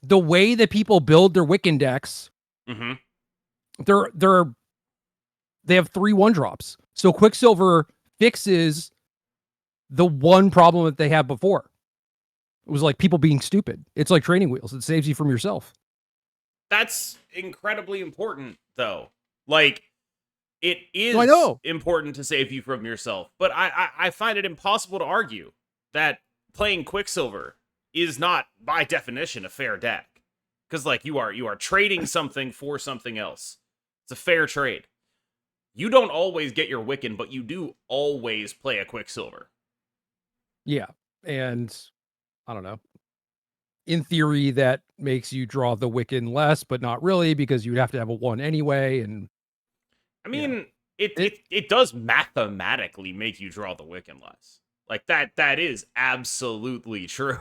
the way that people build their Wiccan decks, Mm-hmm. they have 3 1-drops. So Quicksilver fixes the one problem that they had before. It was like people being stupid. It's like training wheels. It saves you from yourself. That's incredibly important, though. Like, it is I know. important to save you from yourself. But I find it impossible to argue that playing Quicksilver is not, by definition, a fair deck. Because, like, you are trading something for something else. It's a fair trade. You don't always get your Wiccan, but you do always play a Quicksilver. Yeah. And I don't know. In theory, that makes you draw the Wiccan less, but not really, because you'd have to have a 1 anyway. And I mean, it does mathematically make you draw the Wiccan less. Like, that is absolutely true.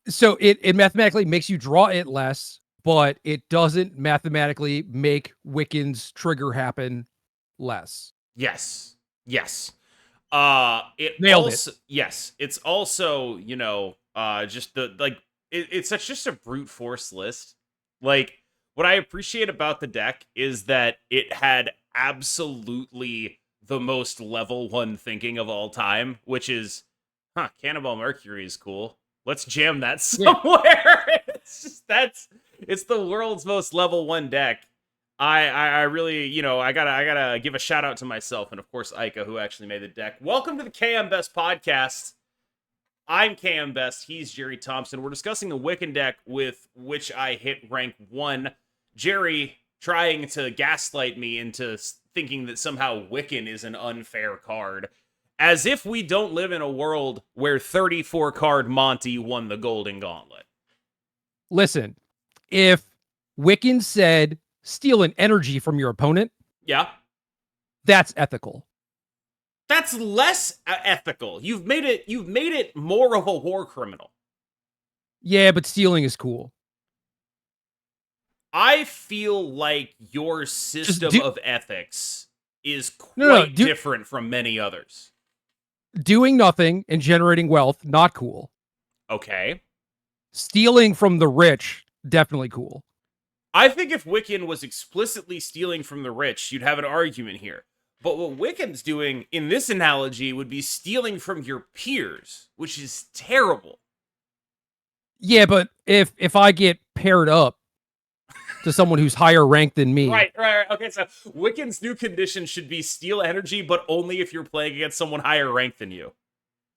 So it mathematically makes you draw it less, but it doesn't mathematically make Wiccan's trigger happen less. Yes. Nailed it. Yes. It's also, just it's just a brute force list. Like, what I appreciate about the deck is that it had absolutely the most level 1 thinking of all time, which is, Cannonball Mercury is cool. Let's jam that somewhere. Yeah. It's the world's most level 1 deck. I really, I gotta give a shout out to myself and of course Ica, who actually made the deck. Welcome to the KMBest podcast. I'm KMBest. He's Gerry Thompson. We're discussing the Wiccan deck with which I hit rank 1. Gerry trying to gaslight me into thinking that somehow Wiccan is an unfair card. As if we don't live in a world where 34 card Monty won the Golden Gauntlet. Listen, if Wiccan said steal an energy from your opponent, yeah, that's ethical. That's less ethical. You've made it more of a war criminal. Yeah, but stealing is cool. I feel like your system of ethics is quite different from many others. Doing nothing and generating wealth, not cool. Okay. Stealing from the rich, definitely cool. I think if Wiccan was explicitly stealing from the rich, you'd have an argument here. But what Wiccan's doing in this analogy would be stealing from your peers, which is terrible. Yeah, but if I get paired up to someone who's higher ranked than me. Right. Okay, so Wiccan's new condition should be steal energy, but only if you're playing against someone higher ranked than you.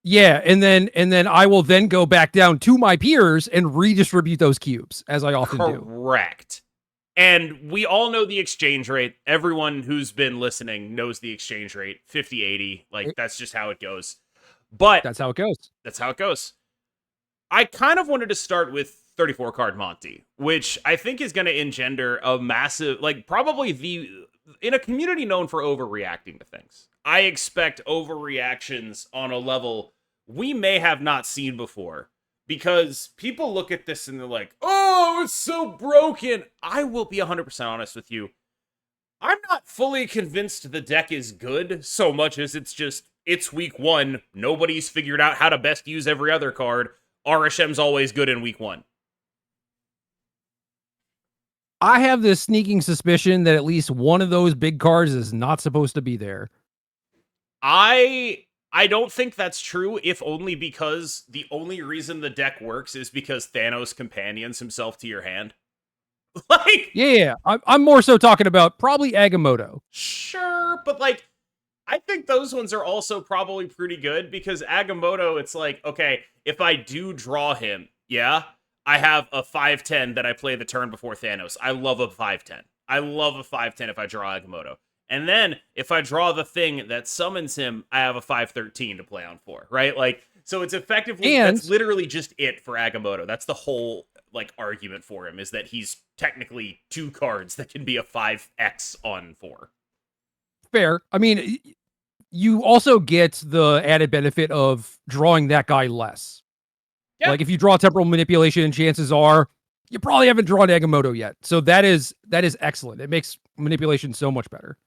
Yeah, and then I will then go back down to my peers and redistribute those cubes, as I often do. Correct. And we all know the exchange rate. Everyone who's been listening knows the exchange rate, 50-80. Like, that's just how it goes. But that's how it goes. I kind of wanted to start with 34 card Monty, which I think is going to engender a massive, like, probably in a community known for overreacting to things. I expect overreactions on a level we may have not seen before, because people look at this and they're like, oh, it's so broken. I will be 100% honest with you. I'm not fully convinced the deck is good so much as it's week 1. Nobody's figured out how to best use every other card. Arishem's always good in week 1. I have this sneaking suspicion that at least one of those big cards is not supposed to be there. I don't think that's true, if only because the only reason the deck works is because Thanos companions himself to your hand. Like, yeah, I'm more so talking about probably Agamotto. Sure, but like, I think those ones are also probably pretty good, because Agamotto, it's like, okay, if I do draw him, yeah, I have a 5/10 that I play the turn before Thanos. I love a 5/10. I love a 5/10 if I draw Agamotto. And then, if I draw the thing that summons him, I have a 5/13 to play on 4, right? Like, so it's effectively, that's literally just it for Agamotto. That's the whole, like, argument for him, is that he's technically 2 cards that can be a 5x on 4. Fair. I mean, you also get the added benefit of drawing that guy less. Yep. Like, if you draw Temporal Manipulation, chances are you probably haven't drawn Agamotto yet. So that is excellent. It makes manipulation so much better.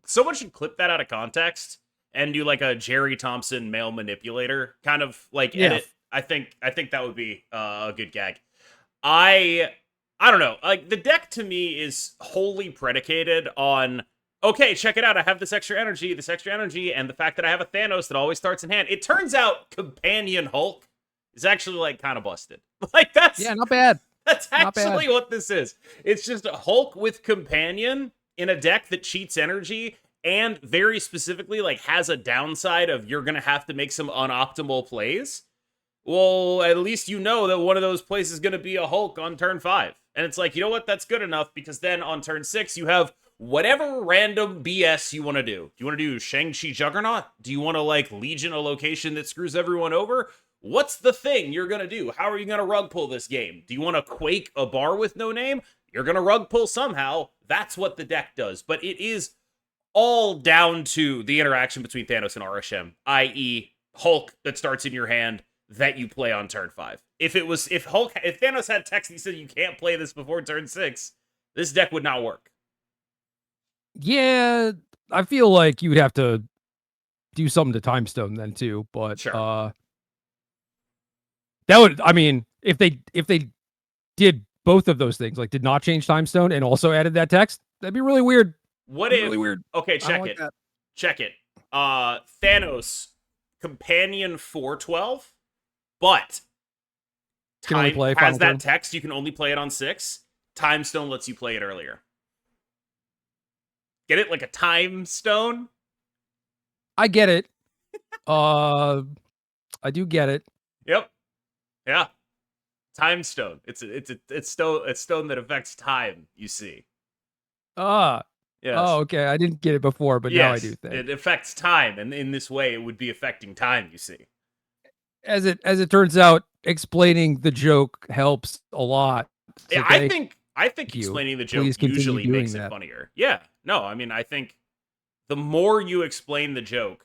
Someone should clip that out of context and do like a Gerry Thompson male manipulator kind of like edit. I think that would be a good gag. I don't know. Like, the deck to me is wholly predicated on, okay, check it out. I have this extra energy, and the fact that I have a Thanos that always starts in hand. It turns out Companion Hulk is actually, like, kind of busted. Like, that's... Yeah, not bad. That's actually what this is. It's just a Hulk with Companion in a deck that cheats energy, and very specifically, like, has a downside of you're gonna have to make some unoptimal plays. Well, at least you know that one of those plays is gonna be a Hulk on turn 5. And it's like, you know what? That's good enough, because then on turn 6, you have whatever random BS you want to do. Do you want to do Shang-Chi Juggernaut? Do you want to, like, Legion a location that screws everyone over? What's the thing you're going to do? How are you going to rug pull this game? Do you want to Quake a bar with no name? You're going to rug pull somehow. That's what the deck does. But it is all down to the interaction between Thanos and Arishem, i.e. Hulk that starts in your hand that you play on turn 5. If Thanos had text and he said you can't play this before turn 6, this deck would not work. Yeah, I feel like you would have to do something to Time Stone then too, but sure. That would, I mean, if they did both of those things, like did not change Time Stone and also added that text, that'd be really weird. Really weird. Okay, check it. Check it. Thanos Companion 412, but can only play has that text. You can only play it on 6. Time Stone lets you play it earlier. Get it? Like a Time Stone? I get it. I do get it. Yep. Yeah. Time Stone. It's stone that affects time, you see. Yes. Oh, okay. I didn't get it before, but now I do think. It affects time, and in this way it would be affecting time, you see. As it turns out, explaining the joke helps a lot. So yeah, I think explaining the joke usually makes it funnier. Yeah. No, I mean, I think the more you explain the joke,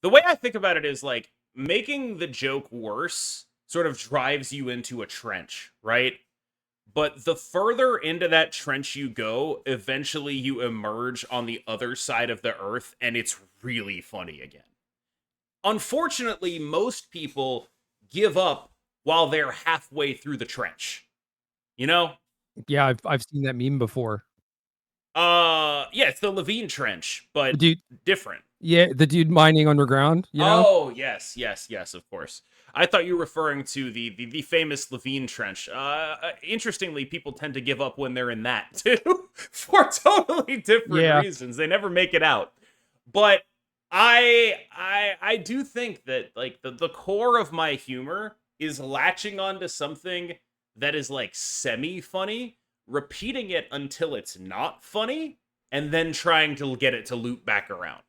the way I think about it is like making the joke worse sort of drives you into a trench, right? But the further into that trench you go, eventually you emerge on the other side of the earth, and it's really funny again. Unfortunately, most people give up while they're halfway through the trench. You know? Yeah, I've seen that meme before. Yeah, it's the Levine trench, but different. Yeah, the dude mining underground, you know? Oh, yes, of course. I thought you were referring to the famous Levine trench. Interestingly, people tend to give up when they're in that, too, for totally different reasons. They never make it out. But I do think that, like, the core of my humor is latching onto something that is, like, semi-funny, repeating it until it's not funny, and then trying to get it to loop back around.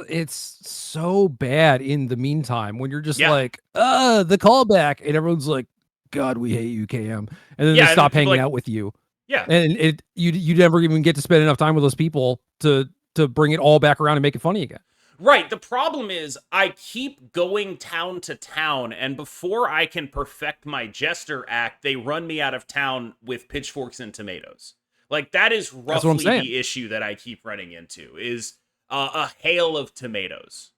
It's so bad in the meantime when you're just like, the callback, and everyone's like, God, we hate you, KM, and then they stop hanging out with you. Yeah, and you never even get to spend enough time with those people to bring it all back around and make it funny again. Right. The problem is I keep going town to town, and before I can perfect my jester act, they run me out of town with pitchforks and tomatoes. Like, that is roughly the issue that I keep running into, is a hail of tomatoes.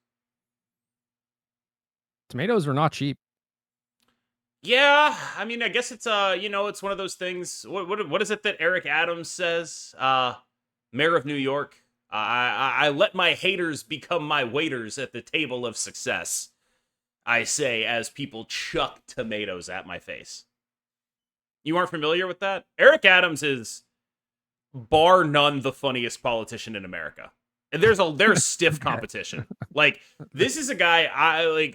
Tomatoes are not cheap. Yeah, I mean, I guess it's it's one of those things. What is it that Eric Adams says? Mayor of New York. I let my haters become my waiters at the table of success, I say, as people chuck tomatoes at my face. You aren't familiar with that? Eric Adams is, bar none, the funniest politician in America. And there's stiff competition. Like, this is a guy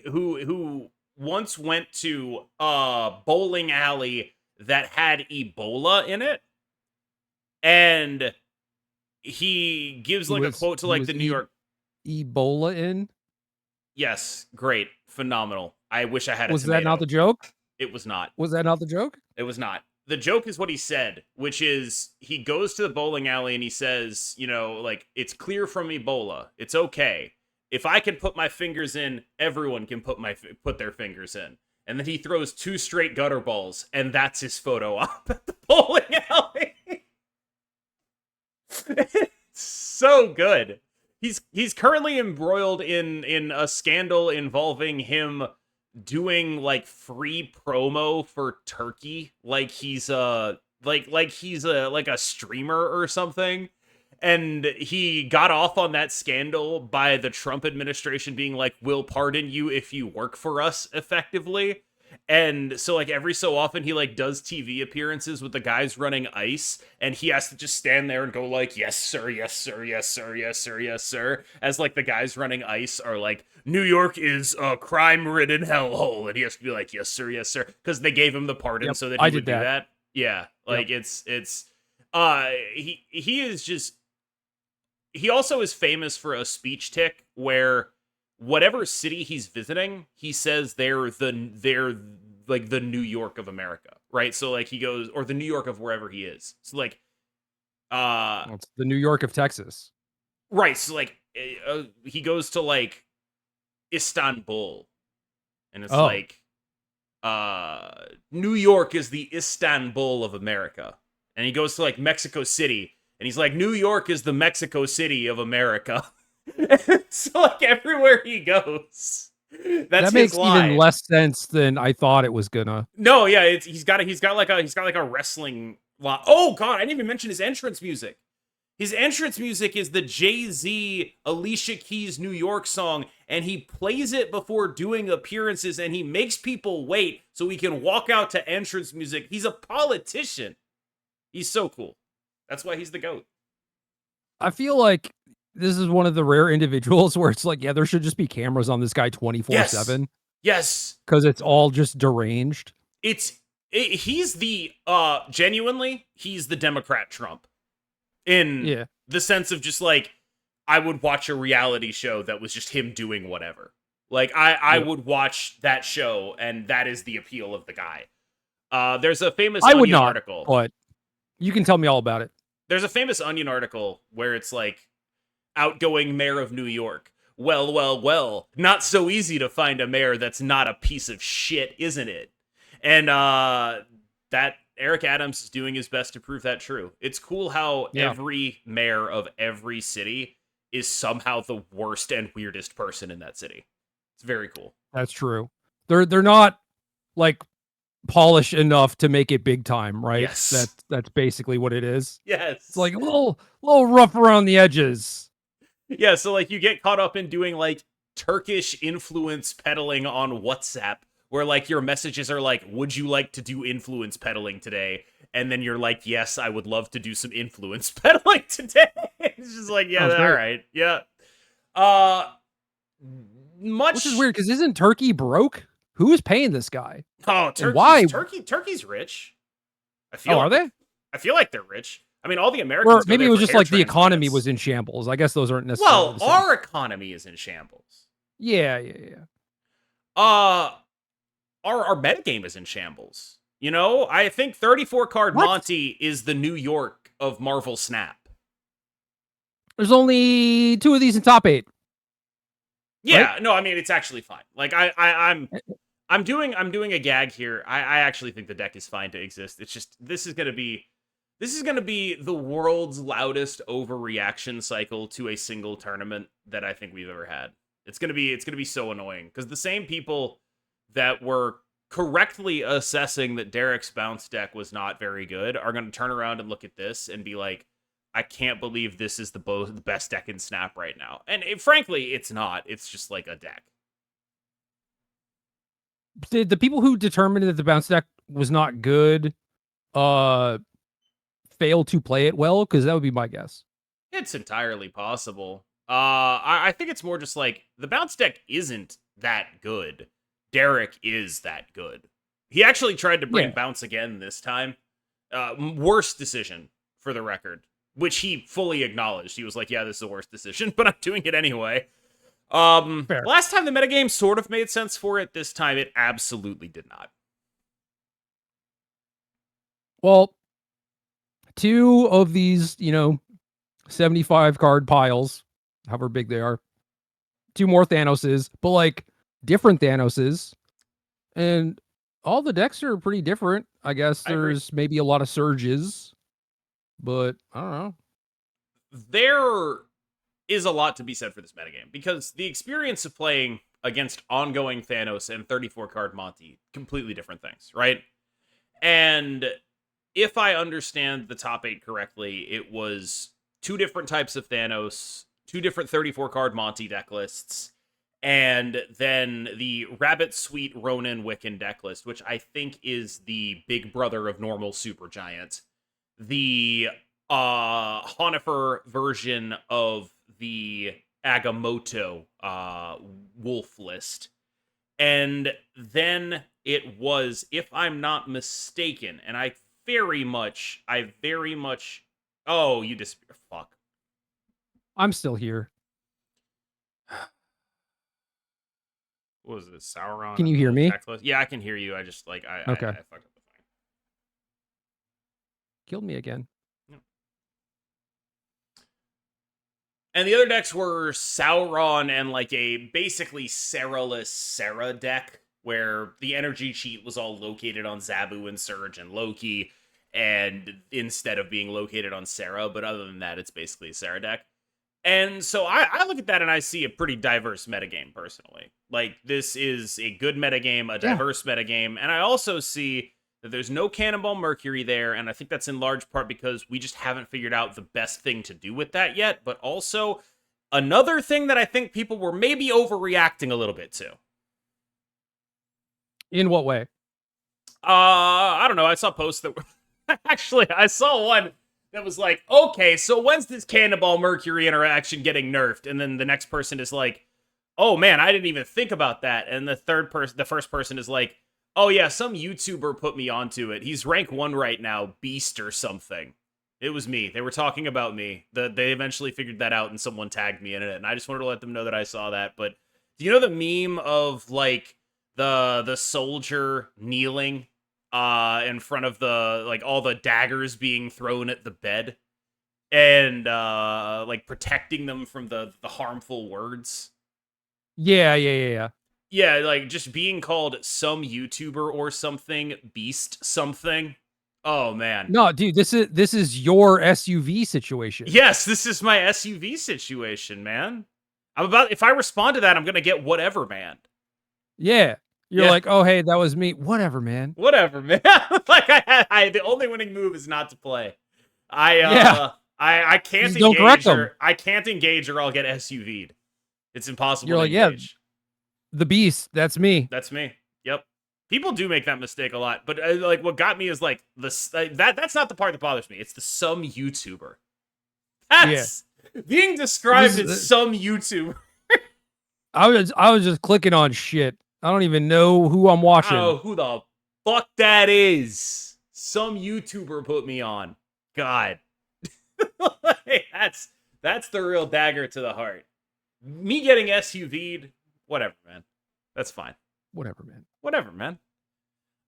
who once went to a bowling alley that had Ebola in it, and he gives a quote to the New York Ebola in. Yes, great, phenomenal. I wish I had. Was that not the joke? It was not. Was that not the joke? It was not. The joke is what he said, which is he goes to the bowling alley and he says, it's clear from Ebola. It's okay. If I can put my fingers in, everyone can put their fingers in. And then he throws 2 straight gutter balls, and that's his photo op at the bowling alley. It's so good. he's currently embroiled in a scandal involving him doing like free promo for Turkey, like he's like a streamer or something. And he got off on that scandal by the Trump administration being like, we'll pardon you if you work for us, effectively. And so like every so often he like does TV appearances with the guys running ICE, and he has to just stand there and go like, yes sir, yes sir, yes sir, yes sir, yes sir, as like the guys running ICE are like, New York is a crime-ridden hellhole, and he has to be like, yes sir, because they gave him the pardon so that he would do that. Yeah, like it's he is just, he also is famous for a speech tick where whatever city he's visiting, he says they're like the New York of America, right? So like he goes, or the New York of wherever he is. So like, it's the New York of Texas, right? So like, he goes to like Istanbul, and it's like, New York is the Istanbul of America, and he goes to like Mexico City, and he's like, New York is the Mexico City of America. So like everywhere he goes, that makes even less sense than I thought it was gonna. No, yeah, he's got like a wrestling line. Oh god, I didn't even mention his entrance music. His entrance music is the Jay-Z Alicia Keys New York song, and he plays it before doing appearances, and he makes people wait so he can walk out to entrance music. He's a politician. He's so cool. That's why he's the GOAT. I feel like this is one of the rare individuals where it's like, yeah, there should just be cameras on this guy 24/7. Yes. Because it's all just deranged. He's the, genuinely, he's the Democrat Trump. In the sense of just like, I would watch a reality show that was just him doing whatever. Like, I would watch that show, and that is the appeal of the guy. There's a famous Onion article. But you can tell me all about it. There's a famous Onion article where it's like, outgoing mayor of New York. Well, not so easy to find a mayor that's not a piece of shit, isn't it? And that Eric Adams is doing his best to prove that true. It's cool how every mayor of every city is somehow the worst and weirdest person in that city. It's very cool. That's true. They're not like polished enough to make it big time, right? Yes. That's basically what it is. Yes. It's like a little rough around the edges. Yeah, so like you get caught up in doing like Turkish influence peddling on WhatsApp, where like your messages are like, would you like to do influence peddling today? And then you're like, yes, I would love to do some influence peddling today. It's just like, yeah, all right. Yeah. Which is weird, because isn't Turkey broke? Who is paying this guy? Oh, Turkey's rich. Are they? I feel like they're rich. I mean, all the Americans. Or maybe it was just like the economy was in shambles. I guess those aren't necessarily. Well, our economy is in shambles. Yeah. Our metagame is in shambles. You know, I think 34 card Monty is the New York of Marvel Snap. There's only 2 of these in top 8. Yeah, right? No, I mean it's actually fine. Like I'm doing a gag here. I actually think the deck is fine to exist. It's just this is gonna be the world's loudest overreaction cycle to a single tournament that I think we've ever had. It's gonna be so annoying because the same people that were correctly assessing that Derek's bounce deck was not very good are gonna turn around and look at this and be like, I can't believe this is the best deck in Snap right now. And frankly, it's not. It's just like a deck. Did the people who determined that the bounce deck was not good fail to play it well? Because that would be my guess. It's entirely possible. I think it's more just like the bounce deck isn't that good. Derek is that good. He actually tried to bring bounce again this time. Worst decision, for the record. Which he fully acknowledged. He was like, yeah, this is the worst decision, but I'm doing it anyway. Last time the metagame sort of made sense for it. This time it absolutely did not. Well, 2 of these, 75 card piles, however big they are, 2 more Thanoses, but like different Thanoses. And all the decks are pretty different. I guess there's maybe a lot of surges. But I don't know. is a lot to be said for this metagame, because the experience of playing against ongoing Thanos and 34 card Monty, completely different things, right? And if I understand the top 8 correctly, it was 2 different types of Thanos, 2 different 34 card Monty deck lists, and then the Rabbit Sweet Ronin Wiccan deck list, which I think is the big brother of normal Supergiant. The Honifer version of the Agamotto wolf list. And then it was, if I'm not mistaken, and I very much, oh, you disappear. Fuck. I'm still here. What was this? Sauron? Can you hear me? Yeah, I can hear you. I just, like, I fucked up the thing. Killed me again. And the other decks were Sauron and like a basically Seraless Serra deck, where the energy cheat was all located on Zabu and Surge and Loki, and instead of being located on Serra, but other than that, it's basically a Serra deck. And so I look at that and I see a pretty diverse metagame, personally. Like, this is a good metagame, a diverse metagame, and I also see that there's no Cannonball Mercury there, and I think that's in large part because we just haven't figured out the best thing to do with that yet, but also another thing that I think people were maybe overreacting a little bit to. In what way? I don't know, I saw posts that were... Actually, I saw one that was like, okay, so when's this Cannonball Mercury interaction getting nerfed? And then the next person is like, oh man, I didn't even think about that. And the first person is like, oh yeah, some YouTuber put me onto it. He's rank 1 right now, Beast or something. It was me. They were talking about me. They eventually figured that out and someone tagged me in it. And I just wanted to let them know that I saw that. But do you know the meme of like the soldier kneeling in front of the, like, all the daggers being thrown at the bed and like protecting them from the harmful words? Yeah. Yeah, like, just being called some YouTuber or something, Beast something. Oh, man. No, dude, this is your SUV situation. Yes, this is my SUV situation, man. If I respond to that, I'm gonna get whatever, man. Yeah. You're like, oh, hey, that was me. Whatever, man. Whatever, man. Like, the only winning move is not to play. I can't Just engage, don't correct them. I can't engage or I'll get SUV'd. It's impossible You're to like, engage. The Beast, that's me. That's me. Yep. People do make that mistake a lot, but like, what got me is like that's not the part that bothers me. It's the some YouTuber. That's being described as some YouTuber. I was just clicking on shit. I don't even know who I'm watching. Oh, who the fuck that is? Some YouTuber put me on. God. That's the real dagger to the heart. Me getting SUV'd, whatever, man. That's fine. Whatever, man. Whatever, man.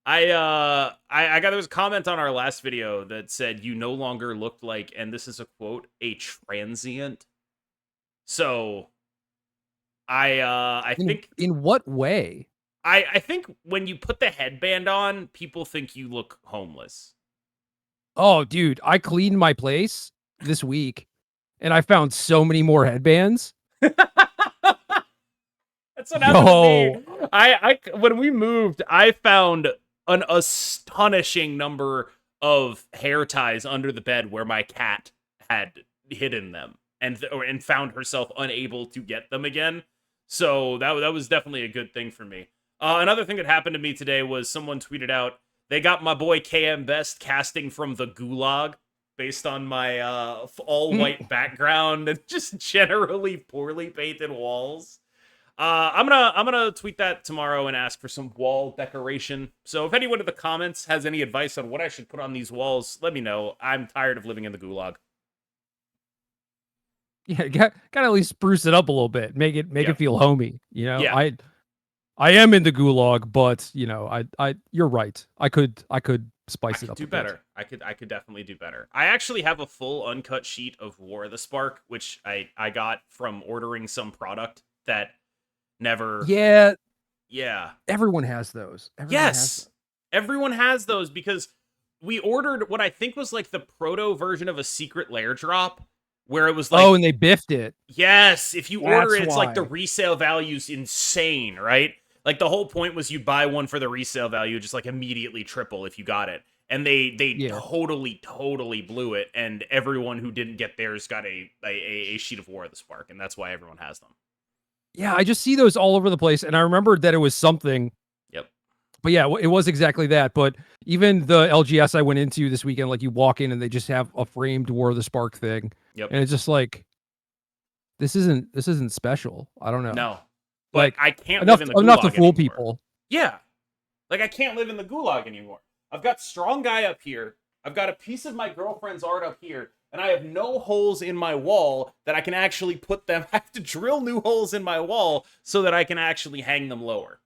I got, there was a comment on our last video that said you no longer looked like, and this is a quote, a transient. So I think, in what way? I think when you put the headband on, people think you look homeless. Oh, dude, I cleaned my place this week and I found so many more headbands. That's what happened to me. When we moved, I found an astonishing number of hair ties under the bed where my cat had hidden them and found herself unable to get them again. So that was definitely a good thing for me. Another thing that happened to me today was someone tweeted out, they got my boy KMBest casting from the Goo-log based on my all-white background and just generally poorly painted walls. I'm gonna tweet that tomorrow and ask for some wall decoration. So if anyone in the comments has any advice on what I should put on these walls, let me know. I'm tired of living in the Gulag. Yeah, got to at least spruce it up a little bit, make it feel homey. You know, yeah. I am in the Gulag, but you know, I you're right. I could spice it up. Do better. I could definitely do better. I actually have a full uncut sheet of War of the Spark, which I got from ordering some product that never. Yeah. Everyone has those. Everyone has those because we ordered what I think was like the proto version of a secret lair drop, where it was like, oh, and they biffed it. Yes, if you order it, That's it's like the why. resale value's insane, right? Like the whole point was you buy one for the resale value, just like immediately triple if you got it. And they Yeah. totally blew it, and everyone who didn't get theirs got a sheet of War of the Spark, and that's why everyone has them. Yeah, I just see those all over the place, and I remembered that it was something. Yep. But yeah, it was exactly that. But even the LGS I went into this weekend, like you walk in and they just have a framed War of the Spark thing. Yep. And it's just like, this isn't special. I don't know. No. But I can't enough, live in the enough Gulag to fool anymore. people. Yeah. Like I can't live in the Gulag anymore. I've got Strong Guy up here. I've got a piece of my girlfriend's art up here, and I have no holes in my wall that I can actually put them. I have to drill new holes in my wall so that I can actually hang them lower.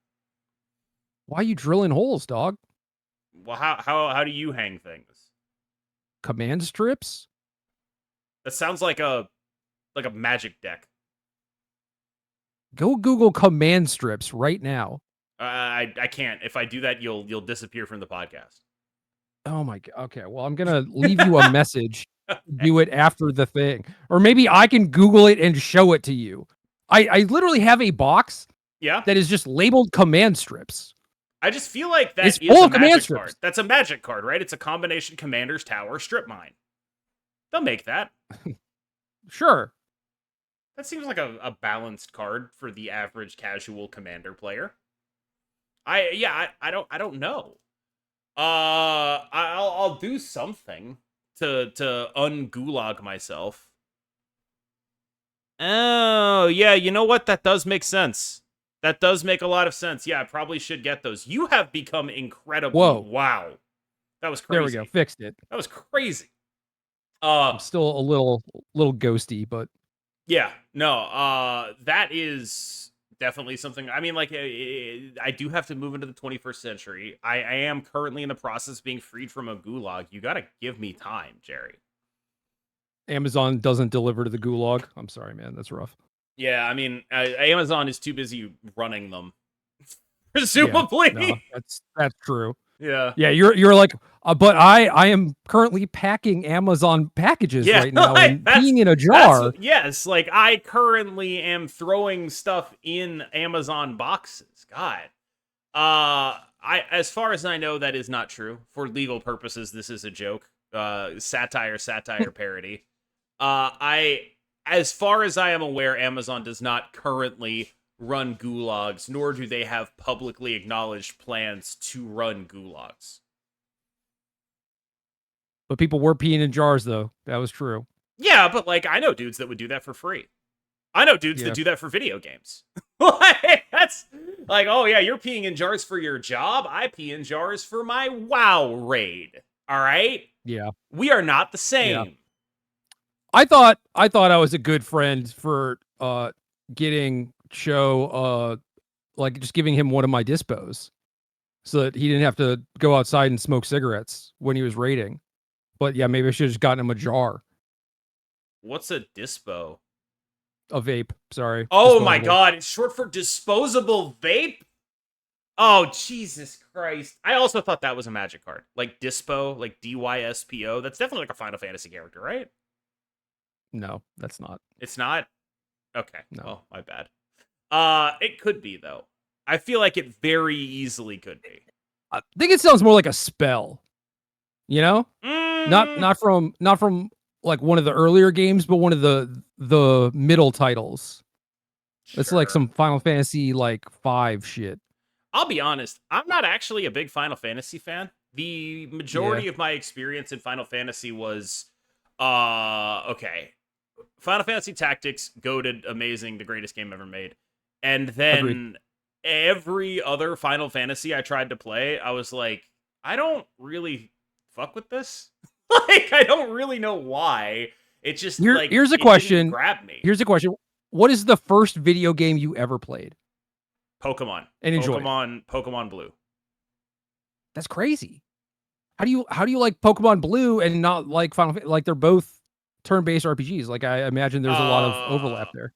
Why are you drilling holes, dog? Well, how do you hang things? Command strips? That sounds like a magic deck. Go Google command strips right now. I can't. If I do that, you'll disappear from the podcast. Oh my god. Okay, well, I'm gonna leave you a message. Do it after the thing, or maybe I can Google it and show it to you. I literally have a box. Yeah. That is just labeled command strips. I just feel like that it's is full a of command magic strips. card. That's a magic card, right? It's a combination Commander's Tower strip mine. They'll make that. Sure. That seems like a balanced card for the average casual Commander player. I don't know. I'll do something to ungulag myself. Oh, yeah, you know what? That does make sense. That does make a lot of sense. Yeah, I probably should get those. You have become incredible. Whoa. Wow. That was crazy. There we go. Fixed it. That was crazy. I'm still a little ghosty, but yeah, no, that is definitely something. I mean, like, I do have to move into the 21st century. I am currently in the process of being freed from a gulag. You got to give me time, Jerry. Amazon doesn't deliver to the Gulag. I'm sorry, man. That's rough. Yeah, I mean, Amazon is too busy running them, presumably. Yeah, no, that's true. Yeah, yeah. You're like, but I am currently packing Amazon packages right now and being in a jar. Yes, like I currently am throwing stuff in Amazon boxes. God, as far as I know, that is not true. For legal purposes, this is a joke. Satire parody. As far as I am aware, Amazon does not currently run gulags, nor do they have publicly acknowledged plans to run gulags. But people were peeing in jars, though. That was true. Yeah, but like I know dudes that would do that for free. I know dudes that do that for video games. Like, that's like, oh yeah, you're peeing in jars for your job. I pee in jars for my WoW raid. All right. Yeah. We are not the same. Yeah. I thought I was a good friend for getting Cho like just giving him one of my dispos so that he didn't have to go outside and smoke cigarettes when he was raiding. But yeah, maybe I should have just gotten him a jar. What's a dispo? A vape, sorry. Oh my god, it's short for disposable vape? Oh, Jesus Christ. I also thought that was a magic card. Like dispo, like DYSPO. That's definitely like a Final Fantasy character, right? No, that's not. It's not? Okay. No. Oh, my bad. It could be, though. I feel like it very easily could be. I think it sounds more like a spell. You know? Not from like one of the earlier games, but one of the middle titles. Sure. It's like some Final Fantasy like 5 shit. I'll be honest, I'm not actually a big Final Fantasy fan. The majority of my experience in Final Fantasy was okay. Final Fantasy Tactics, goated, amazing, the greatest game ever made. And then every other Final Fantasy I tried to play, I was like, I don't really fuck with this. Like, I don't really know why. It just here's a question. Grab me. Here's a question. What is the first video game you ever played? Pokemon. And enjoyed. Pokemon Blue. That's crazy. How do you like Pokemon Blue and not like Final Fantasy? Like they're both turn-based RPGs. Like I imagine there's a lot of overlap there.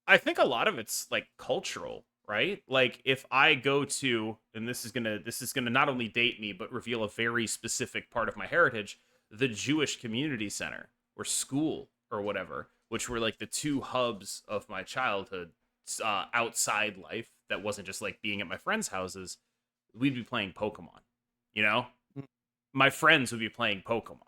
I think a lot of it's like cultural, right? Like if I go to, and this is gonna not only date me but reveal a very specific part of my heritage, the Jewish Community Center or school or whatever, which were like the two hubs of my childhood, outside life that wasn't just like being at my friends' houses, we'd be playing Pokemon. You know, my friends would be playing Pokemon.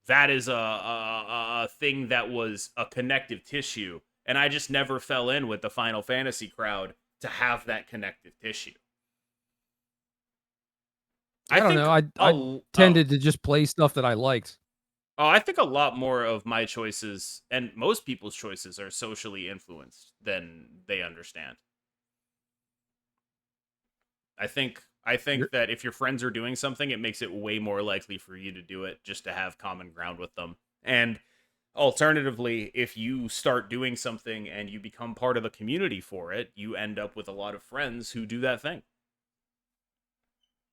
That is a thing that was a connective tissue, and I just never fell in with the Final Fantasy crowd to have that connective tissue. I don't know. I tended to just play stuff that I liked. Oh, I think a lot more of my choices and most people's choices are socially influenced than they understand. I think that if your friends are doing something, it makes it way more likely for you to do it just to have common ground with them. And alternatively, if you start doing something and you become part of the community for it, you end up with a lot of friends who do that thing.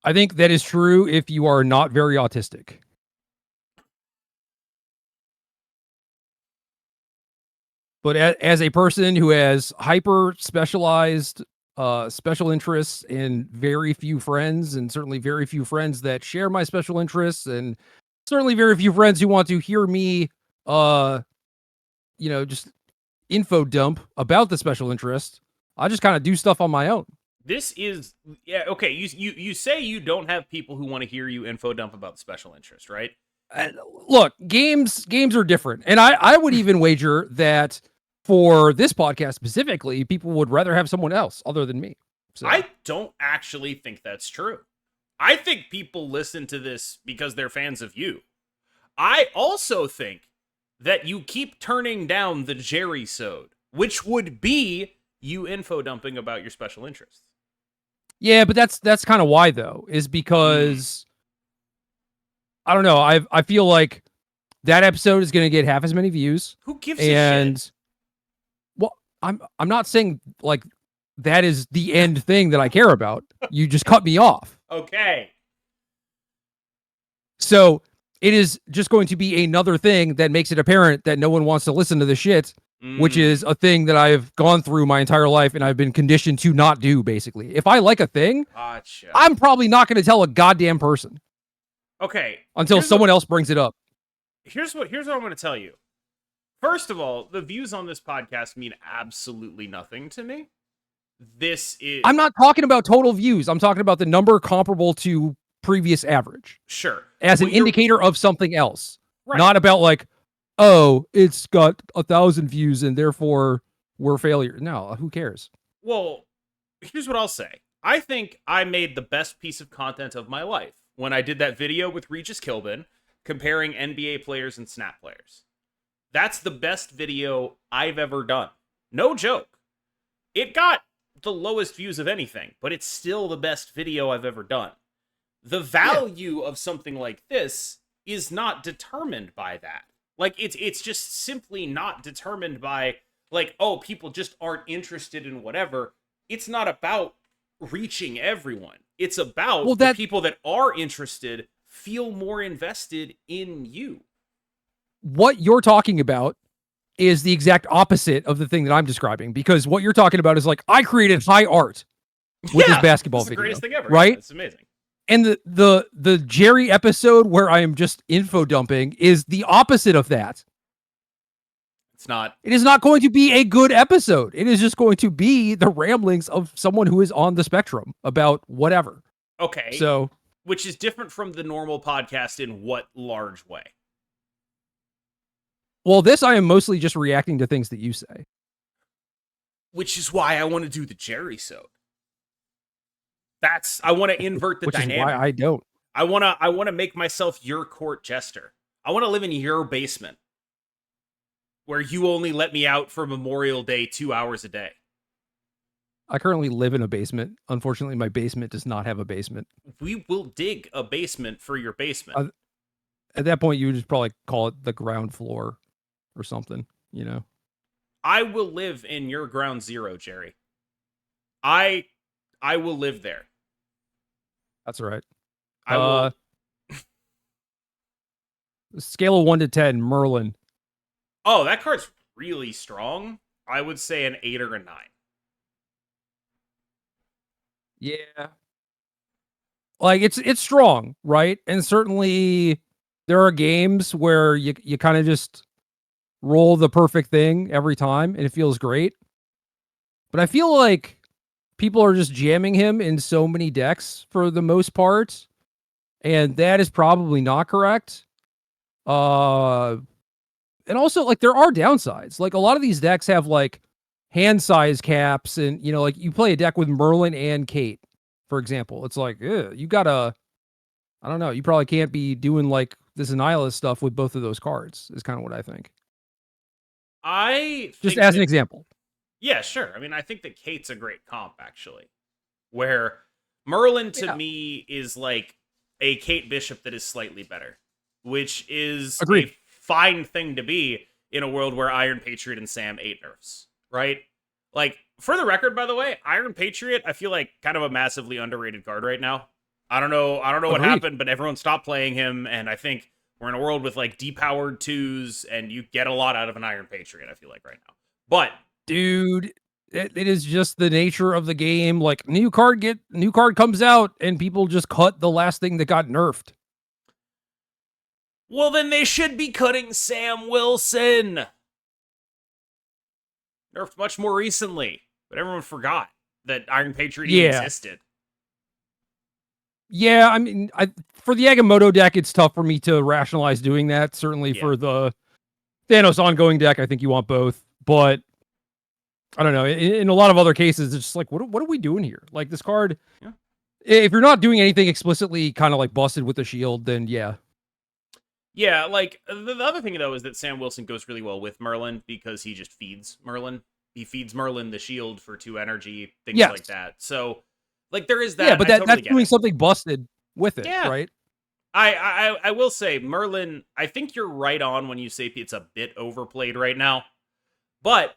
I think that is true if you are not very autistic. But as a person who has hyper specialized special interests and very few friends, and certainly very few friends that share my special interests, and certainly very few friends who want to hear me, just info dump about the special interest, I just kind of do stuff on my own. This is, yeah, okay, you say you don't have people who want to hear you info dump about the special interest, right? Look, games are different. And I would even wager that for this podcast specifically, people would rather have someone else other than me. So I don't actually think that's true. I think people listen to this because they're fans of you. I also think that you keep turning down the Gerry-sode, which would be you info dumping about your special interests. Yeah, but that's kind of why though, is because I don't know. I feel like that episode is going to get half as many views. Who gives a shit? Well, I'm not saying like that is the end thing that I care about. You just cut me off. Okay. So it is just going to be another thing that makes it apparent that no one wants to listen to the shit, which is a thing that I've gone through my entire life and I've been conditioned to not do, basically. If I like a thing, gotcha. I'm probably not going to tell a goddamn person. Okay. Until someone else brings it up. Here's what I'm going to tell you. First of all, the views on this podcast mean absolutely nothing to me. I'm not talking about total views. I'm talking about the number comparable to previous average. Sure. As an indicator of something else. Right. Not about like, oh, it's got 1,000 views and therefore we're failure. No, who cares? Well, here's what I'll say. I think I made the best piece of content of my life when I did that video with Regis Kilbin comparing NBA players and Snap players. That's the best video I've ever done. No joke. It got the lowest views of anything, but it's still the best video I've ever done. The value of something like this is not determined by that. Like, it's just simply not determined by, like, oh, people just aren't interested in whatever. It's not about reaching everyone. It's about the people that are interested feel more invested in you. What you're talking about is the exact opposite of the thing that I'm describing, because what you're talking about is like, I created high art with this basketball video. It's the greatest thing ever. Right? It's amazing. And the Gerry episode where I am just info dumping is the opposite of that. It's not. It is not going to be a good episode. It is just going to be the ramblings of someone who is on the spectrum about whatever. Okay. So, which is different from the normal podcast in what large way? Well, this I am mostly just reacting to things that you say. Which is why I want to do the Gerry-sode. I want to invert the dynamic. Which is why I don't. I want to make myself your court jester. I want to live in your basement where you only let me out for Memorial Day 2 hours a day. I currently live in a basement. Unfortunately, my basement does not have a basement. We will dig a basement for your basement. At that point, you would just probably call it the ground floor or something, you know? I will live in your ground zero, Gerry. I will live there. That's right. I will. Scale of 1 to 10, Merlin. Oh, that card's really strong. I would say an 8 or a 9. Yeah. Like, it's strong, right? And certainly there are games where you kind of just roll the perfect thing every time, and it feels great. But I feel like people are just jamming him in so many decks for the most part, and that is probably not correct. And also, like, there are downsides. Like, a lot of these decks have, like, hand size caps, and, you know, like, you play a deck with Merlin and Kate, for example. It's like, you gotta, I don't know, you probably can't be doing, like, this Annihilus stuff with both of those cards, is kind of what I think. Just as an example. Yeah, sure. I mean, I think that Kate's a great comp, actually. Where Merlin, to me, is like a Kate Bishop that is slightly better. Which is Agreed. a fine thing to be in a world where Iron Patriot and Sam 8 nerfs, right? Like, for the record, by the way, Iron Patriot, I feel like kind of a massively underrated card right now. I don't know what happened, but everyone stopped playing him, and I think we're in a world with, like, depowered 2s, and you get a lot out of an Iron Patriot, I feel like, right now. But dude, it is just the nature of the game. Like, new card comes out, and people just cut the last thing that got nerfed. Well, then they should be cutting Sam Wilson. Nerfed much more recently, but everyone forgot that Iron Patriot even existed. Yeah, I mean, for the Agamotto deck, it's tough for me to rationalize doing that. Certainly for the Thanos ongoing deck, I think you want both. But I don't know. In a lot of other cases, it's just like, what are we doing here? Like, this card, if you're not doing anything explicitly kind of like busted with the shield, then yeah. Yeah, like, the other thing, though, is that Sam Wilson goes really well with Merlin because he just feeds Merlin. He feeds Merlin the shield for 2 energy, things like that. So, like, there is that. Yeah, but that's doing something busted with it, right? I will say, Merlin, I think you're right on when you say it's a bit overplayed right now. But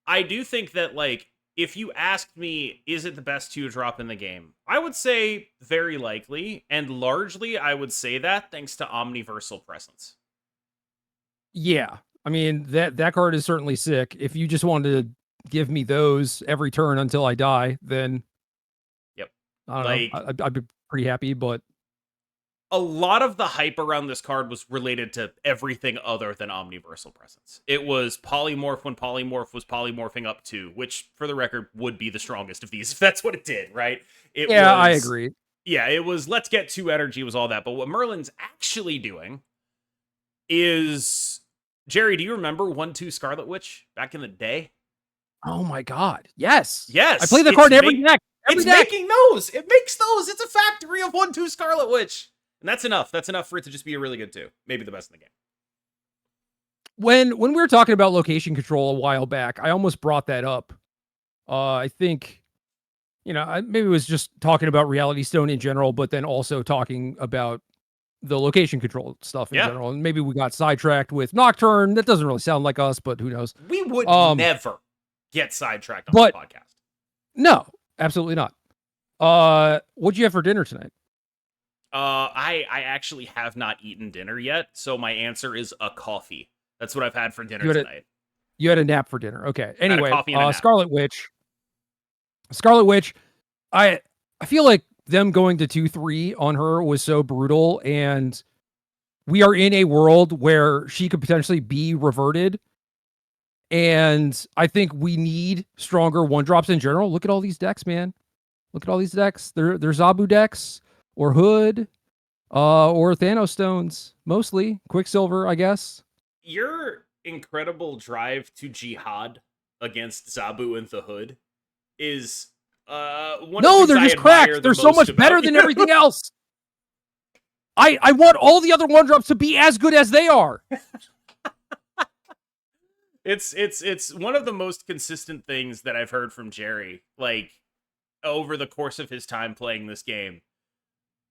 I do think that, like, if you asked me, is it the best 2-drop in the game? I would say very likely, and largely I would say that thanks to Omniversal Presence. Yeah, I mean, that card is certainly sick. If you just wanted to give me those every turn until I die, then I don't know, I'd be pretty happy, but a lot of the hype around this card was related to everything other than Omniversal Presence. It was Polymorph when Polymorph was polymorphing up 2, which, for the record, would be the strongest of these, if that's what it did, right? I agree. Yeah, it was, let's get 2 energy was all that, but what Merlin's actually doing is... Gerry, do you remember 1/2 Scarlet Witch back in the day? Oh my god, yes! Yes! I play the card in every deck! Making those! It makes those! It's a factory of 1/2 Scarlet Witch! And that's enough. That's enough for it to just be a really good 2. Maybe the best in the game. When we were talking about location control a while back, I almost brought that up. I think, maybe it was just talking about Reality Stone in general, but then also talking about the location control stuff in general. And maybe we got sidetracked with Nocturne. That doesn't really sound like us, but who knows? We would never get sidetracked on the podcast. No, absolutely not. What'd you have for dinner tonight? I actually have not eaten dinner yet, so my answer is a coffee. That's what I've had for dinner tonight. You had a nap for dinner. Okay. Anyway, Scarlet Witch. I feel like them going to 2/3 on her was so brutal, and we are in a world where she could potentially be reverted. And I think we need stronger 1-drops in general. Look at all these decks, man. Look at all these decks. They're Zabu decks or Hood, or Thanos stones, mostly Quicksilver, I guess. Your incredible drive to jihad against Zabu and the Hood is one of the they're just cracked. They're so much better than everything else. I want all the other 1-drops to be as good as they are. It's one of the most consistent things that I've heard from Gerry, like, over the course of his time playing this game.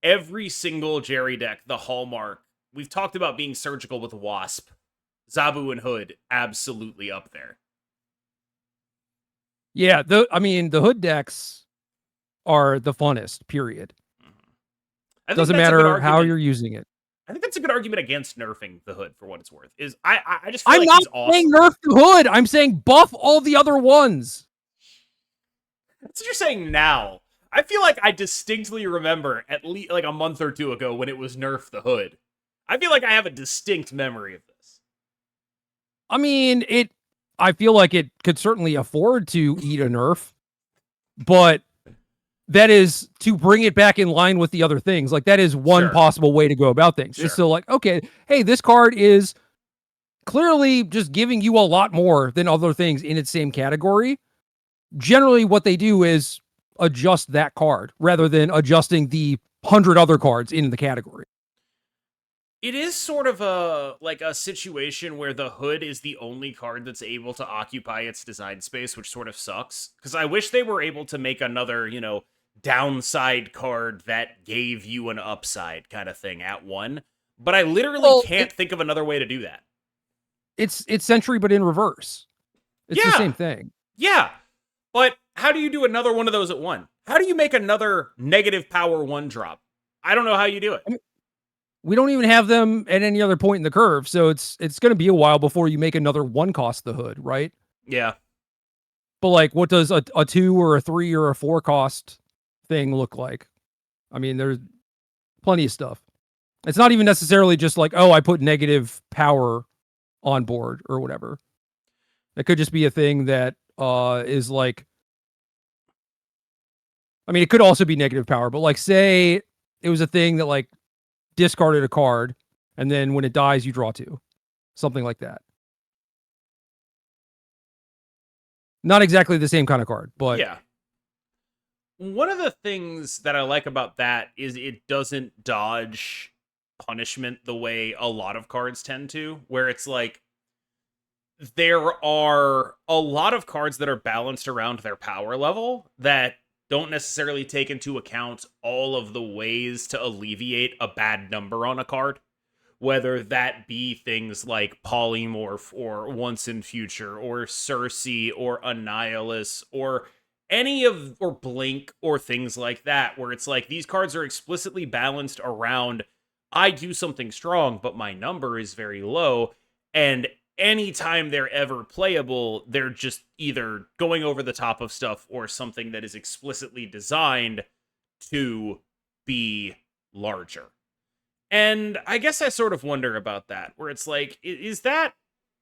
Every single Gerry deck, the hallmark, we've talked about being surgical with Wasp. Zabu and Hood, absolutely up there. Yeah, the Hood decks are the funnest, period. Doesn't matter how you're using it. I think that's a good argument against nerfing the Hood, for what it's worth. I just feel I'm like not he's awesome. saying nerf the Hood. I'm saying buff all the other ones. That's what you're saying now. I feel like I distinctly remember at least like a month or 2 ago when it was nerf the Hood. I feel like I have a distinct memory of this. I mean, I feel like it could certainly afford to eat a nerf, but that is to bring it back in line with the other things. Like, that is one possible way to go about things. It's still like, okay, hey, this card is clearly just giving you a lot more than other things in its same category. Generally, what they do is adjust that card rather than adjusting the 100 other cards in the category. It is sort of a situation where the hood is the only card that's able to occupy its design space, which sort of sucks. Because I wish they were able to make another, downside card that gave you an upside kind of thing at one. But I literally can't think of another way to do that. It's Sentry, but in reverse. It's the same thing. Yeah. But how do you do another one of those at one? How do you make another negative power 1 drop? I don't know how you do it. We don't even have them at any other point in the curve, so it's going to be a while before you make another 1 cost the hood, right? Yeah. But like, what does a 2 or a 3 or a 4 cost thing look like? I mean, there's plenty of stuff. It's not even necessarily just like, oh, I put negative power on board or whatever. It could just be a thing that is like, I mean, it could also be negative power, but like, say it was a thing that like discarded a card, and then when it dies, you draw 2. Something like that. Not exactly the same kind of card, but yeah. One of the things that I like about that is it doesn't dodge punishment the way a lot of cards tend to, where it's like, there are a lot of cards that are balanced around their power level that don't necessarily take into account all of the ways to alleviate a bad number on a card, whether that be things like Polymorph or Once in Future or Cersei or Annihilus or or Blink or things like that, where it's like these cards are explicitly balanced around, I do something strong, but my number is very low, and anytime they're ever playable, they're just either going over the top of stuff or something that is explicitly designed to be larger. And I guess I sort of wonder about that, where it's like, is that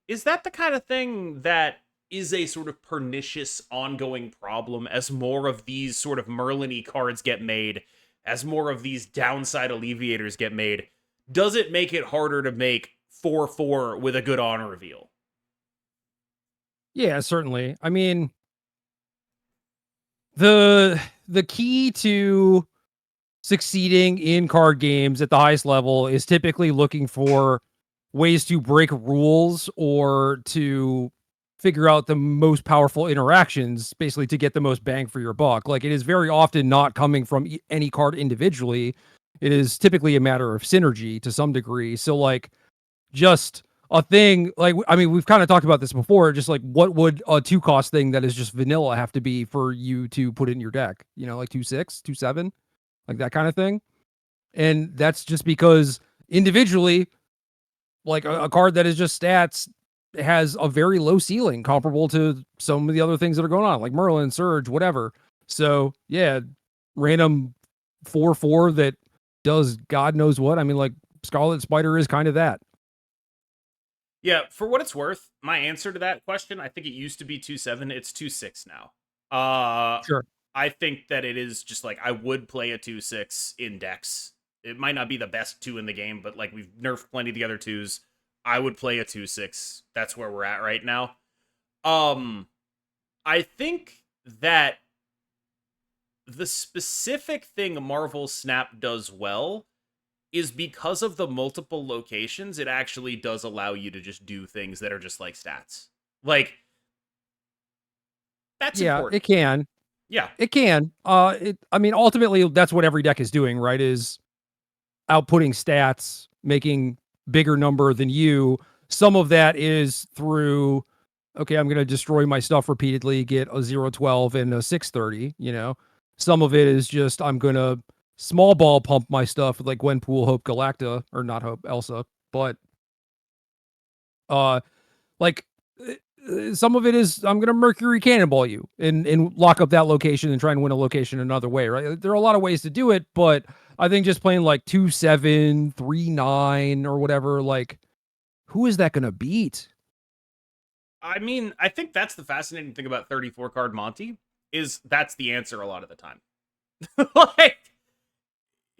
the kind of thing that is a sort of pernicious ongoing problem as more of these sort of Merlin-y cards get made, as more of these downside alleviators get made? Does it make it harder to make 4/4 with a good honor reveal? Yeah, certainly. I mean, the key to succeeding in card games at the highest level is typically looking for ways to break rules or to figure out the most powerful interactions, basically to get the most bang for your buck. Like, it is very often not coming from any card individually. It is typically a matter of synergy to some degree. So like, just a thing like, I mean, we've kind of talked about this before, just like, what would a 2 cost thing that is just vanilla have to be for you to put it in your deck? Like 2/6, 2/7, like that kind of thing. And that's just because individually, like a card that is just stats has a very low ceiling comparable to some of the other things that are going on, like Merlin, Surge, whatever. So yeah, random 4/4 that does God knows what. I mean, like Scarlet Spider is kind of that. Yeah, for what it's worth, my answer to that question, I think it used to be 2/7, it's 2/6 now. Sure. I think that it is just like, I would play a 2/6 in decks. It might not be the best 2 in the game, but like, we've nerfed plenty of the other 2s. I would play a 2/6. That's where we're at right now. I think that the specific thing Marvel Snap does well is because of the multiple locations, it actually does allow you to just do things that are just like stats. Like, that's important. It can. Yeah. It can. I mean, ultimately, that's what every deck is doing, right? Is outputting stats, making bigger number than you. Some of that is through, okay, I'm going to destroy my stuff repeatedly, get a 0/12 and a 6/30, Some of it is just, I'm going to small ball pump my stuff with like Gwenpool, Hope, Galacta, or not Hope, Elsa. But, like, some of it is, I'm going to Mercury Cannonball you and lock up that location and try and win a location another way, right? There are a lot of ways to do it, but I think just playing like 2/7, 3/9 or whatever, like, who is that going to beat? I mean, I think that's the fascinating thing about 34 card Monty is that's the answer a lot of the time. Like,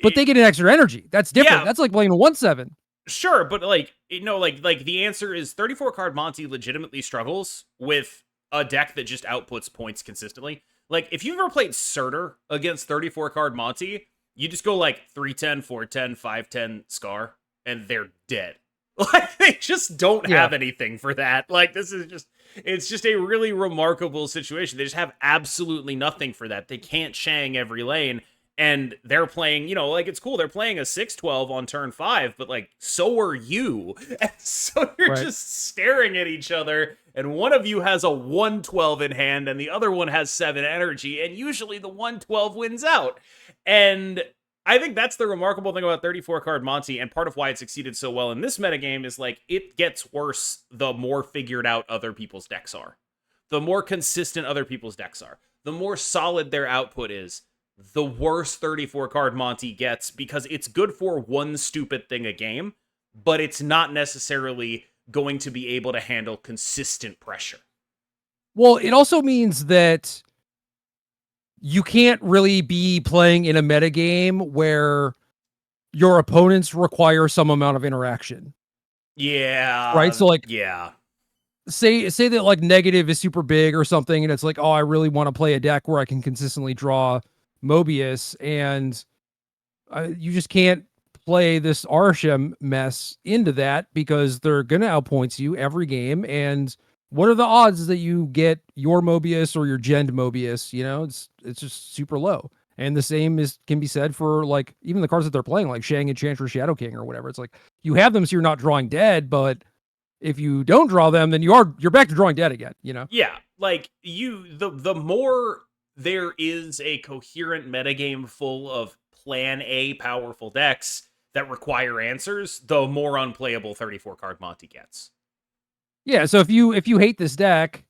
But they get an extra energy. That's different. Yeah. That's like playing a 1/7. Sure, but like, like the answer is 34 card Monty legitimately struggles with a deck that just outputs points consistently. Like, if you've ever played Surtur against 34 card Monty, you just go like 310, 410, 510 Scar, and they're dead. Like, they just don't have anything for that. Like, it's just a really remarkable situation. They just have absolutely nothing for that. They can't Shang every lane. And they're playing, like, it's cool. They're playing a 6/12 on turn 5, but, like, so are you. And so you're just staring at each other, and one of you has a 1/12 in hand, and the other one has 7 energy, and usually the 1/12 wins out. And I think that's the remarkable thing about 34 card Monty, and part of why it succeeded so well in this metagame is, like, it gets worse the more figured out other people's decks are. The more consistent other people's decks are. The more solid their output is. The worse 34 card Monty gets, because it's good for one stupid thing a game, but it's not necessarily going to be able to handle consistent pressure. Well, it also means that you can't really be playing in a metagame where your opponents require some amount of interaction. Yeah. Right? So, like, yeah. Say that, like, negative is super big or something, and it's like, oh, I really want to play a deck where I can consistently draw Mobius, and you just can't play this Arishem mess into that because they're gonna outpoint you every game. And what are the odds that you get your Mobius or your Gend Mobius? It's just super low. And the same can be said for, like, even the cards that they're playing, like Shang Enchantress, Shadow King, or whatever. It's like you have them so you're not drawing dead, but if you don't draw them, then you're back to drawing dead again. Yeah, like the more there is a coherent metagame full of plan A powerful decks that require answers, the more unplayable 34 card Monty gets. Yeah, so if you hate this deck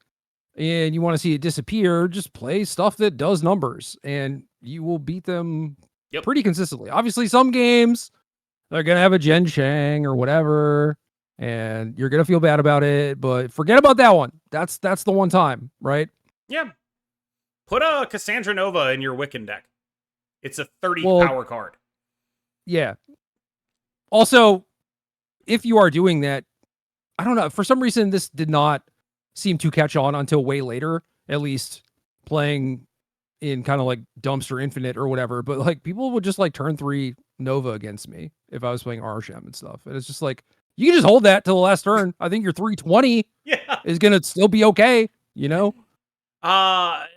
and you want to see it disappear, just play stuff that does numbers and you will beat them pretty consistently. Obviously, some games they're gonna have a Gen Shang or whatever, and you're gonna feel bad about it, but forget about that one. That's the one time, right? Yeah. Put a Cassandra Nova in your Wiccan deck. It's a 30 power card. Yeah. Also, if you are doing that, I don't know, for some reason this did not seem to catch on until way later, at least playing in kind of like Dumpster Infinite or whatever, but like people would just like turn 3 Nova against me if I was playing Arishem and stuff. And it's just like, you can just hold that till the last turn. I think your 320 is going to still be okay,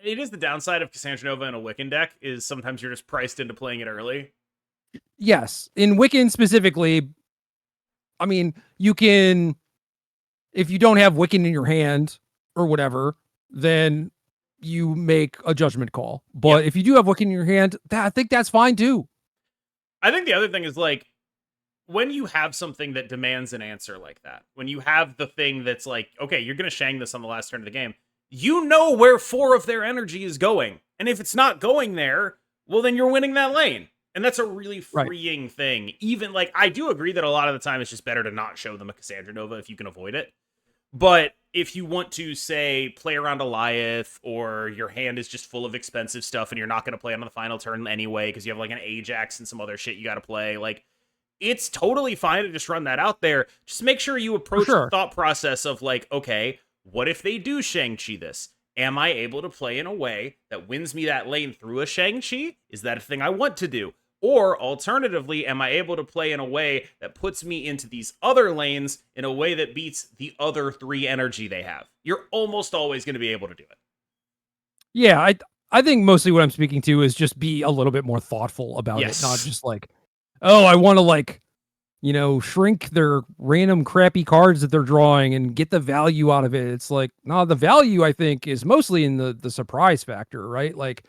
It is the downside of Cassandra Nova in a Wiccan deck is sometimes you're just priced into playing it early. Yes. In Wiccan specifically, I mean, you can, if you don't have Wiccan in your hand or whatever, then you make a judgment call. But if you do have Wiccan in your hand, I think that's fine too. I think the other thing is, like, when you have something that demands an answer like that, when you have the thing that's like, okay, you're going to Shang this on the last turn of the game, you know where 4 of their energy is going. And if it's not going there, well, then you're winning that lane. And that's a really freeing thing. Even, like, I do agree that a lot of the time it's just better to not show them a Cassandra Nova if you can avoid it. But if you want to, say, play around Goliath, or your hand is just full of expensive stuff and you're not going to play it on the final turn anyway because you have, like, an Ajax and some other shit you got to play, like, it's totally fine to just run that out there. Just make sure you approach the thought process of, like, okay, what if they do Shang-Chi this? Am I able to play in a way that wins me that lane through a Shang-Chi? Is that a thing I want to do? Or alternatively, am I able to play in a way that puts me into these other lanes in a way that beats the other 3 energy they have? You're almost always going to be able to do it. Yeah, I think mostly what I'm speaking to is just be a little bit more thoughtful about it. Not just like, oh, I want to, like, shrink their random crappy cards that they're drawing and get the value out of it. It's like, no, the value, I think, is mostly in the surprise factor, right? Like,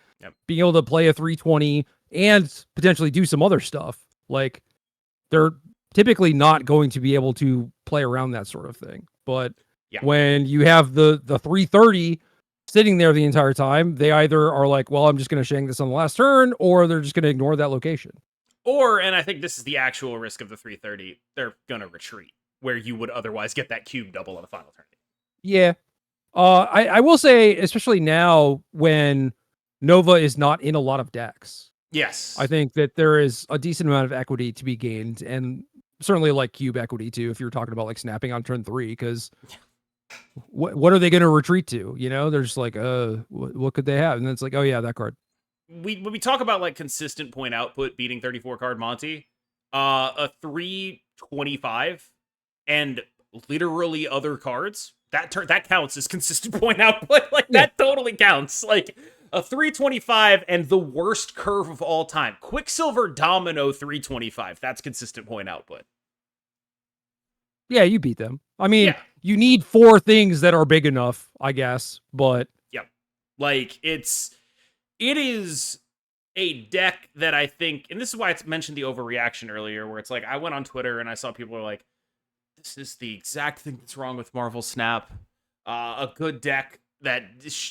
being able to play a 320 and potentially do some other stuff. Like, they're typically not going to be able to play around that sort of thing. But when you have the 330 sitting there the entire time, they either are like, well, I'm just going to Shang this on the last turn, or they're just going to ignore that location. Or, and I think this is the actual risk of the 330, they're going to retreat, where you would otherwise get that cube double on the final turn. Yeah. I will say, especially now when Nova is not in a lot of decks, Yes. I think that there is a decent amount of equity to be gained, and certainly like cube equity too, if you're talking about like snapping on turn 3, because what are they going to retreat to? You know, they're just like, what could they have? And then it's like, oh yeah, that card. When we talk about like consistent point output beating 34 card Monty, a 325 and literally other cards, that counts as consistent point output. Like that totally counts. Like a 325 and the worst curve of all time. Quicksilver Domino 325. That's consistent point output. Yeah, you beat them. I mean, you need 4 things that are big enough, I guess, but yep. Like it is a deck that I think, and this is why I mentioned the overreaction earlier, where it's like, I went on Twitter and I saw people are like, this is the exact thing that's wrong with Marvel Snap. A good deck that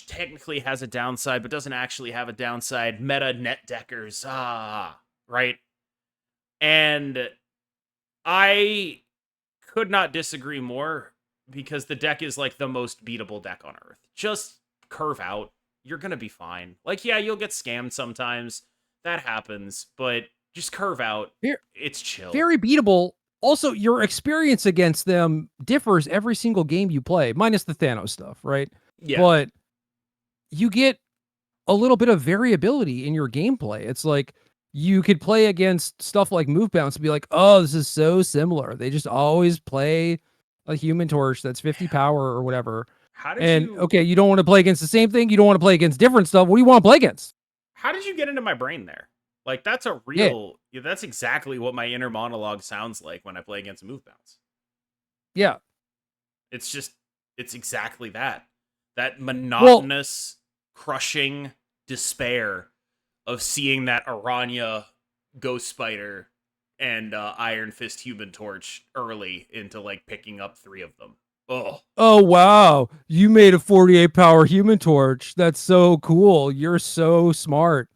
technically has a downside, but doesn't actually have a downside. Meta net deckers. Right? And I could not disagree more, because the deck is like the most beatable deck on Earth. Just curve out. You're going to be fine. Like, yeah, you'll get scammed sometimes. That happens, but just curve out. It's chill. Very beatable. Also, your experience against them differs every single game you play, minus the Thanos stuff, right? Yeah. But you get a little bit of variability in your gameplay. It's like you could play against stuff like Move Bounce and be like, oh, this is so similar. They just always play a Human Torch that's 50 power or whatever. Okay, you don't want to play against the same thing. You don't want to play against different stuff. What do you want to play against? How did you get into my brain there? Like, that's a real... Yeah, that's exactly what my inner monologue sounds like when I play against Move Bounce. Yeah. It's exactly that. That monotonous, crushing despair of seeing that Aranya, Ghost Spider, and Iron Fist Human Torch early into, like, picking up 3 of them. Oh, wow. You made a 48 power Human Torch. That's so cool. You're so smart.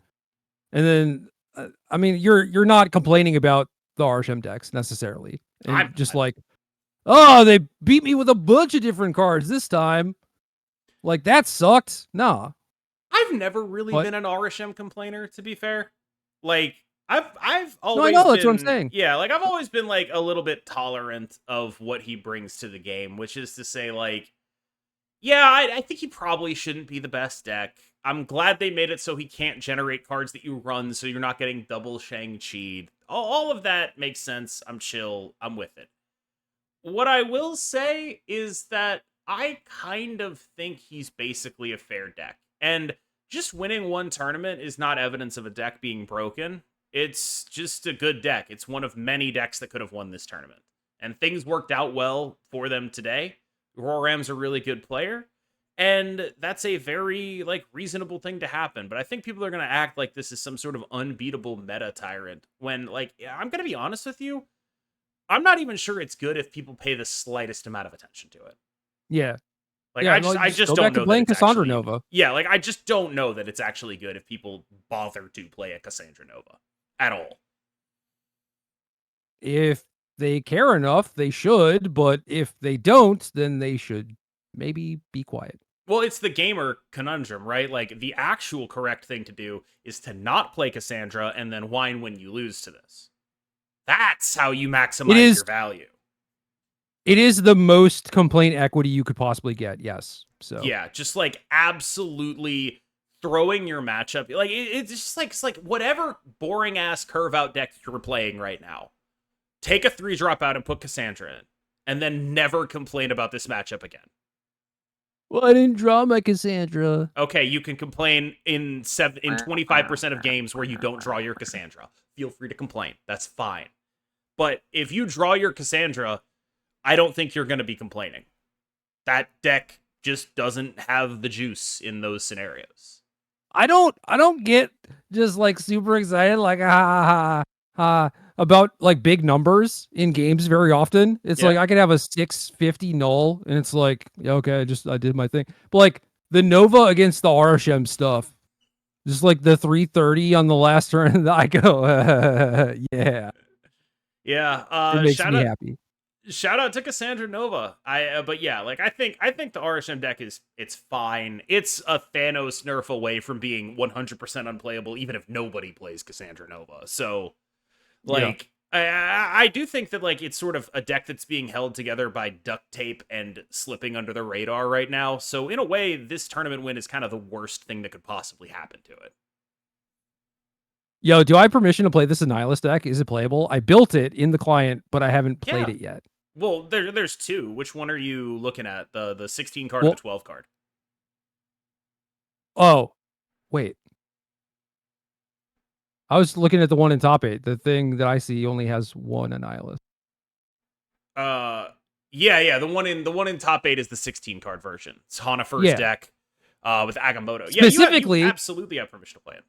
And then, I mean, you're not complaining about the Arishem decks necessarily. And I'm just like, oh, they beat me with a bunch of different cards this time. Like, that sucked. Nah. I've never really been an Arishem complainer, to be fair. Like, I've always I know, that's what I'm saying. Yeah, like, I've always been, like, a little bit tolerant of what he brings to the game, which is to say, like, yeah, I think he probably shouldn't be the best deck. I'm glad they made it so he can't generate cards that you run, so you're not getting double Shang-Chi'd. All of that makes sense. I'm chill. I'm with it. What I will say is that I kind of think he's basically a fair deck. And just winning one tournament is not evidence of a deck being broken. It's just a good deck. It's one of many decks that could have won this tournament. And things worked out well for them today. Roram's a really good player. And that's a very, like, reasonable thing to happen. But I think people are going to act like this is some sort of unbeatable meta tyrant. When, like, I'm going to be honest with you, I'm not even sure it's good if people pay the slightest amount of attention to it. Yeah. Like, I just don't know playing that it's Cassandra actually, Nova. Yeah, like, I just don't know that it's actually good if people bother to play a Cassandra Nova at all. If they care enough, they should, but if they don't, then they should maybe be quiet. Well, it's the gamer conundrum, right? Like, the actual correct thing to do is to not play Cassandra and then whine when you lose to this. That's how you maximize your value. It is the most complaint equity you could possibly get, yes. So yeah, just like absolutely throwing your matchup. Like, it's just like, it's like whatever boring ass curve out deck you're playing right now. Take a 3-drop out and put Cassandra in, and then never complain about this matchup again. Well, I didn't draw my Cassandra. Okay, you can complain in 25% of games where you don't draw your Cassandra. Feel free to complain. That's fine. But if you draw your Cassandra, I don't think you're going to be complaining. That deck just doesn't have the juice in those scenarios. I don't get just like super excited like about like big numbers in games very often. It's like I could have a 650 null and it's like, okay, I did my thing. But like the Nova against the Arishem stuff, just like the 330 on the last turn, I go, yeah. Yeah. It makes me happy. Shout out to Cassandra Nova. But yeah, like I think the Arishem deck it's fine. It's a Thanos nerf away from being 100% unplayable, even if nobody plays Cassandra Nova. So, like, I do think that like it's sort of a deck that's being held together by duct tape and slipping under the radar right now. So in a way, this tournament win is kind of the worst thing that could possibly happen to it. Yo, do I have permission to play this Annihilus deck? Is it playable? I built it in the client, but I haven't played it yet. Well, there's two. Which one are you looking at? The 16 card or the 12 card? Oh, wait. I was looking at the one in top 8. The thing that I see only has one Annihilus. Yeah. The one in top 8 is the 16 card version. It's Hanafer's deck with Agamotto. Specifically, you absolutely have permission to play it.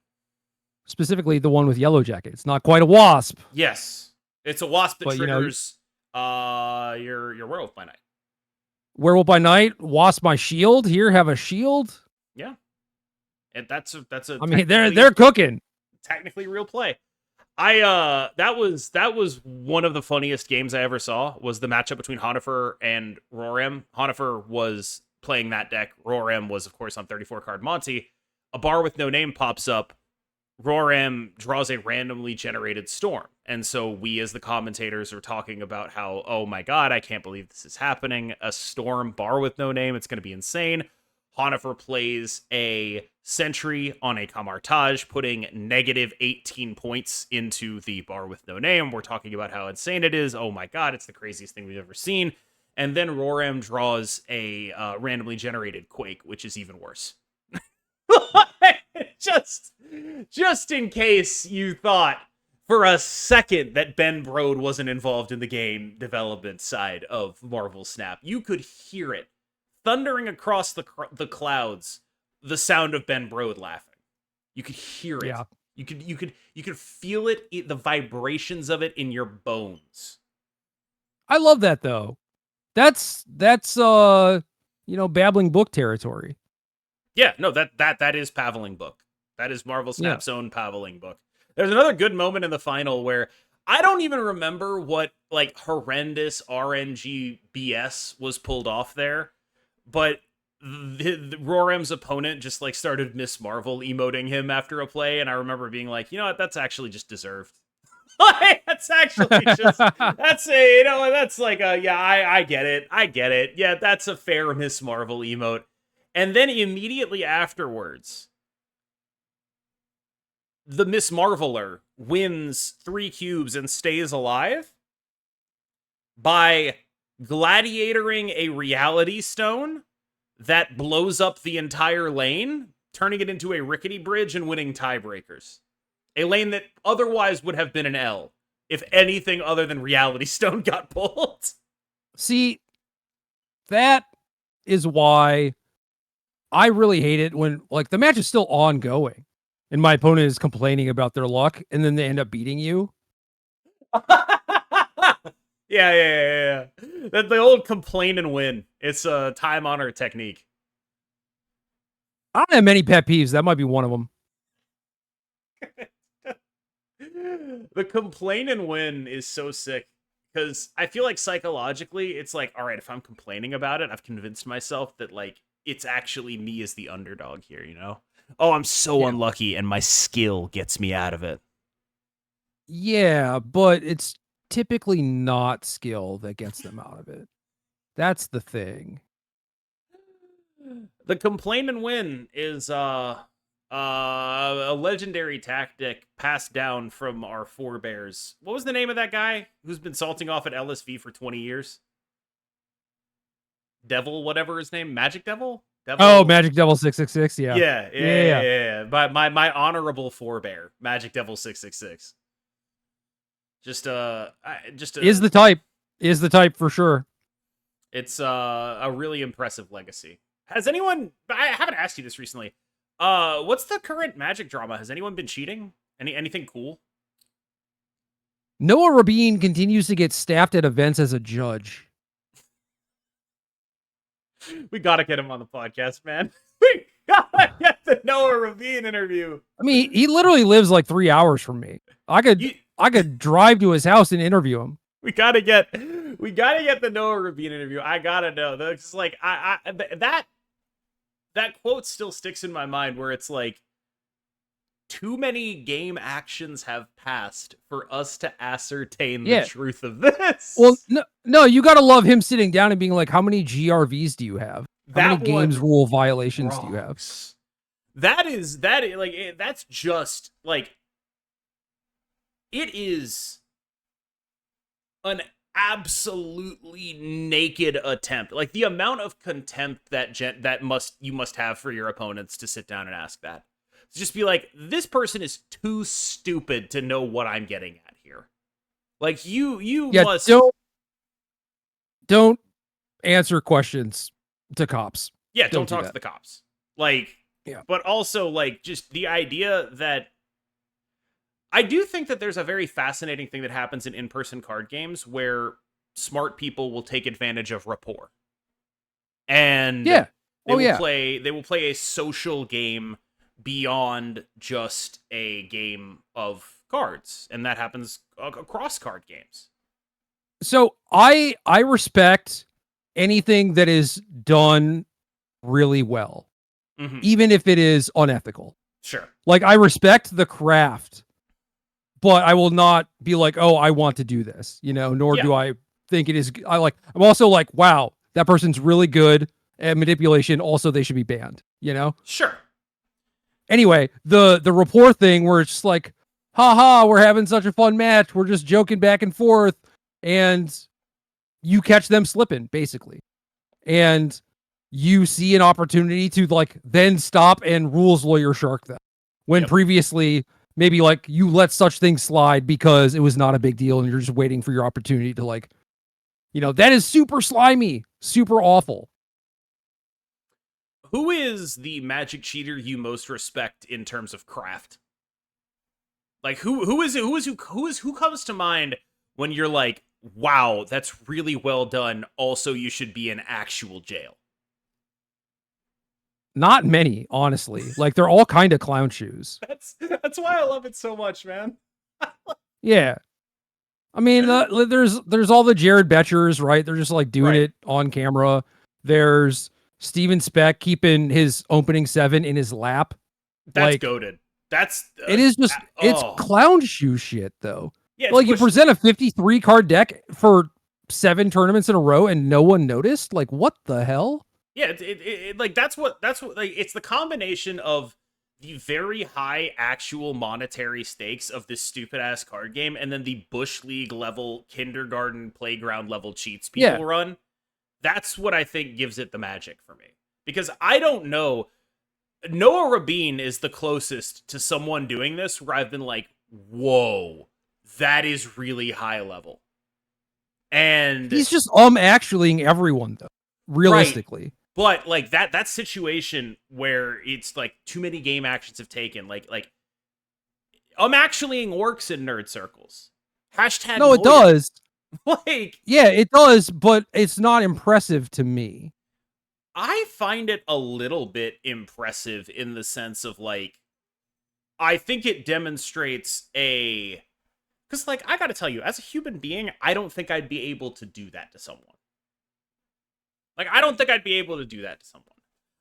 Specifically, the one with Yellow Jacket. It's not quite a wasp. Yes, it's a wasp that triggers your Werewolf by Night. Werewolf by Night, Wasp my shield. Here, have a shield. Yeah, and that's a. I mean, they're cooking. Technically, real play. That was one of the funniest games I ever saw. Was the matchup between Hanafer and Rorem. Hanafer was playing that deck. Rorem was, of course, on 34 card Monty. A bar with no name pops up. Rorem draws a randomly generated storm. And so we as the commentators are talking about how, oh my god, I can't believe this is happening. A storm bar with no name. It's going to be insane. Hanafer plays a sentry on a Kamartaj, putting negative 18 points into the bar with no name. We're talking about how insane it is. Oh my god, it's the craziest thing we've ever seen. And then Rorem draws a randomly generated Quake, which is even worse. Just in case you thought for a second that Ben Brode wasn't involved in the game development side of Marvel Snap, you could hear it thundering across the clouds. The sound of Ben Brode laughing, you could hear it. Yeah. You could feel it, the vibrations of it in your bones. I love that though. That's babbling book territory. Yeah, no, that is Paveling book. That is Marvel Snap's own Paveling book. There's another good moment in the final where I don't even remember what like horrendous RNG BS was pulled off there, but the Rorem's opponent just like started Miss Marvel emoting him after a play, and I remember being like, you know what, that's actually just deserved. That's actually just that's like a I get it. Yeah, that's a fair Miss Marvel emote. And then immediately afterwards, the Miss Marveler wins 3 cubes and stays alive by gladiatoring a reality stone that blows up the entire lane, turning it into a rickety bridge and winning tiebreakers. A lane that otherwise would have been an L if anything other than reality stone got pulled. See, that is why I really hate it when like the match is still ongoing and my opponent is complaining about their luck and then they end up beating you. Yeah. That the old complain and win. It's a time-honored technique. I don't have many pet peeves. That might be one of them. The complain and win is so sick because I feel like psychologically it's like, all right, if I'm complaining about it, I've convinced myself that like it's actually me as the underdog here, you know? Oh, I'm so unlucky and my skill gets me out of it. Yeah, but it's typically not skill that gets them out of it. That's the thing. The complain and win is a legendary tactic passed down from our forebears. What was the name of that guy who's been salting off at LSV for 20 years? Devil, whatever his name, Magic Devil? Oh, Magic Devil 666, yeah. Yeah. My honorable forebear, Magic Devil 666. Just is the type for sure. It's a really impressive legacy. Has anyone? I haven't asked you this recently. What's the current Magic drama? Has anyone been cheating? Anything cool? Noah Rabine continues to get staffed at events as a judge. We gotta get him on the podcast, man. We gotta get the Noah Rabine interview. I mean, he literally lives like 3 hours from me. I could drive to his house and interview him. We gotta get We gotta get the Noah Rabine interview. I gotta know. That's like that quote still sticks in my mind where it's like, too many game actions have passed for us to ascertain the truth of this. Well, no, you gotta love him sitting down and being like, how many GRVs do you have? How many games rule violations do you have? That's just like, it is an absolutely naked attempt. Like, the amount of contempt that you must have for your opponents to sit down and ask that. To just be like, this person is too stupid to know what I'm getting at here. Like, you must don't answer questions to cops. Yeah, don't talk to the cops. Like, but also, like, just the idea that I do think that there's a very fascinating thing that happens in in-person card games where smart people will take advantage of rapport. And they will play a social game beyond just a game of cards, and that happens across card games. So I respect anything that is done really well, even if it is unethical. Sure. Like, I respect the craft, but I will not be like, oh, I want to do this, nor do I think it is. I'm also like, wow, that person's really good at manipulation. Also, they should be banned, Sure. Anyway, the rapport thing where it's just like, haha, we're having such a fun match. We're just joking back and forth. And you catch them slipping, basically. And you see an opportunity to, like, then stop and rules lawyer shark them. When previously, maybe, like, you let such things slide because it was not a big deal and you're just waiting for your opportunity to, like, that is super slimy, super awful. Who is the Magic cheater you most respect in terms of craft? Like, who comes to mind when you're like, wow, that's really well done. Also, you should be in actual jail. Not many, honestly. Like, they're all kind of clown shoes. That's why I love it so much, man. Yeah. I mean, there's all the Jared Betchers, right? They're just like doing it on camera. There's Steven Speck keeping his opening 7 in his lap. That's goated. It is just it's clown shoe shit though. Yeah, like, you present a 53 card deck for 7 tournaments in a row and no one noticed. Like, what the hell? Yeah, that's what like, it's the combination of the very high actual monetary stakes of this stupid ass card game and then the Bush League level, kindergarten playground level cheats people run. That's what I think gives it the magic for me. Because I don't know, Noah Rabine is the closest to someone doing this where I've been like, whoa, that is really high level. And he's just actuallying everyone though, realistically. Right. But like that situation where it's like too many game actions have taken, like actuallying works in nerd circles. Hashtag no, it does. Like, yeah, it does, but it's not impressive to me. I find it a little bit impressive in the sense of, like, I think it demonstrates because, like, I gotta tell you, as a human being, I don't think I'd be able to do that to someone. Like, I don't think I'd be able to do that to someone.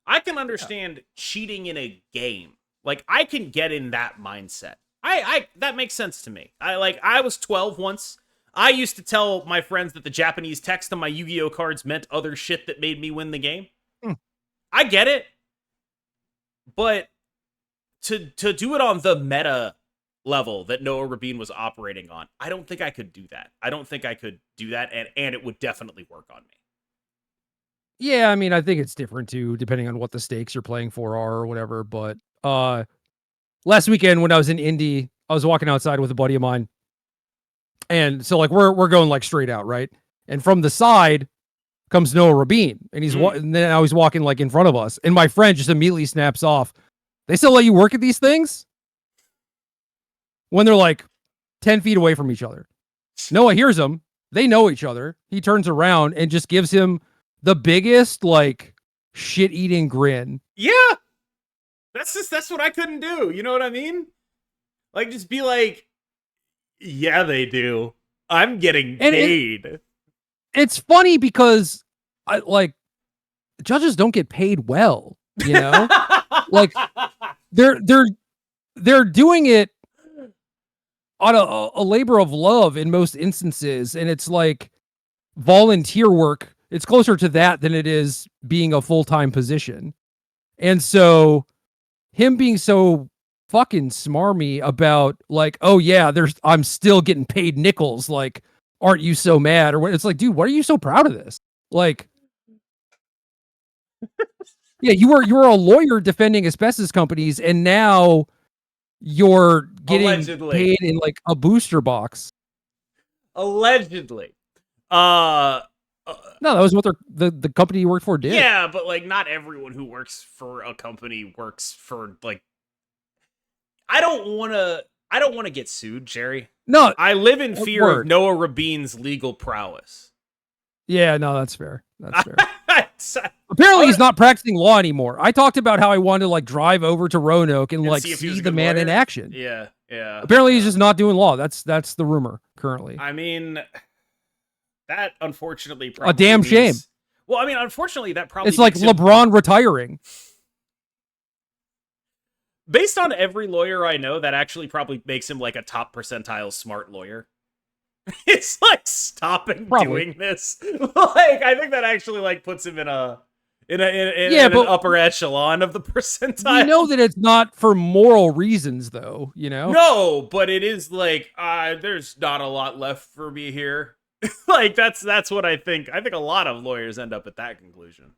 I can understand cheating in a game. Like, I can get in that mindset. That makes sense to me. I was 12 once. I used to tell my friends that the Japanese text on my Yu-Gi-Oh cards meant other shit that made me win the game. I get it. But to do it on the meta level that Noah Rabine was operating on, I don't think I could do that. I don't think I could do that, and it would definitely work on me. Yeah, I mean, I think it's different too, depending on what the stakes you're playing for are or whatever. But last weekend when I was in Indy, I was walking outside with a buddy of mine. And so, like, we're going, like, straight out, right? And from the side comes Noah Rabine, and and then now he's walking, like, in front of us. And my friend just immediately snaps off. They still let you work at these things? When they're, like, 10 feet away from each other. Noah hears them. They know each other. He turns around and just gives him the biggest, like, shit-eating grin. Yeah! That's what I couldn't do. You know what I mean? Like, just be like, yeah, they do. I'm getting paid. it's funny because judges don't get paid well, you know? Like they're doing it on a labor of love in most instances, and it's like volunteer work. It's closer to that than it is being a full-time position. And so him being so fucking smarmy about like, oh yeah, I'm still getting paid nickels, like, aren't you so mad? Or what? It's like, dude, why are you so proud of this? Like, yeah, you were a lawyer defending asbestos companies, and now you're getting Allegedly. paid in like a booster box. Allegedly. No, that was what the company you worked for did. Yeah, but like not everyone who works for a company works for like I don't want to get sued, Jerry. No, I live in fear of Noah Rabine's legal prowess. Yeah, no, that's fair. That's fair. Apparently, he's not practicing law anymore. I talked about how I wanted to like drive over to Roanoke and like see the man in action. Yeah. Apparently, he's just not doing law. That's the rumor currently. I mean, that unfortunately a damn shame. Well, I mean, unfortunately, that probably it's like LeBron retiring. Based on every lawyer I know, that actually probably makes him like a top percentile smart lawyer. It's like stopping doing this. Like, I think that actually like puts him in an upper echelon of the percentile. You know that it's not for moral reasons, though. You know. No, but it is like there's not a lot left for me here. Like that's what I think. I think a lot of lawyers end up at that conclusion.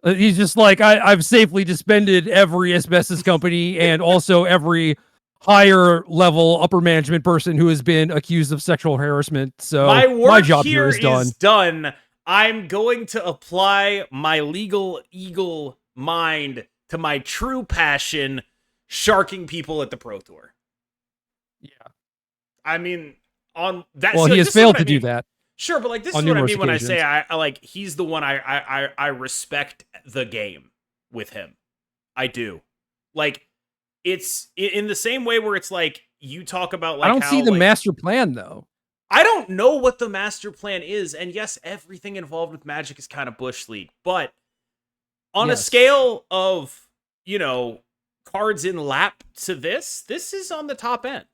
He's just like, I've safely suspended every asbestos company and also every higher level upper management person who has been accused of sexual harassment. So my job here is done. I'm going to apply my legal eagle mind to my true passion, sharking people at the Pro Tour. Yeah. I mean, on that. Well, he has failed to do that. Sure, but like this is what I mean when I say I like he's the one I respect the game with him. I do. Like it's in the same way where it's like you talk about like I don't see the master plan though. I don't know what the master plan is, and yes, everything involved with Magic is kind of Bush League, but on a scale of, you know, cards in lap to this is on the top end.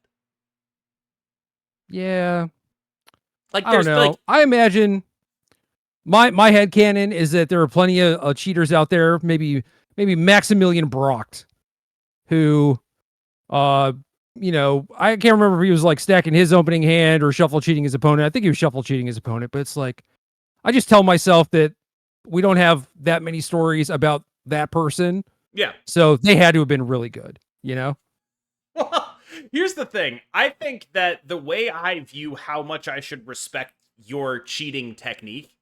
Yeah. Like I don't know. Like, I imagine my headcanon is that there are plenty of cheaters out there, maybe Maximilian Brocht, who you know, I can't remember if he was like stacking his opening hand or shuffle cheating his opponent. I think he was shuffle cheating his opponent, but it's like I just tell myself that we don't have that many stories about that person. Yeah. So they had to have been really good, you know? Well, here's the thing. I think that the way I view how much I should respect your cheating technique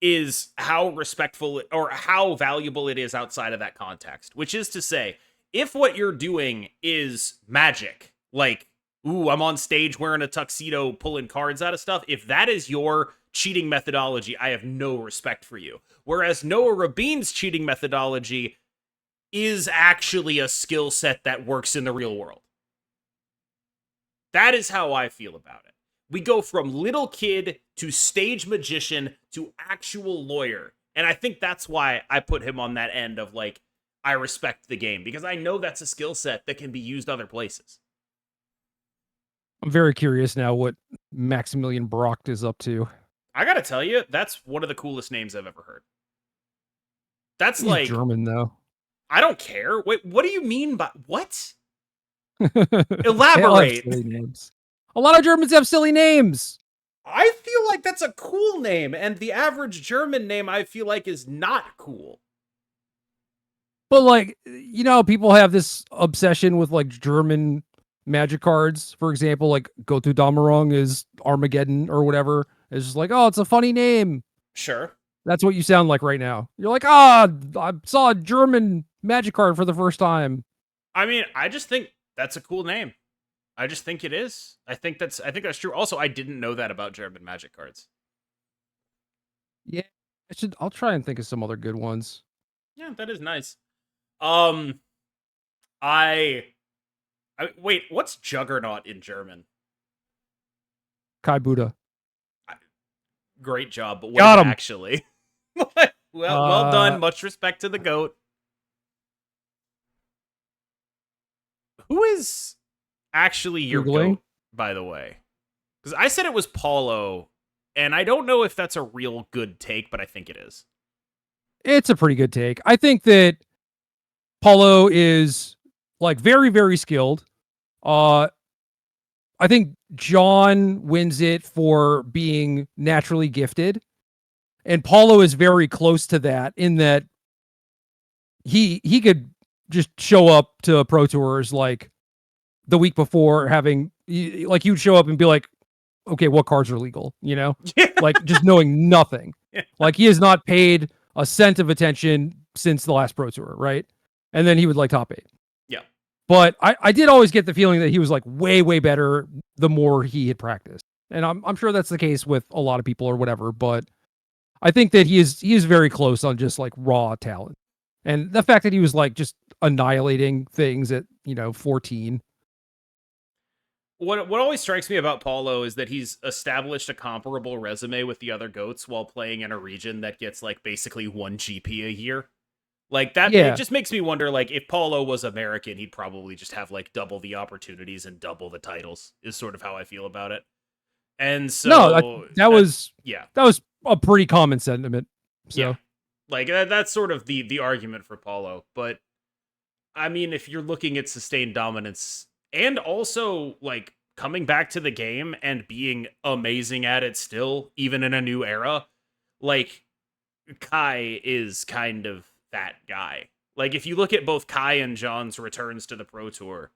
is how respectful or how valuable it is outside of that context, which is to say, if what you're doing is magic, like, ooh, I'm on stage wearing a tuxedo, pulling cards out of stuff, if that is your cheating methodology, I have no respect for you. Whereas Noah Rabine's cheating methodology is actually a skill set that works in the real world. That is how I feel about it. We go from little kid to stage magician to actual lawyer. And I think that's why I put him on that end of like, I respect the game, because I know that's a skill set that can be used other places. I'm very curious now what Maximilian Brocht is up to. I gotta tell you, that's one of the coolest names I've ever heard. That's He's like German, though. I don't care. Wait, what do you mean by what? Elaborate. A lot of Germans have silly names. I feel like that's a cool name, and the average German name I feel like is not cool. But like, you know, people have this obsession with like German magic cards. For example, like Go to Damarong is Armageddon or whatever. It's just like, oh, it's a funny name. Sure. That's what you sound like right now. You're like, I saw a German magic card for the first time. I mean, I just think that's a cool name. I just think it is. I think that's true. Also, I didn't know that about German magic cards. Yeah, I'll try and think of some other good ones. Yeah, that is nice. Wait, what's Juggernaut in German? Kai Buddha. Great job, but what Got is him. actually? well done. Much respect to the GOAT. Who is actually your Googling? GOAT, by the way? Because I said it was Paulo, and I don't know if that's a real good take, but I think it is. It's a pretty good take. I think that Paulo is like very, very skilled. I think John wins it for being naturally gifted. And Paulo is very close to that in that he could just show up to Pro Tours like the week before like you'd show up and be like, okay, what cards are legal? You know, like just knowing nothing. Like he has not paid a cent of attention since the last Pro Tour, right? And then he would like top 8. Yeah. But I did always get the feeling that he was like way, way better the more he had practiced. And I'm sure that's the case with a lot of people or whatever, but I think that he is very close on just like raw talent. And the fact that he was like just annihilating things at, 14. What always strikes me about Paulo is that he's established a comparable resume with the other GOATs while playing in a region that gets like basically 1 GP a year. Like that, Yeah. It just makes me wonder, like, if Paulo was American, he'd probably just have like double the opportunities and double the titles, is sort of how I feel about it. And so that was a pretty common sentiment. So yeah, like that's sort of the argument for Paulo. But I mean, if you're looking at sustained dominance and also like coming back to the game and being amazing at it still, even in a new era, like Kai is kind of that guy. Like if you look at both Kai and John's returns to the Pro Tour,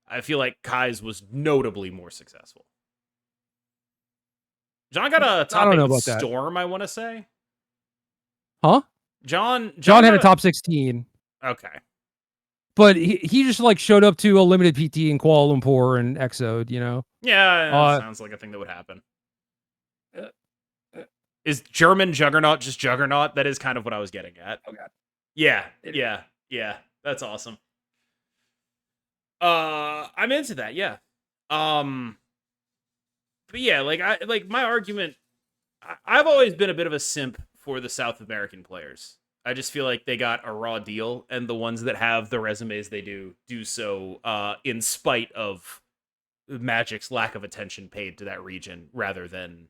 I feel like Kai's was notably more successful. John got a top 8 with Storm, I want to say. Huh? John had a top 16. Okay. But he just like showed up to a limited PT in Kuala Lumpur and exoed, Yeah, sounds like a thing that would happen. Is German Juggernaut just Juggernaut? That is kind of what I was getting at. Oh god. Yeah. That's awesome. I'm into that, yeah. But yeah, like my argument, I've always been a bit of a simp for the South American players. I just feel like they got a raw deal, and the ones that have the resumes they do so in spite of Magic's lack of attention paid to that region rather than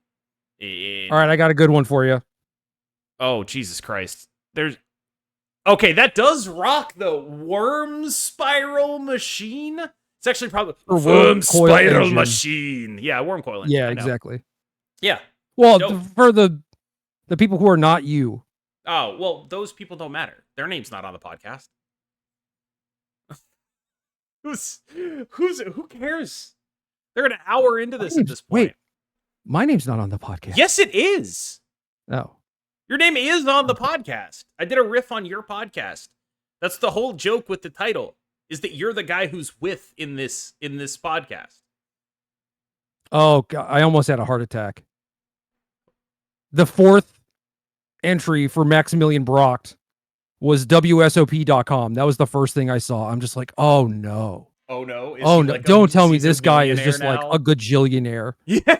All right, I got a good one for you. Oh, Jesus Christ. Okay, that does rock though. Worm Spiral Machine? It's actually probably Worm Spiral Machine. Yeah, Worm Coil Engine. Yeah, exactly. Yeah. Well, for the people who are not you. Oh, well, those people don't matter. Their name's not on the podcast. Who cares? They're an hour into this at this point. Wait, my name's not on the podcast. Yes, it is. Oh. Your name is on the podcast. I did a riff on your podcast. That's the whole joke with the title, is that you're the guy who's in this podcast. Oh, God, I almost had a heart attack. The 4th entry for Maximilian Brocht was WSOP.com. That was the first thing I saw. I'm just like, oh no. Oh no. Oh no. Don't tell me this guy is just like a gajillionaire. Yeah.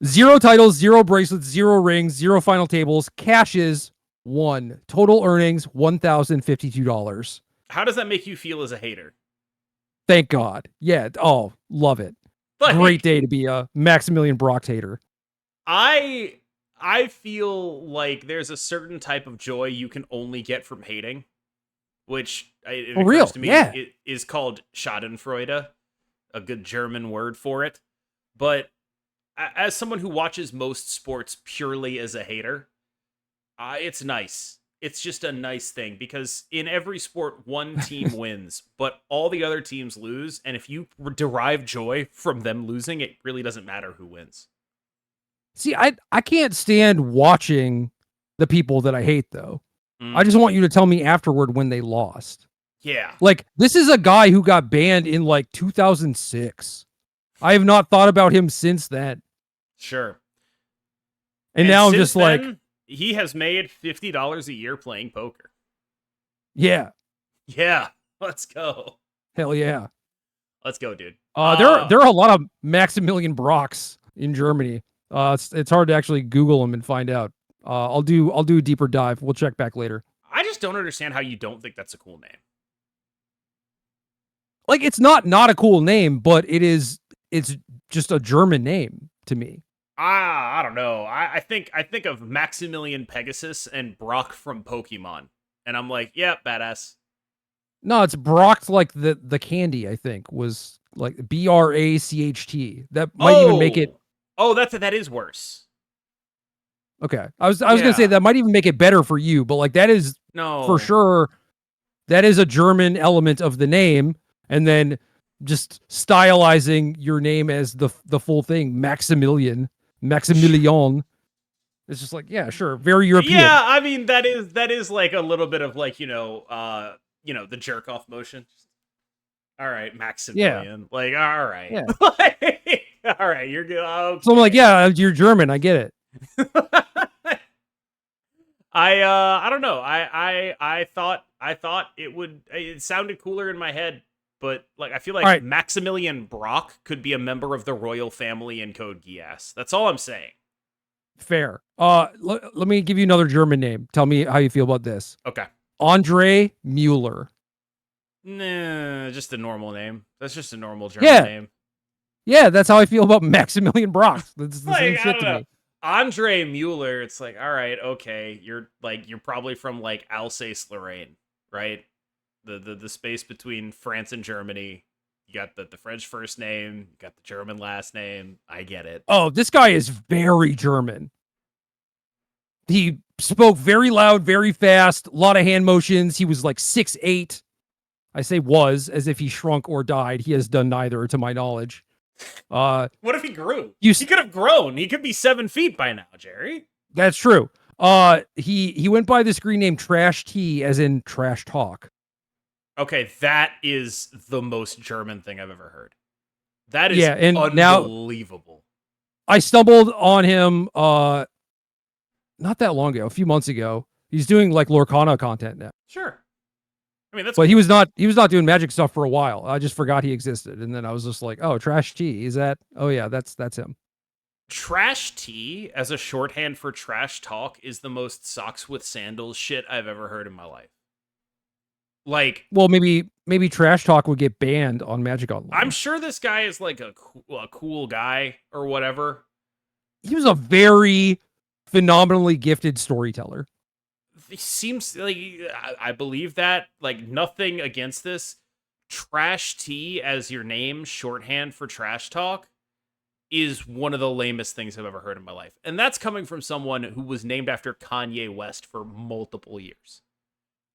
0 titles, 0 bracelets, 0 rings, 0 final tables, cashes 1. Total earnings $1,052. How does that make you feel as a hater? Thank God. Yeah. Oh, love it. But great day to be a Maximilian Brocht hater. I feel like there's a certain type of joy you can only get from hating, which to me it is called Schadenfreude, a good German word for it. But as someone who watches most sports purely as a hater, it's nice. It's just a nice thing because in every sport, one team wins, but all the other teams lose. And if you derive joy from them losing, it really doesn't matter who wins. See, I can't stand watching the people that I hate, though. I just want you to tell me afterward when they lost. Yeah. Like, this is a guy who got banned in, like, 2006. I have not thought about him since then. Sure. And now I'm just then, like... He has made $50 a year playing poker. Yeah. Yeah. Let's go. Hell yeah. Let's go, dude. There are a lot of Maximilian Brochts in Germany. It's hard to actually Google them and find out. I'll do a deeper dive. We'll check back later. I just don't understand how you don't think that's a cool name. Like, it's not a cool name, but it's just a German name to me. I don't know. I think of Maximilian Pegasus and Brock from Pokemon, and I'm like, yeah, badass. No, it's Brock, like the candy. I think was like BRACHT. That might even make it. Oh, that is worse. Okay, I was gonna say that might even make it better for you, but like that is for sure. That is a German element of the name, and then just stylizing your name as the full thing, Maximilian. It's just like, yeah, sure, very European. Yeah, I mean that is like a little bit of like the jerk off motion. All right, Maximilian. Yeah. Like, all right, yeah. All right, you're good. Okay. So I'm like, yeah, you're German. I get it. I don't know. I thought it sounded cooler in my head, but like I feel like Maximilian Brock could be a member of the royal family in Code Geass. That's all I'm saying. Fair. Let me give you another German name. Tell me how you feel about this. Okay. Andre Mueller. Nah, just a normal name. That's just a normal German name. Yeah, that's how I feel about Maximilian Brock. That's the same shit to me. Andre Mueller, it's like, all right, okay, you're probably from like Alsace-Lorraine, right? The space between France and Germany. You got the French first name, you got the German last name. I get it. Oh, this guy is very German. He spoke very loud, very fast, a lot of hand motions. He was like 6'8". I say was, as if he shrunk or died. He has done neither, to my knowledge. What if he grew? He could have grown. He could be 7 feet by now, Jerry. That's true. He went by the screen name Trash T, as in trash talk. Okay, that is the most German thing I've ever heard. That is unbelievable. Now, I stumbled on him not that long ago, a few months ago. He's doing like Lorcana content now. Sure. I mean, that's but cool. he was not doing magic stuff for a while. I just forgot he existed, and then I was just like, oh, Trash T, is that? Oh yeah, that's him. Trash T as a shorthand for trash talk is the most socks with sandals shit I've ever heard in my life. Like, well, maybe trash talk would get banned on Magic Online. I'm sure this guy is like a cool guy or whatever. He was a very phenomenally gifted storyteller. He seems like I believe that. Like, nothing against this. Trash T as your name, shorthand for trash talk, is one of the lamest things I've ever heard in my life. And that's coming from someone who was named after Kanye West for multiple years.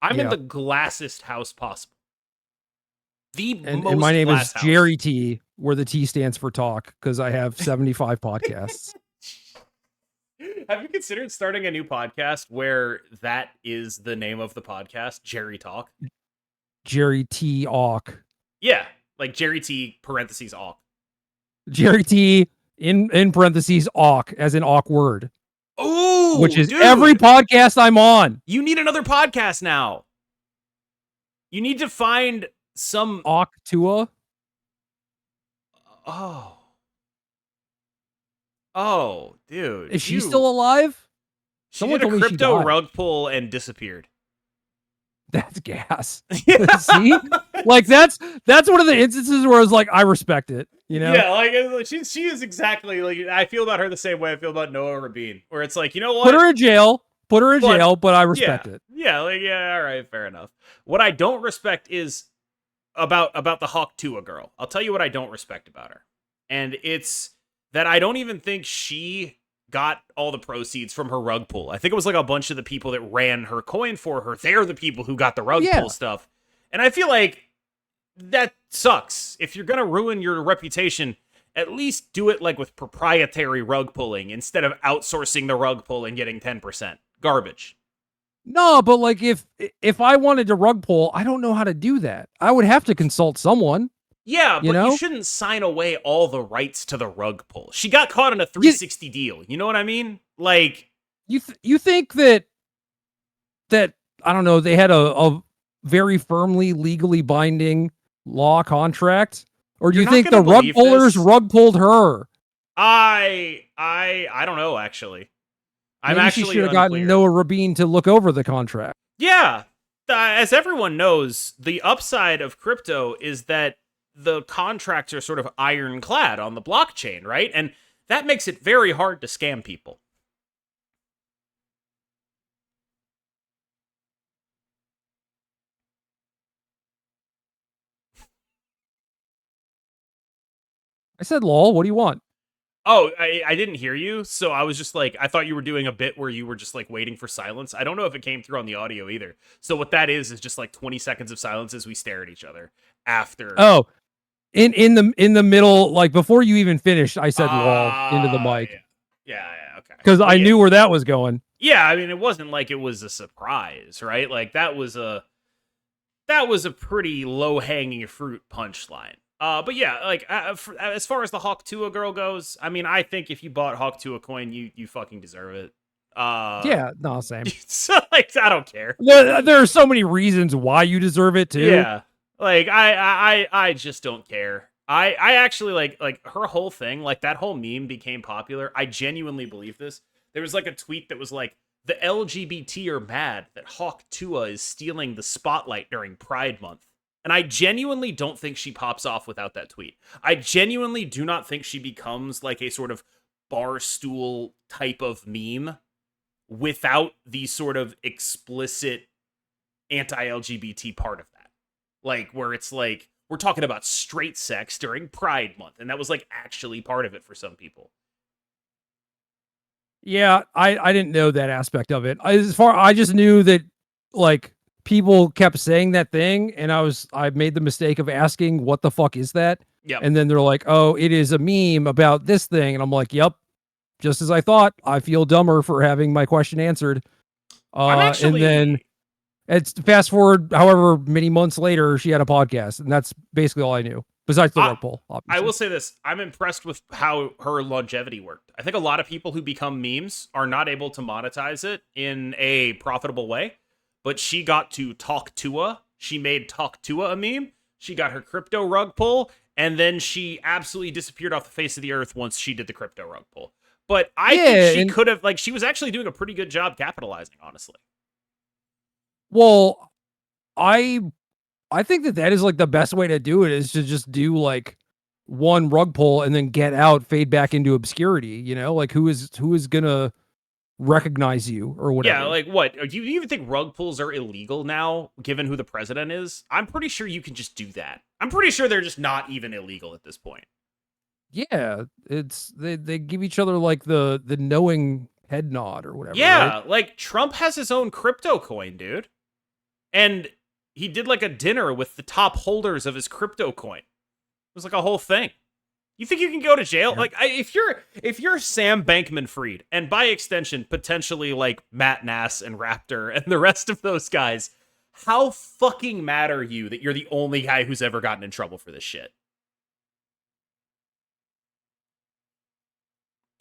I'm in the glassest house possible. And my name is Gerry T, where the T stands for talk, because I have 75 podcasts. Have you considered starting a new podcast where that is the name of the podcast, Gerry Talk? Gerry T Awk. Yeah, like Gerry T parentheses Awk. Gerry T in parentheses Awk, as in awkward. Oh, which is every podcast I'm on. You need another podcast now. You need to find some Octua. Oh, dude. Is she still alive? Someone did a crypto rug pull and disappeared. That's gas. See? Like that's one of the instances where I was like, I respect it. You know? Yeah, like she is exactly like, I feel about her the same way I feel about Noah Rabine, where it's like, you know what? Put her in jail, but I respect it. Yeah, like, yeah, all right, fair enough. What I don't respect is about the Hawk Tua girl. I'll tell you what I don't respect about her. And it's that I don't even think she got all the proceeds from her rug pull. I think it was like a bunch of the people that ran her coin for her. They're the people who got the rug pull stuff. And I feel like that sucks. If you're going to ruin your reputation, at least do it like with proprietary rug pulling instead of outsourcing the rug pull and getting 10%. Garbage. No, but like if I wanted to rug pull, I don't know how to do that. I would have to consult someone. Yeah, but you shouldn't sign away all the rights to the rug pull. She got caught in a 360 deal. You know what I mean? Like, you think that I don't know, they had a very firmly legally binding law contract, or do you think the rug pullers rug pulled her? I don't know, actually. Maybe she should have gotten Noah Rabine to look over the contract. Yeah. As everyone knows, the upside of crypto is that the contracts are sort of ironclad on the blockchain, right? And that makes it very hard to scam people. I said, lol, what do you want? Oh, I didn't hear you, so I was just like, I thought you were doing a bit where you were just like waiting for silence. I don't know if it came through on the audio either. So what that is just like 20 seconds of silence as we stare at each other after. Oh, in the middle, like before you even finished, I said lol into the mic. Yeah, okay. Because I knew where that was going. Yeah, I mean, it wasn't like it was a surprise, right? Like that was a pretty low-hanging fruit punchline. But yeah, like as far as the Hawk Tua girl goes, I mean, I think if you bought Hawk Tua coin, you fucking deserve it. Yeah, no, same. So like, I don't care. There are so many reasons why you deserve it too. Yeah, like I just don't care. I actually like her whole thing, like that whole meme became popular. I genuinely believe this. There was like a tweet that was like, the LGBT are mad that Hawk Tua is stealing the spotlight during Pride Month. And I genuinely don't think she pops off without that tweet. I genuinely do not think she becomes like a sort of barstool type of meme without the sort of explicit anti-LGBT part of that. Like, where it's like, we're talking about straight sex during Pride Month. And that was like actually part of it for some people. Yeah, I didn't know that aspect of it. I just knew that like people kept saying that thing, and I made the mistake of asking what the fuck is that? Yeah. And then they're like, "Oh, it is a meme about this thing." And I'm like, "Yep." Just as I thought. I feel dumber for having my question answered. And then it's fast forward however many months later, she had a podcast, and that's basically all I knew. Besides the rug pull, obviously. I will say this. I'm impressed with how her longevity worked. I think a lot of people who become memes are not able to monetize it in a profitable way. But she got to Talk Tua. She made Talk Tua a meme. She got her crypto rug pull. And then she absolutely disappeared off the face of the earth once she did the crypto rug pull. But I think she could have, like, she was actually doing a pretty good job capitalizing, honestly. Well, I think that is like the best way to do it is to just do like one rug pull and then get out, fade back into obscurity, you know, like who is gonna recognize you or whatever. Yeah, like what? Do you even think rug pulls are illegal now, given who the president is? I'm pretty sure you can just do that. I'm pretty sure they're just not even illegal at this point. Yeah, it's they give each other like the knowing head nod or whatever. Yeah, right? like Trump has his own crypto coin, dude. And he did like a dinner with the top holders of his crypto coin. It was like a whole thing. You think you can go to jail? Yeah. Like, if you're Sam Bankman-Fried, and by extension, potentially like Matt Nass and Raptor and the rest of those guys, how fucking mad are you that you're the only guy who's ever gotten in trouble for this shit?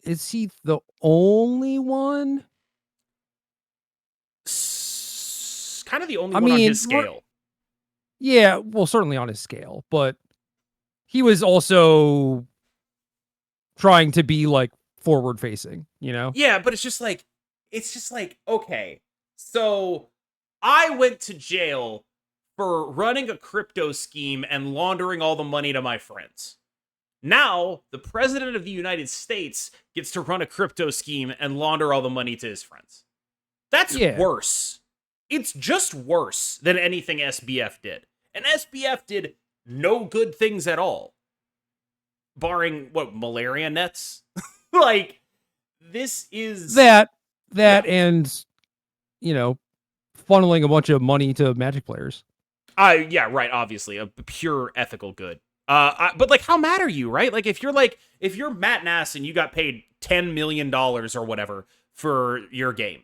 Is he the only one? Kind of the only one on his scale. Yeah, well, certainly on his scale, but he was also trying to be like forward facing, you know? Yeah, but it's just like, okay, so I went to jail for running a crypto scheme and laundering all the money to my friends. Now, the president of the United States gets to run a crypto scheme and launder all the money to his friends. That's worse. It's just worse than anything SBF did. And SBF did no good things at all. Barring, malaria nets? Like, this is... That and, you know, funneling a bunch of money to Magic players. Yeah, right, obviously. A pure ethical good. But, like, how mad are you, right? Like, if you're Matt Nass and you got paid $10 million or whatever for your game,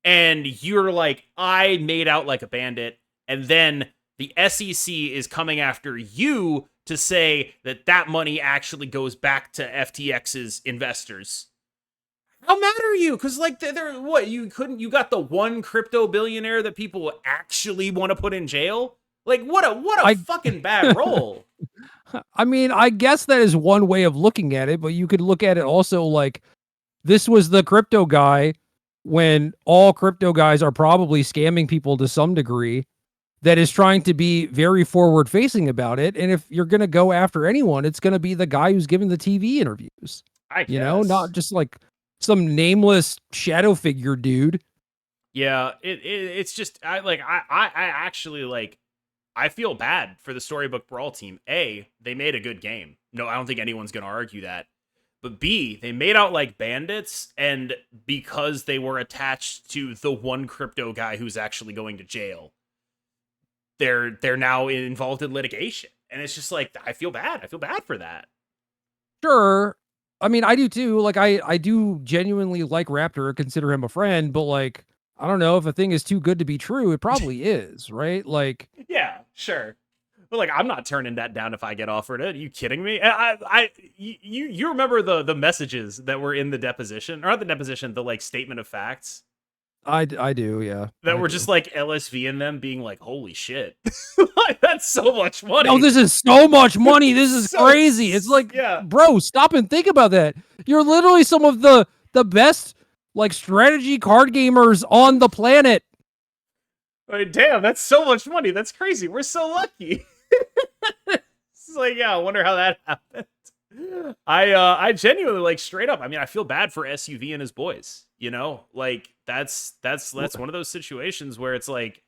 and you're like, I made out like a bandit, and then the SEC is coming after you to say that money actually goes back to FTX's investors. How mad are you? Because, like, you got the one crypto billionaire that people actually want to put in jail? Like, what a fucking bad role. I mean, I guess that is one way of looking at it, but you could look at it also like this was the crypto guy when all crypto guys are probably scamming people to some degree that is trying to be very forward facing about it. And if you're going to go after anyone, it's going to be the guy who's giving the TV interviews, I guess. you know, not just like some nameless shadow figure dude. Yeah, it's just I actually like I feel bad for the Storybook Brawl team. A, they made a good game. No, I don't think anyone's going to argue that. But B, they made out like bandits, and because they were attached to the one crypto guy who's actually going to jail, they're now involved in litigation. And it's just like, I feel bad. I feel bad for that. Sure. I mean, I do too. Like, I do genuinely like Raptor, consider him a friend, but like, I don't know if a thing is too good to be true. It probably is, right? Like, yeah, sure. But like, I'm not turning that down if I get offered it. Are you kidding me? You remember the messages that were in the deposition, or not the deposition, the like statement of facts? I do, yeah. That were just like LSV in them being like, holy shit. Like, that's so much money. Oh, this is so much money. This is so crazy. It's like, bro, stop and think about that. You're literally some of the best like strategy card gamers on the planet. I mean, damn, that's so much money. That's crazy. We're so lucky. It's like, yeah, I wonder how that happened. I genuinely like straight up. I mean, I feel bad for SUV and his boys. You know, like that's one of those situations where it's like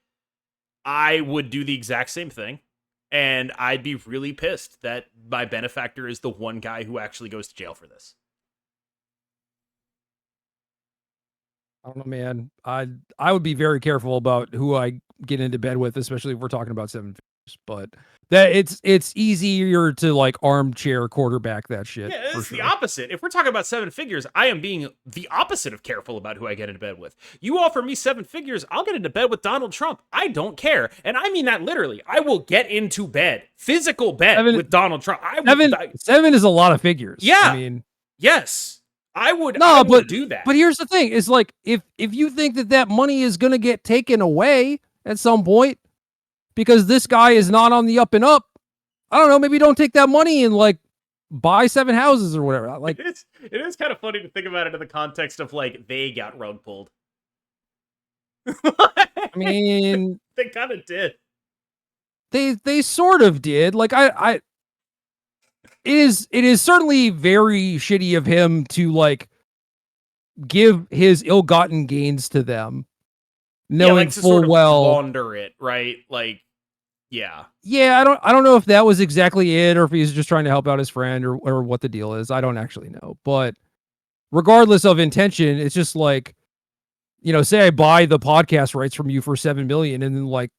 I would do the exact same thing, and I'd be really pissed that my benefactor is the one guy who actually goes to jail for this. I don't know, man. I would be very careful about who I get into bed with, especially if we're talking about seven figures. But that it's easier to like armchair quarterback that shit. Yeah, it's the opposite. If we're talking about seven figures, I am being the opposite of careful about who I get into bed with. You offer me seven figures, I'll get into bed with Donald Trump. I don't care. And I mean that literally. I will get into bed, physical bed with Donald Trump. Seven is a lot of figures. Yeah. I mean, yes. I would do that. But here's the thing, is like if you think that money is gonna get taken away at some point because this guy is not on the up and up, I don't know, maybe don't take that money and like buy 7 houses or whatever. Like it is kind of funny to think about it in the context of like they got rug pulled. I mean, they kind of did. They sort of did. Like it is certainly very shitty of him to like give his ill-gotten gains to them, knowing full sort of well launder it, right? Like, yeah. I don't know if that was exactly it, or if he's just trying to help out his friend, or what the deal is. I don't actually know, but regardless of intention, it's just like, you know, say I buy the podcast rights from you for $7 million, and then like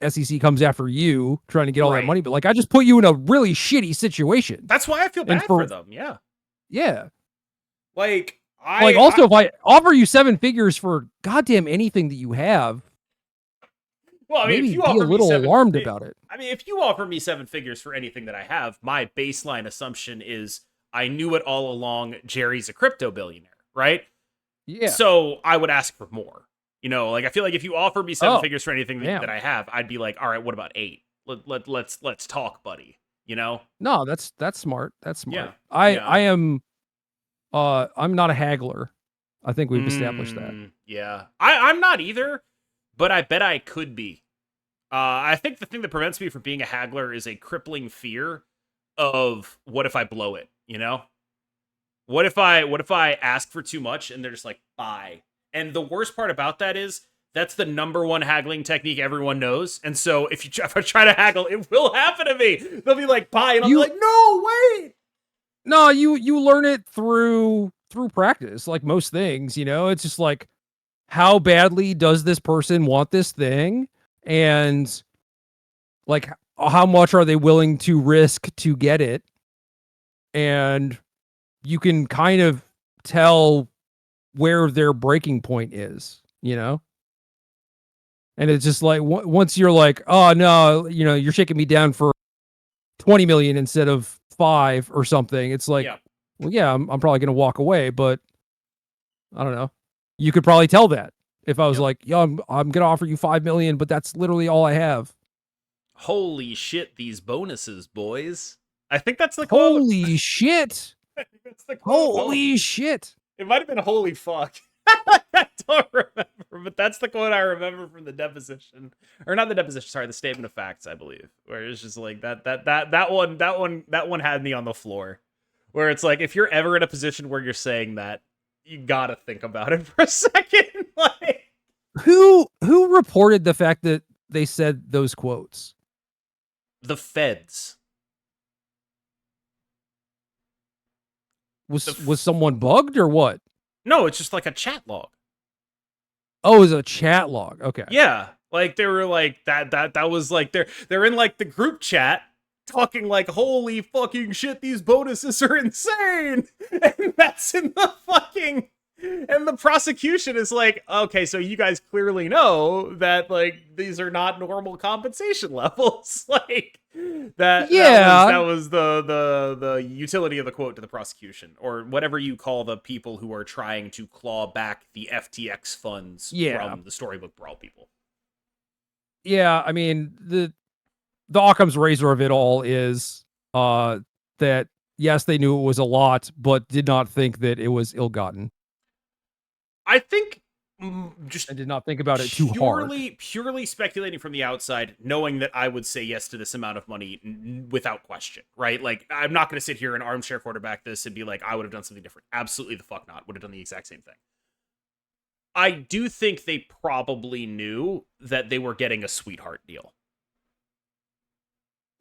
SEC comes after you trying to get all that money, but like I just put you in a really shitty situation. That's why I feel bad for them. Yeah. Yeah. Like if I offer you 7 figures for goddamn anything that you have, well, I mean, maybe if you be a little alarmed about it. I mean, if you offer me 7 figures for anything that I have, my baseline assumption is I knew it all along. Jerry's a crypto billionaire, right? Yeah. So I would ask for more. You know, like I feel like if you offer me 7 figures for anything that I have, I'd be like, all right, what about 8? Let's talk, buddy. You know? No, that's smart. That's smart. Yeah. I am. I'm not a haggler. I think we've established that. Yeah, I'm not either, but I bet I could be. I think the thing that prevents me from being a haggler is a crippling fear of what if I blow it. You know? What if I ask for too much and they're just like, buy? And the worst part about that is that's the #1 haggling technique everyone knows. And so if I try to haggle, it will happen to me. They'll be like, buy, and I'll be like, no, wait. No, you learn it through practice, like most things, you know. It's just like, how badly does this person want this thing? And like, how much are they willing to risk to get it? And you can kind of tell where their breaking point is, you know? And it's just like, once you're like, oh no, you know, you're shaking me down for 20 million instead of 5 or something. It's like, well, yeah, I'm probably going to walk away, but I don't know. You could probably tell that if I was like, yo, I'm going to offer you 5 million, but that's literally all I have. Holy shit, these bonuses, boys. I think that's the quote. Holy shit. I think that's the quote. Holy shit. It might have been holy fuck. I don't remember, but that's the quote I remember from the deposition. Or not the deposition, sorry, the statement of facts, I believe. Where it's just like that one had me on the floor. Where it's like, if you're ever in a position where you're saying that, you gotta think about it for a second. Like, who reported the fact that they said those quotes? the feds. Was someone bugged or what? No, it's just like a chat log. Oh, it was a chat log. Okay. Yeah, like they were like that was like they're in like the group chat talking like, holy fucking shit, these bonuses are insane. And that's in the fucking, and the prosecution is like, okay, so you guys clearly know that like these are not normal compensation levels. Like that was the utility of the quote to the prosecution, or whatever you call the people who are trying to claw back the FTX funds from the Storybook Brawl people. Yeah, I mean, the Occam's razor of it all is that yes, they knew it was a lot, but did not think that it was ill-gotten. I think I did not think about it too hard. Purely speculating from the outside, knowing that I would say yes to this amount of money without question, right? Like, I'm not going to sit here and armchair quarterback this and be like, I would have done something different. Absolutely the fuck not. Would have done the exact same thing. I do think they probably knew that they were getting a sweetheart deal.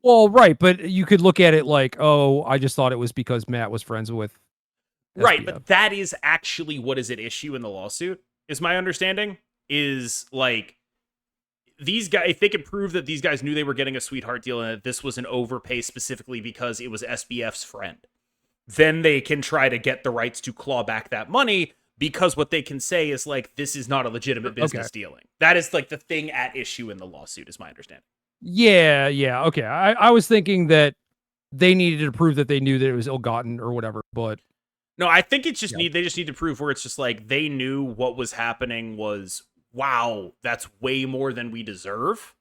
Well, right, but you could look at it like, oh, I just thought it was because Matt was friends with SBF. Right, but that is actually what is at issue in the lawsuit, is my understanding, is like, these guys, if they could prove that these guys knew they were getting a sweetheart deal and that this was an overpay specifically because it was SBF's friend, then they can try to get the rights to claw back that money, because what they can say is like, this is not a legitimate business dealing. That is like the thing at issue in the lawsuit, is my understanding. Yeah, okay. I was thinking that they needed to prove that they knew that it was ill-gotten or whatever, but no, I think it's just they just need to prove where it's just like, they knew what was happening was, wow, that's way more than we deserve.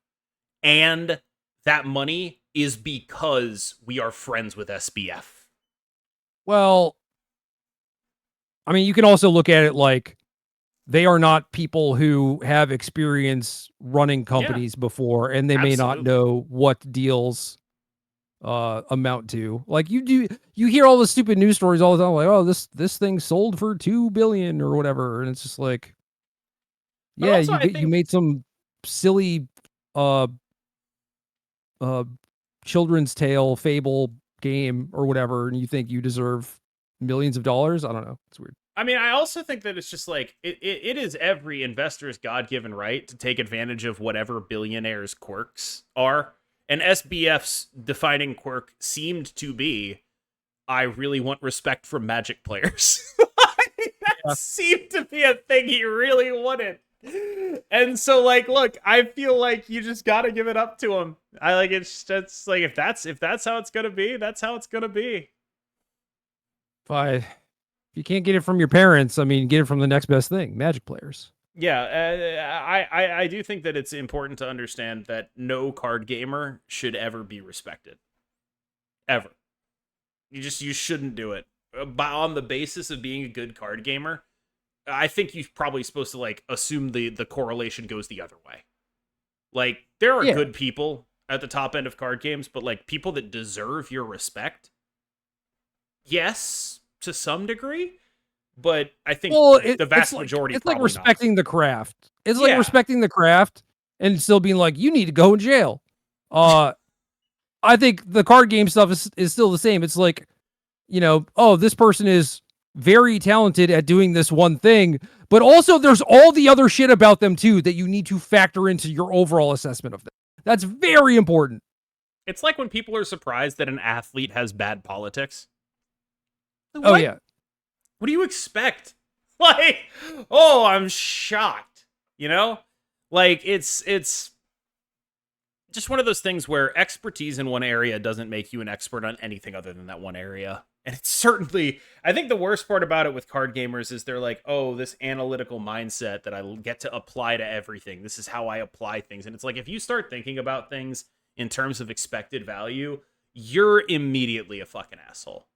And that money is because we are friends with SBF. Well, I mean, you can also look at it like, they are not people who have experience running companies before, and they may not know what deals amount to. Like, you hear all the stupid news stories all the time, like, oh, this thing sold for $2 billion or whatever, and it's just like, yeah, you made some silly children's tale fable game or whatever, and you think you deserve millions of dollars. I don't know, it's weird. I mean, I also think that it's just like, it is every investor's God-given right to take advantage of whatever billionaires' quirks are. And SBF's defining quirk seemed to be, I really want respect from Magic players. That seemed to be a thing he really wanted. And so, like, look, I feel like you just gotta give it up to him. I like it's like, if that's how it's gonna be, that's how it's gonna be. If you can't get it from your parents, I mean, get it from the next best thing, Magic players. Yeah, I do think that it's important to understand that no card gamer should ever be respected. Ever. You shouldn't do it. On the basis of being a good card gamer, I think you're probably supposed to, like, assume the correlation goes the other way. Like, there are good people at the top end of card games, but, like, people that deserve your respect, yes, to some degree, but I think the vast majority. It's like respecting the craft. It's like respecting the craft and still being like, you need to go in jail. I think the card game stuff is still the same. It's like, you know, oh, this person is very talented at doing this one thing, but also there's all the other shit about them too that you need to factor into your overall assessment of them. That's very important. It's like when people are surprised that an athlete has bad politics. Oh, yeah. What do you expect? Like, oh, I'm shocked. You know? Like, it's just one of those things where expertise in one area doesn't make you an expert on anything other than that one area. And it's certainly, I think the worst part about it with card gamers is they're like, oh, this analytical mindset that I get to apply to everything. This is how I apply things. And it's like, if you start thinking about things in terms of expected value, you're immediately a fucking asshole.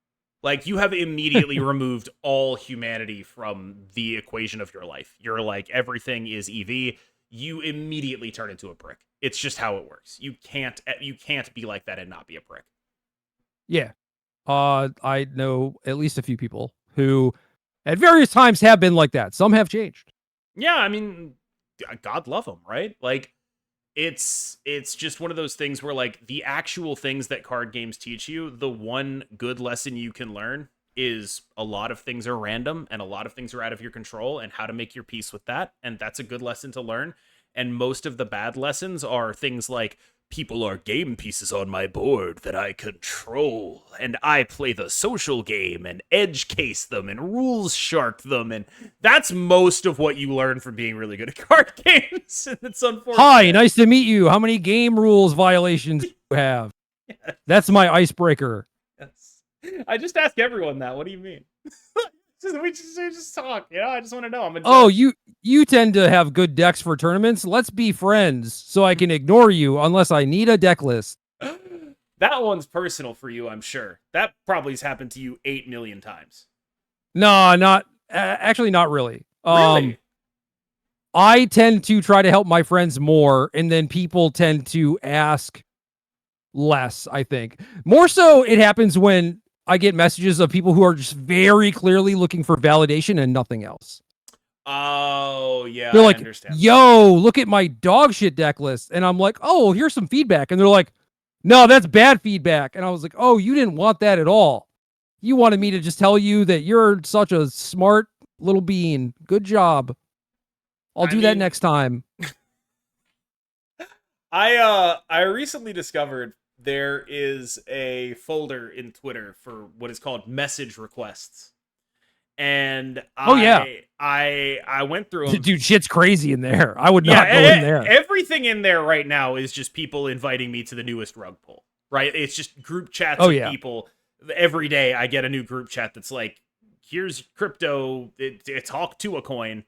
Like, you have immediately removed all humanity from the equation of your life. You're like, everything is EV. You immediately turn into a prick. It's just how it works. You can't be like that and not be a prick. Yeah. I know at least a few people who at various times have been like that. Some have changed. Yeah, I mean, God love them, right? Like, it's just one of those things where, like, the actual things that card games teach you, the one good lesson you can learn is a lot of things are random and a lot of things are out of your control, and how to make your peace with that. And that's a good lesson to learn. And most of the bad lessons are things like, people are game pieces on my board that I control, and I play the social game and edge case them and rules shark them, and that's most of what you learn from being really good at card games. And it's unfortunate. Hi, nice to meet you. How many game rules violations do you have? Yes. That's my icebreaker. Yes. I just ask everyone that. What do you mean? we just talk, you know? I just want to know. Oh, you tend to have good decks for tournaments. Let's be friends so I can ignore you unless I need a deck list. That one's personal for you, I'm sure. That probably has happened to you 8 million times. No, not actually, not really. Really? I tend to try to help my friends more, and then people tend to ask less, I think. More so, it happens when I get messages of people who are just very clearly looking for validation and nothing else. Oh, yeah, They're like, I understand. yo, look at my dog shit deck list. And I'm like, oh, here's some feedback. And they're like, no, that's bad feedback. And I was like, oh, you didn't want that at all. You wanted me to just tell you that you're such a smart little bean. Good job. I'll do that next time. I recently discovered there is a folder in Twitter for what is called message requests. And I went through them. Dude, shit's crazy in there. I would not go in there. Everything in there right now is just people inviting me to the newest rug pull, right? It's just group chats of people. Every day I get a new group chat that's like, here's crypto, talk to a coin.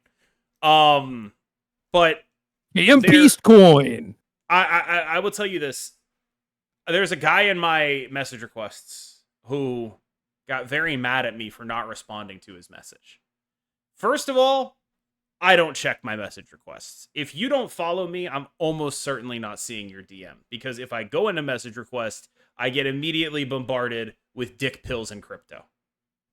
But Beast coin. I will tell you this. There's a guy in my message requests who got very mad at me for not responding to his message. First of all, I don't check my message requests. If you don't follow me, I'm almost certainly not seeing your DM. Because if I go into message request, I get immediately bombarded with dick pills and crypto.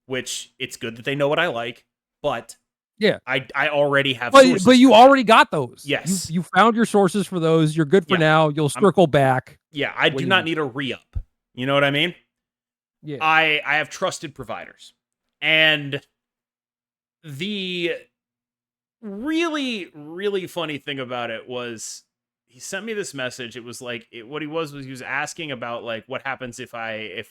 Which, it's good that they know what I like, but yeah, I already have sources. But you already got those. Yes. You found your sources for those. You're good for now. You'll circle back. Yeah, I do not need a re-up. You know what I mean? Yeah. I have trusted providers. And the really, really funny thing about it was he sent me this message. It was like, what he was asking about, like, what happens if I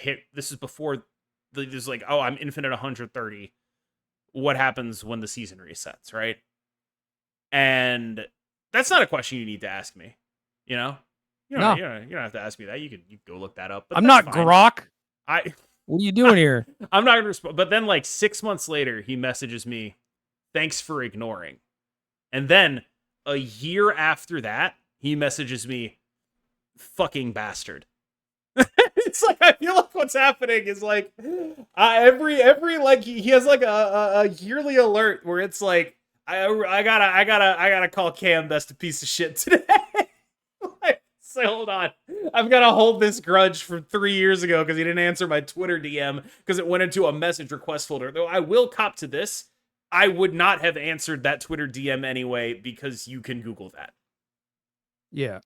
hit, this is before, there's like, oh, I'm infinite 130. What happens when the season resets, right? And that's not a question you need to ask me, you know? You don't have to ask me that. You can go look that up. But I'm not fine. Grock. What are you doing here? I'm not going to respond. But then, like, 6 months later, he messages me, thanks for ignoring. And then, a year after that, he messages me, fucking bastard. It's like, I feel like what's happening is like, every like, he has like a yearly alert where it's like, I gotta call KMBest a piece of shit today. Like, so hold on, I've got to hold this grudge from 3 years ago because he didn't answer my Twitter DM because it went into a message request folder. Though I will cop to this, I would not have answered that Twitter DM anyway because you can Google that. Yeah.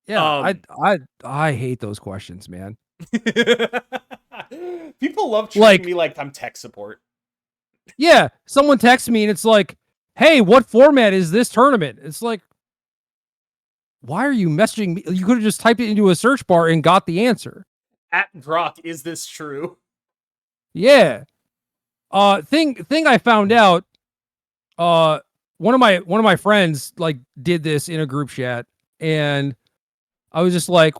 Yeah, I hate those questions, man. People love treating me like I'm tech support. Yeah, someone texts me and it's like, hey, what format is this tournament? It's like, why are you messaging me? You could have just typed it into a search bar and got the answer. At Grock, is this true? Yeah. Thing I found out, one of my friends like did this in a group chat, and I was just like,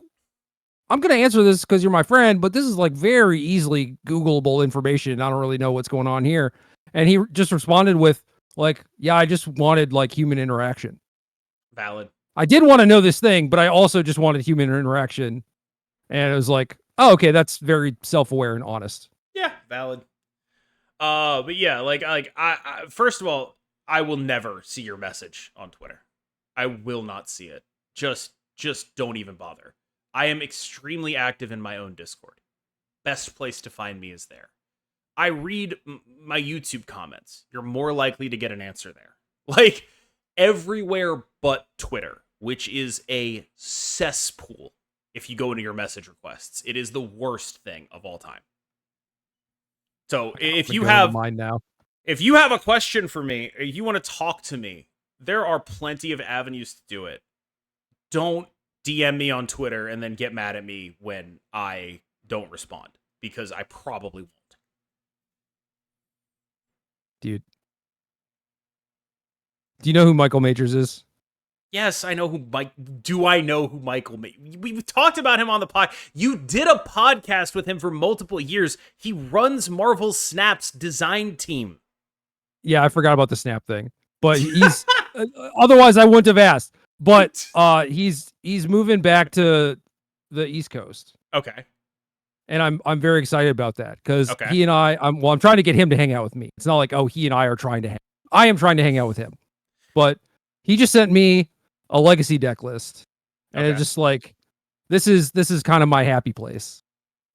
I'm going to answer this because you're my friend, but this is like very easily Googleable information. I don't really know what's going on here. And he just responded with like, yeah, I just wanted like human interaction. Valid. I did want to know this thing, but I also just wanted human interaction. And it was like, oh, okay, that's very self-aware and honest. Yeah, valid. But yeah, I first of all, I will never see your message on Twitter. I will not see it. Just don't even bother. I am extremely active in my own Discord. Best place to find me is there. I read my YouTube comments. You're more likely to get an answer there. Like, everywhere but Twitter, which is a cesspool if you go into your message requests. It is the worst thing of all time. So if you have a question for me, or you want to talk to me, there are plenty of avenues to do it. Don't DM me on Twitter and then get mad at me when I don't respond, because I probably won't. Dude. Do you know who Michael Majors is? Yes, I know who Do I know who Michael We've talked about him on the pod. You did a podcast with him for multiple years. He runs Marvel Snap's design team. Yeah, I forgot about the Snap thing. But he's otherwise I wouldn't have asked. But he's moving back to the East Coast. Okay. And I'm very excited about that, because he and I'm trying to get him to hang out with me. It's not like, oh, he and I are trying to I am trying to hang out with him. But he just sent me a legacy deck list. And it's just like, this is kind of my happy place.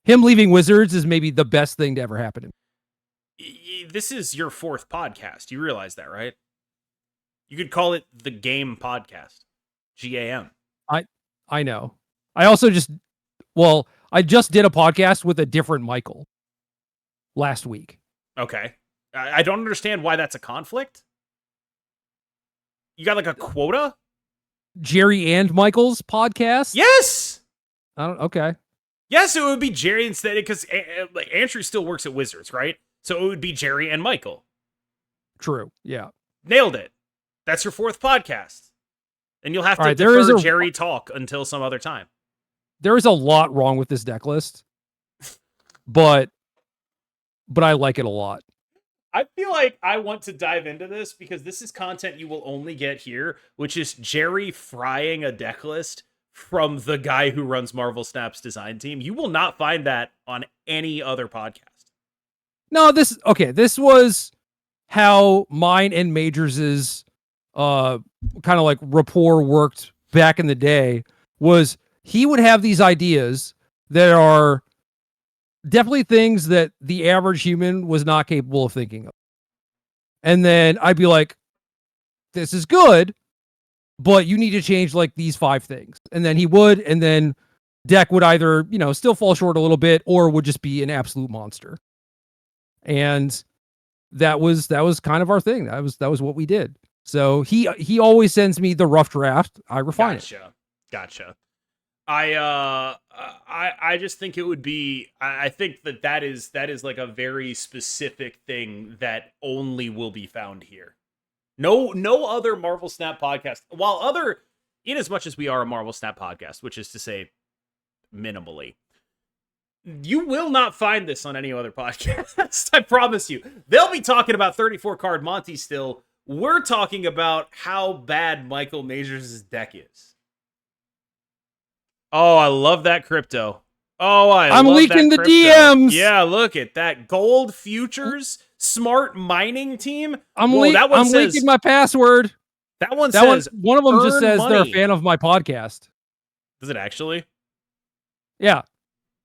Him leaving Wizards is maybe the best thing to ever happen to me. This is your 4th podcast. You realize that, right? You could call it the Game Podcast. GAM. I know. I also I just did a podcast with a different Michael last week. Okay. I don't understand why that's a conflict. You got like a quota? Gerry and Michael's podcast? Yes! Okay. Yes, it would be Gerry instead, because Andrew still works at Wizards, right? So it would be Gerry and Michael. True, yeah. Nailed it. That's your 4th podcast. And you'll have to defer Gerry talk until some other time. There is a lot wrong with this deck list, but I like it a lot. I feel like I want to dive into this, because this is content you will only get here, which is Gerry frying a deck list from the guy who runs Marvel Snap's design team. You will not find that on any other podcast. No, this was how mine and Majors's kind of like rapport worked back in the day. Was he would have these ideas that are definitely things that the average human was not capable of thinking of. And then I'd be like, this is good, but you need to change like these 5 things. And then he would, and then deck would either, still fall short a little bit, or would just be an absolute monster. And that was kind of our thing. That was what we did. So he always sends me the rough draft. I refine it. Gotcha. I just think it would be, I think that is like a very specific thing that only will be found here. No other Marvel Snap podcast, in as much as we are a Marvel Snap podcast, which is to say minimally, you will not find this on any other podcast. I promise you. They'll be talking about 34 card Monty still. We're talking about how bad Michael Majors' deck is. Oh, I love that crypto. Oh, I'm leaking the DMs. Yeah, look at that. Gold Futures Smart Mining Team. I'm leaking my password. That one says one of them just says money. They're a fan of my podcast. Does it actually? Yeah.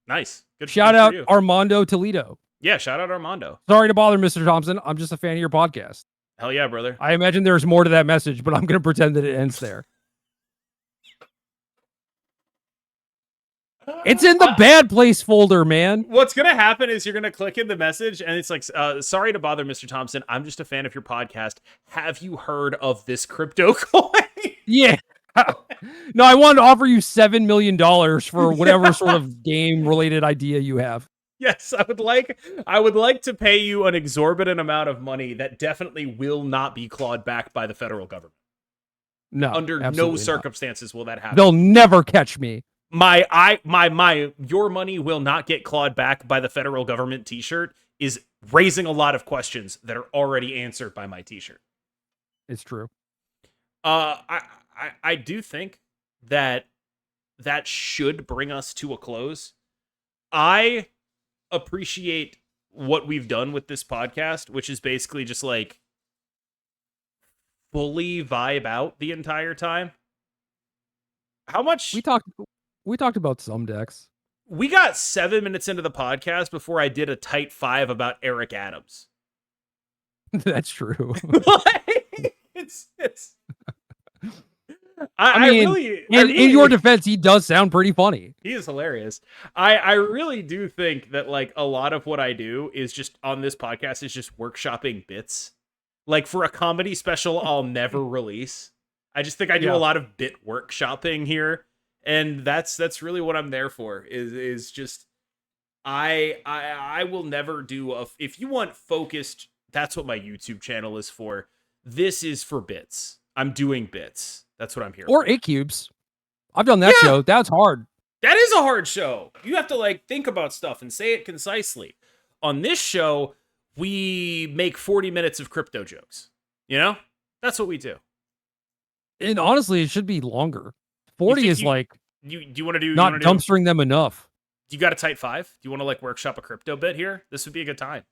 Nice. Good. Shout out Armando Toledo. Yeah, shout out Armando. Sorry to bother, Mr. Thompson. I'm just a fan of your podcast. Hell yeah, brother. I imagine there's more to that message, but I'm going to pretend that it ends there. It's in the bad place folder, man. What's going to happen is you're going to click in the message, and it's like, sorry to bother, Mr. Thompson. I'm just a fan of your podcast. Have you heard of this crypto coin? Yeah. No, I wanted to offer you $7 million for whatever sort of game-related idea you have. Yes, I would like to pay you an exorbitant amount of money that definitely will not be clawed back by the federal government. No, under no circumstances will that happen. They'll never catch me. Your money will not get clawed back by the federal government t-shirt is raising a lot of questions that are already answered by my t-shirt. It's true. I I do think that should bring us to a close. I appreciate what we've done with this podcast, which is basically just like fully vibe out the entire time. How much we talked about some decks. We got 7 minutes into the podcast before I did a tight 5 about Eric Adams. That's true. it's I mean, really, in your defense, he does sound pretty funny. He is hilarious. I really do think that like a lot of what I do is just on this podcast is just workshopping bits. Like for a comedy special I'll never release. I just think I do a lot of bit workshopping here. And that's really what I'm there for. Is just I will never do if you want focused, that's what my YouTube channel is for. This is for bits. I'm doing bits. That's what I'm here or for. 8 cubes. I've done that show. That's hard. That is a hard show. You have to like think about stuff and say it concisely. On this show, we make 40 minutes of crypto jokes. You know? That's what we do. And honestly, it should be longer. 40 is like do you want to do not dumpstering them enough. You got a tight 5? Do you want to like workshop a crypto bit here? This would be a good time.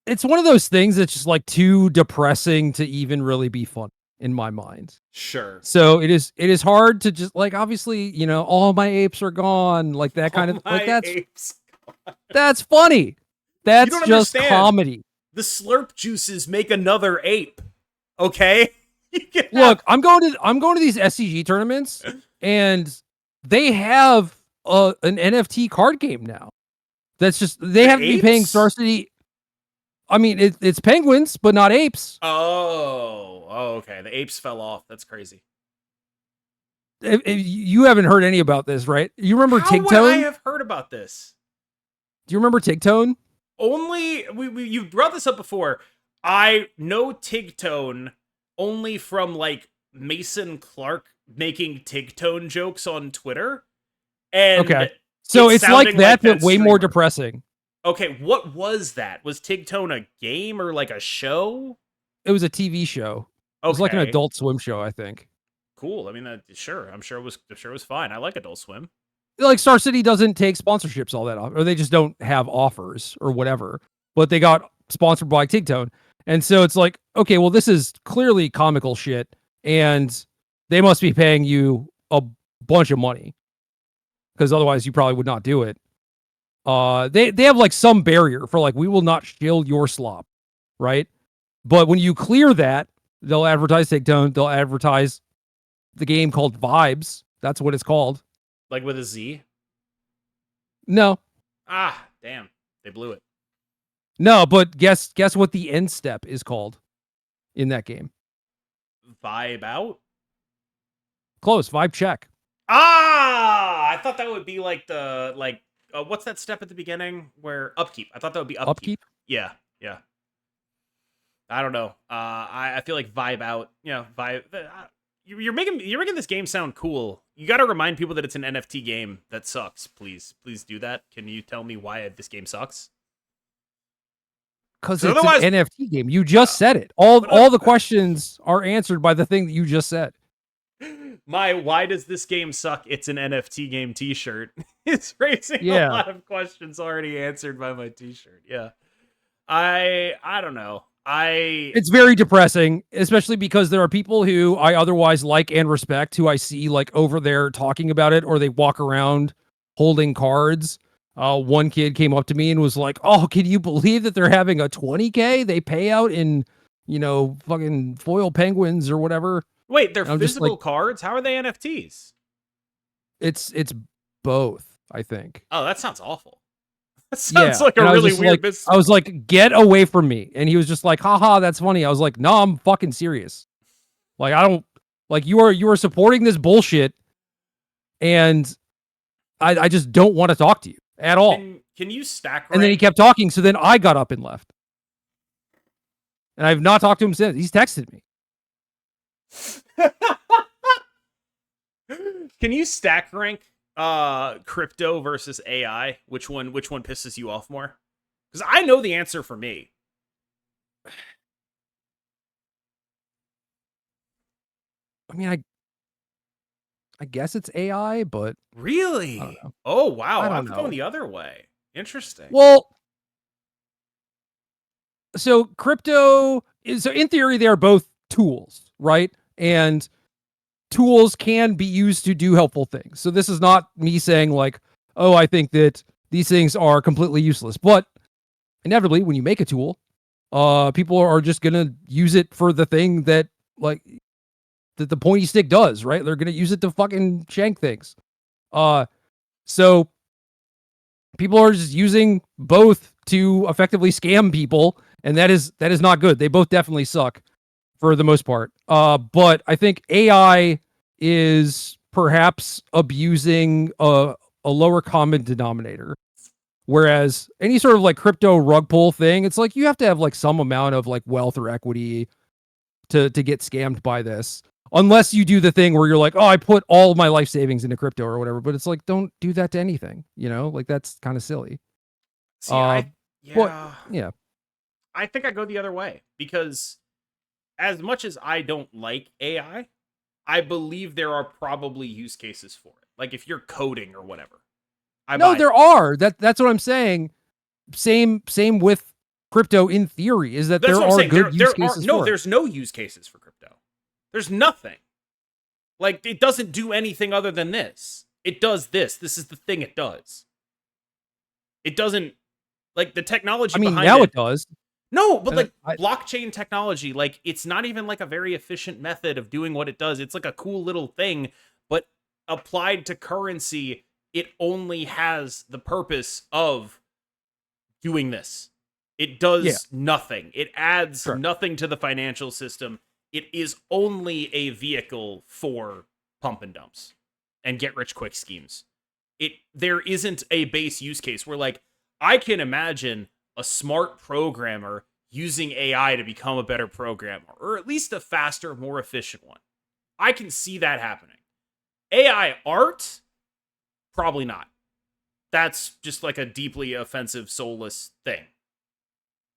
It's one of those things that's just like too depressing to even really be fun in my mind. Sure. So it is hard to just like, obviously, you know, all my apes are gone, like that kind of like that's funny. That's just understand. Comedy. The slurp juices make another ape. Okay? Look, I'm going to these SCG tournaments and they have an NFT card game now. That's just they have to be paying Star City. I mean, it's penguins, but not apes. Oh, okay. The apes fell off. That's crazy. If you haven't heard any about this, right? You remember Tigtone? How would I have heard about this? Do you remember Tigtone? Only you've brought this up before. I know Tigtone only from like Mason Clark making Tigtone jokes on Twitter. And okay, so it's like that, but way more depressing. Okay, what was that? Was Tigtone a game or like a show? It was a TV show. It was like an Adult Swim show, I think. Cool. I mean, sure. I'm sure it was fine. I like Adult Swim. Like Star City doesn't take sponsorships all that often, or they just don't have offers or whatever. But they got sponsored by Tigtone, and so it's like, okay, well, this is clearly comical shit, and they must be paying you a bunch of money because otherwise you probably would not do it. They have like some barrier for like, we will not shill your slop, right? But when you clear that, they'll advertise Tigtone, they'll advertise the game called Vibes. That's what it's called. Like with a Z? No. Ah, damn. They blew it. No, but guess what the end step is called in that game? Vibe out? Close. Vibe check. Ah! I thought that would be like the, like, what's that step at the beginning where upkeep? I thought that would be upkeep. Yeah. I don't know. I feel like vibe out. Vibe. You're making this game sound cool. You got to remind people that it's an NFT game that sucks. Please do that. Can you tell me why this game sucks? Because it's an NFT game. You just said it. All the questions are answered by the thing that you just said. My why does this game suck? It's an NFT game t-shirt. It's raising a lot of questions already answered by my t-shirt. Yeah. I don't know. It's very depressing, especially because there are people who I otherwise like and respect who I see like over there talking about it, or they walk around holding cards. One kid came up to me and was like, "Oh, can you believe that they're having a 20K they pay out in, fucking foil penguins or whatever?" Wait, they're physical cards? How are they NFTs? It's both, I think. Oh, that sounds awful. That sounds like a really weird business. I was like, "Get away from me." And he was just like, "Haha, that's funny." I was like, "No, I'm fucking serious. Like, I don't like you are supporting this bullshit, and I just don't want to talk to you at all." Can you stack rank? And then he kept talking, so then I got up and left. And I've not talked to him since. He's texted me. Can you stack rank crypto versus AI? Which one pisses you off more? Because I know the answer for me. I mean, I guess it's AI, but Really? I don't know. Oh wow, I I'm don't going know. the other way. Interesting. Well, so crypto is, so in theory they are both tools, right? And tools can be used to do helpful things. So this is not me saying like, oh, I think that these things are completely useless. But inevitably, when you make a tool, people are just gonna use it for the thing that like that the pointy stick does, right? They're gonna use it to fucking shank things. So people are just using both to effectively scam people, and that is not good. They both definitely suck for the most part. But I think AI is perhaps abusing a lower common denominator. Whereas any sort of like crypto rug pull thing, it's like you have to have like some amount of like wealth or equity to get scammed by this. Unless you do the thing where you're like, oh, I put all of my life savings into crypto or whatever. But it's like, don't do that to anything, you know? Like that's kind of silly. See, But yeah. I think I go the other way because as much as I don't like AI, I believe there are probably use cases for it. Like if you're coding or whatever. No, there are. That's what I'm saying. Same with crypto in theory, is that That's there what I'm are saying. good use cases for it. There's no use cases for crypto. There's nothing. Like it doesn't do anything other than this. It does this. This is the thing it does. It doesn't like the technology behind now it. it does. No, but like blockchain technology, like it's not even like a very efficient method of doing what it does. It's like a cool little thing, but applied to currency, it only has the purpose of doing this. It does nothing. It adds nothing to the financial system. It is only a vehicle for pump and dumps and get rich quick schemes. There isn't a base use case where like I can imagine a smart programmer using AI to become a better programmer, or at least a faster, more efficient one. I can see that happening. AI art, probably not. That's just like a deeply offensive, soulless thing.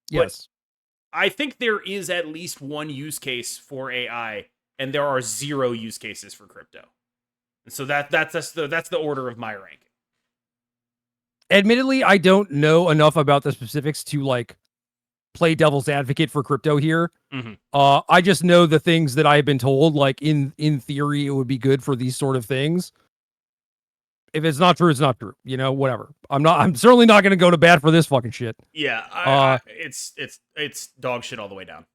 Yes. But I think there is at least one use case for AI, and there are 0 use cases for crypto. And so that's the order of my ranking. Admittedly, I don't know enough about the specifics to like play devil's advocate for crypto here. Mm-hmm. I just know the things that I've been told, like in theory, it would be good for these sort of things. If it's not true, it's not true. You know, whatever. I'm certainly not going to go to bat for this fucking shit. Yeah, it's dog shit all the way down.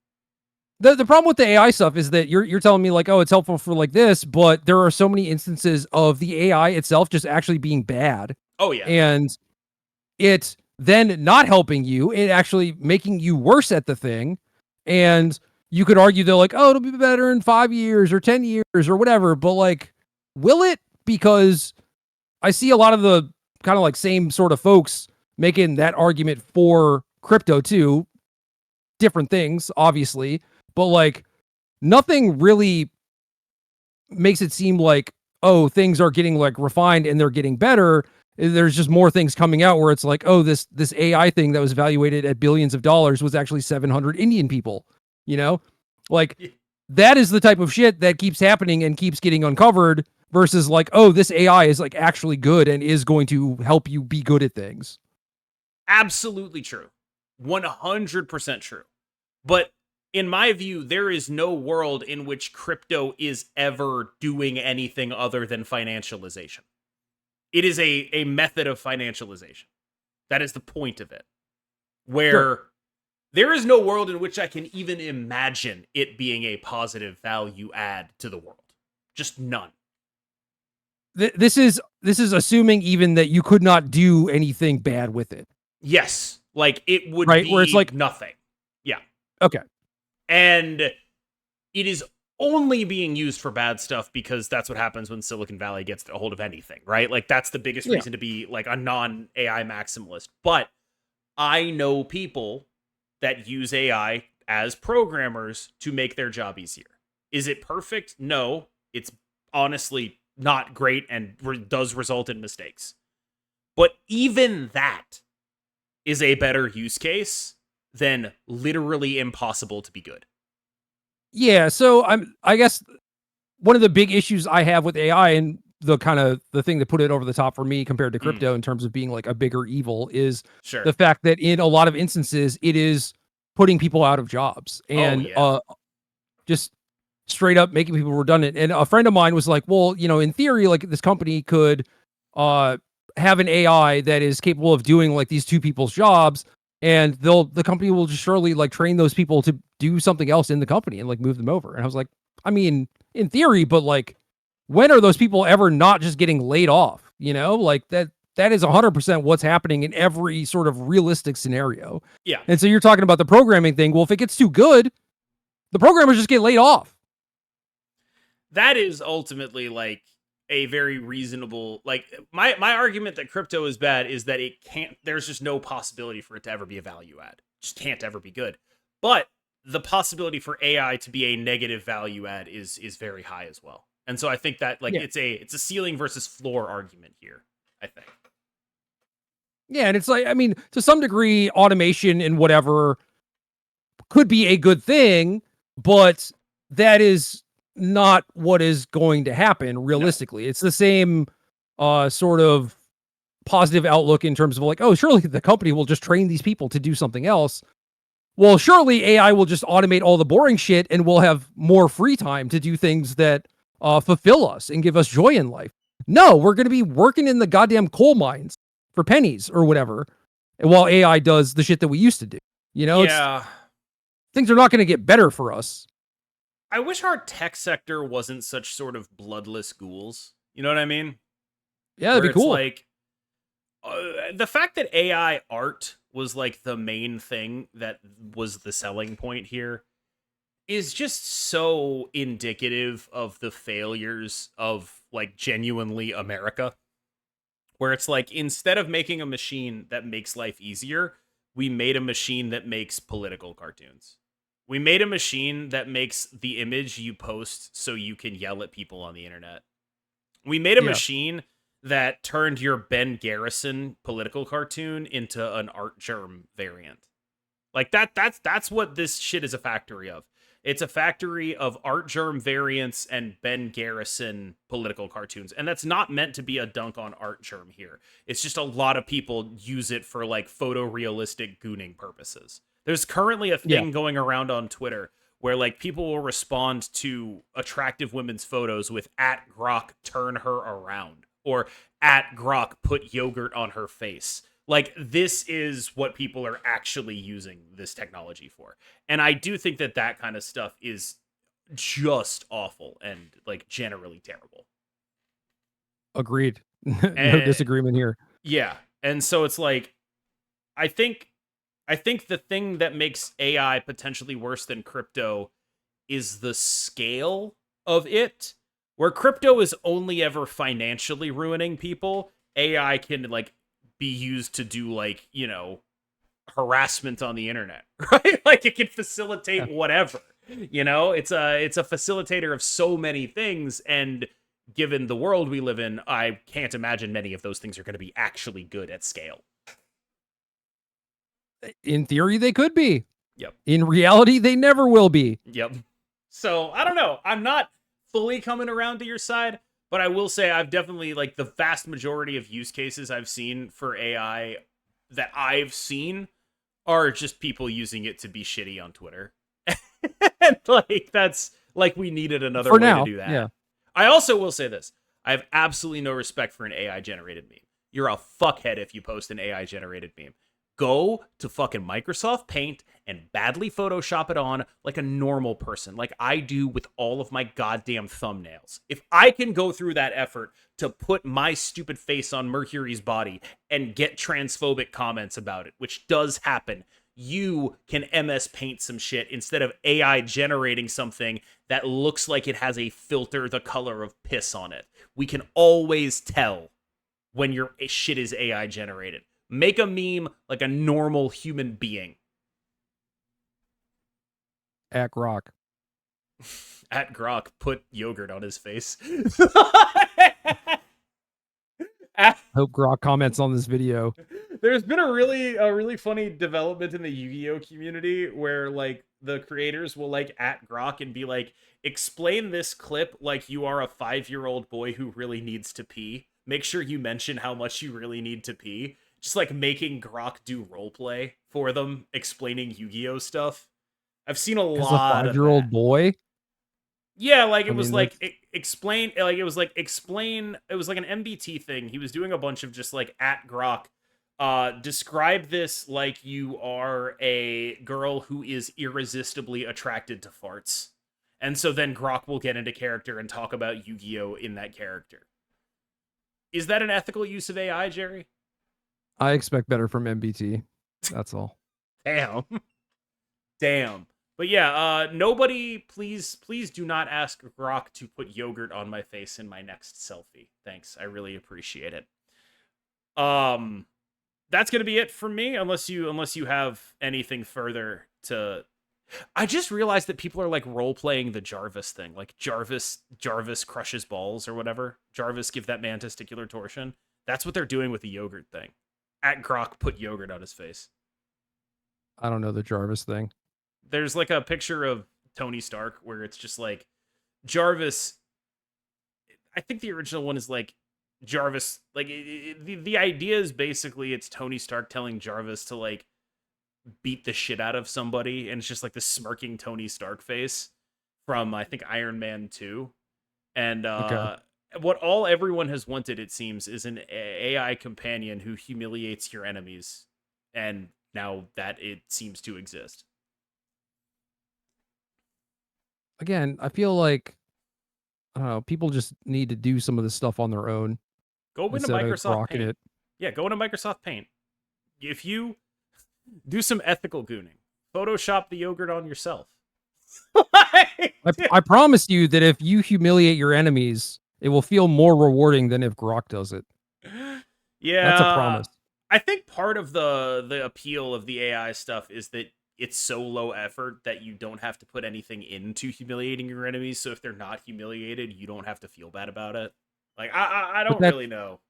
The problem with the AI stuff is that you're telling me like, oh, it's helpful for like this, but there are so many instances of the AI itself just actually being bad. Oh yeah. And it then not helping you, it actually making you worse at the thing. And you could argue they're like, oh, it'll be better in 5 years or 10 years or whatever. But like, will it? Because I see a lot of the kind of like same sort of folks making that argument for crypto too. Different things, obviously, but like nothing really makes it seem like, oh, things are getting like refined and they're getting better. There's just more things coming out where it's like, oh, this AI thing that was evaluated at billions of dollars was actually 700 Indian people, you know? Like that is the type of shit that keeps happening and keeps getting uncovered versus like, oh, this AI is like actually good and is going to help you be good at things. Absolutely true. 100% true. But in my view, there is no world in which crypto is ever doing anything other than financialization. It is a method of financialization. That is the point of it. Where there is no world in which I can even imagine it being a positive value add to the world. Just none. This is assuming even that you could not do anything bad with it. Yes. Like it would be where it's like nothing. Yeah. Okay. And it is only being used for bad stuff because that's what happens when Silicon Valley gets a hold of anything, right? Like that's the biggest reason to be like a non-AI maximalist. But I know people that use AI as programmers to make their job easier. Is it perfect? No. It's honestly not great and does result in mistakes. But even that is a better use case than literally impossible to be good. Yeah, so I guess one of the big issues I have with AI, and the kind of the thing that put it over the top for me compared to crypto in terms of being like a bigger evil, is the fact that in a lot of instances it is putting people out of jobs and just straight up making people redundant. And a friend of mine was like, well, you know, in theory, like this company could have an AI that is capable of doing like these two people's jobs, and the company will just surely like train those people to do something else in the company and like move them over. And I was like, I mean, in theory, but like, when are those people ever not just getting laid off? You know, like that is 100% what's happening in every sort of realistic scenario. Yeah. And so you're talking about the programming thing. Well, if it gets too good, the programmers just get laid off. That is ultimately like a very reasonable, like my argument that crypto is bad is that there's just no possibility for it to ever be a value add. It just can't ever be good. But the possibility for AI to be a negative value add is very high as well. And so I think that like it's a ceiling versus floor argument here, I think. Yeah, and it's like, I mean, to some degree, automation and whatever could be a good thing, but that is not what is going to happen realistically. No. It's the same sort of positive outlook in terms of like, oh, surely the company will just train these people to do something else. Well, surely AI will just automate all the boring shit and we'll have more free time to do things that fulfill us and give us joy in life. No, we're going to be working in the goddamn coal mines for pennies or whatever, and while AI does the shit that we used to do. You know, things are not going to get better for us. I wish our tech sector wasn't such sort of bloodless ghouls. You know what I mean? Yeah, that'd be cool. Like the fact that AI art was like the main thing that was the selling point here is just so indicative of the failures of like genuinely America, where it's like, instead of making a machine that makes life easier, we made a machine that makes political cartoons. We made a machine that makes the image you post so you can yell at people on the internet. We made a machine that turned your Ben Garrison political cartoon into an Art Germ variant. Like that's what this shit is a factory of. It's a factory of Art Germ variants and Ben Garrison political cartoons. And that's not meant to be a dunk on Art Germ here. It's just a lot of people use it for like photorealistic gooning purposes. There's currently a thing going around on Twitter where like people will respond to attractive women's photos with @Grock turn her around or @Grock put yogurt on her face. Like, this is what people are actually using this technology for. And I do think that that kind of stuff is just awful and like generally terrible. Agreed. No disagreement here. Yeah. And so it's like, I think the thing that makes AI potentially worse than crypto is the scale of it. Where crypto is only ever financially ruining people, AI can like be used to do like, you know, harassment on the internet, right? Like it can facilitate whatever, you know, it's a facilitator of so many things. And given the world we live in, I can't imagine many of those things are going to be actually good at scale. In theory, they could be. Yep. In reality, they never will be. Yep. So I don't know. I'm not fully coming around to your side, but I will say I've definitely, like, the vast majority of use cases I've seen for AI that I've seen are just people using it to be shitty on Twitter. And, like, that's, like, we needed another way to do that. Yeah. I also will say this. I have absolutely no respect for an AI-generated meme. You're a fuckhead if you post an AI-generated meme. Go to fucking Microsoft Paint and badly Photoshop it on like a normal person, like I do with all of my goddamn thumbnails. If I can go through that effort to put my stupid face on Mercury's body and get transphobic comments about it, which does happen, you can MS Paint some shit instead of AI generating something that looks like it has a filter the color of piss on it. We can always tell when your shit is AI generated. Make a meme like a normal human being. @Grock. @Grock put yogurt on his face. Hope Grock comments on this video. There's been a really funny development in the Yu-Gi-Oh community where like the creators will like at Grock and be like, explain this clip like you are a 5-year-old boy who really needs to pee. Make sure you mention how much you really need to pee. Just like making Grock do roleplay for them, explaining Yu-Gi-Oh stuff. I've seen a As a lot of 5-year-old that. boy. Yeah, like I it was mean, like that's explain, like it was like explain. It was like an MBT thing. He was doing a bunch of just like at Grok. Describe this like you are a girl who is irresistibly attracted to farts, and so then Grok will get into character and talk about Yu-Gi-Oh in that character. Is that an ethical use of AI, Jerry? I expect better from MBT. That's all. Damn, damn. But yeah, nobody, please do not ask Grok to put yogurt on my face in my next selfie. Thanks, I really appreciate it. That's gonna be it for me, unless you have anything further to. I just realized that people are like role playing the Jarvis thing, like Jarvis crushes balls or whatever. Jarvis give that man testicular torsion. That's what they're doing with the yogurt thing. At Grok put yogurt on his face. I don't know the Jarvis thing. There's like a picture of Tony Stark where it's just like Jarvis. I think the original one is like Jarvis. Like the idea is basically it's Tony Stark telling Jarvis to like beat the shit out of somebody, and it's just like the smirking Tony Stark face from I think Iron Man 2. And Okay. what all everyone has wanted, it seems, is an AI companion who humiliates your enemies, and now that it seems to exist. Again, I feel like I don't know, people just need to do some of this stuff on their own Go into instead of Microsoft rocking Paint. it. Yeah, go into Microsoft Paint. If you do some ethical gooning, Photoshop the yogurt on yourself. I promise you that if you humiliate your enemies, it will feel more rewarding than if Grok does it. Yeah, That's a promise. I think part of the appeal of the AI stuff is that it's so low effort that you don't have to put anything into humiliating your enemies. So if they're not humiliated, you don't have to feel bad about it. Like I don't really know.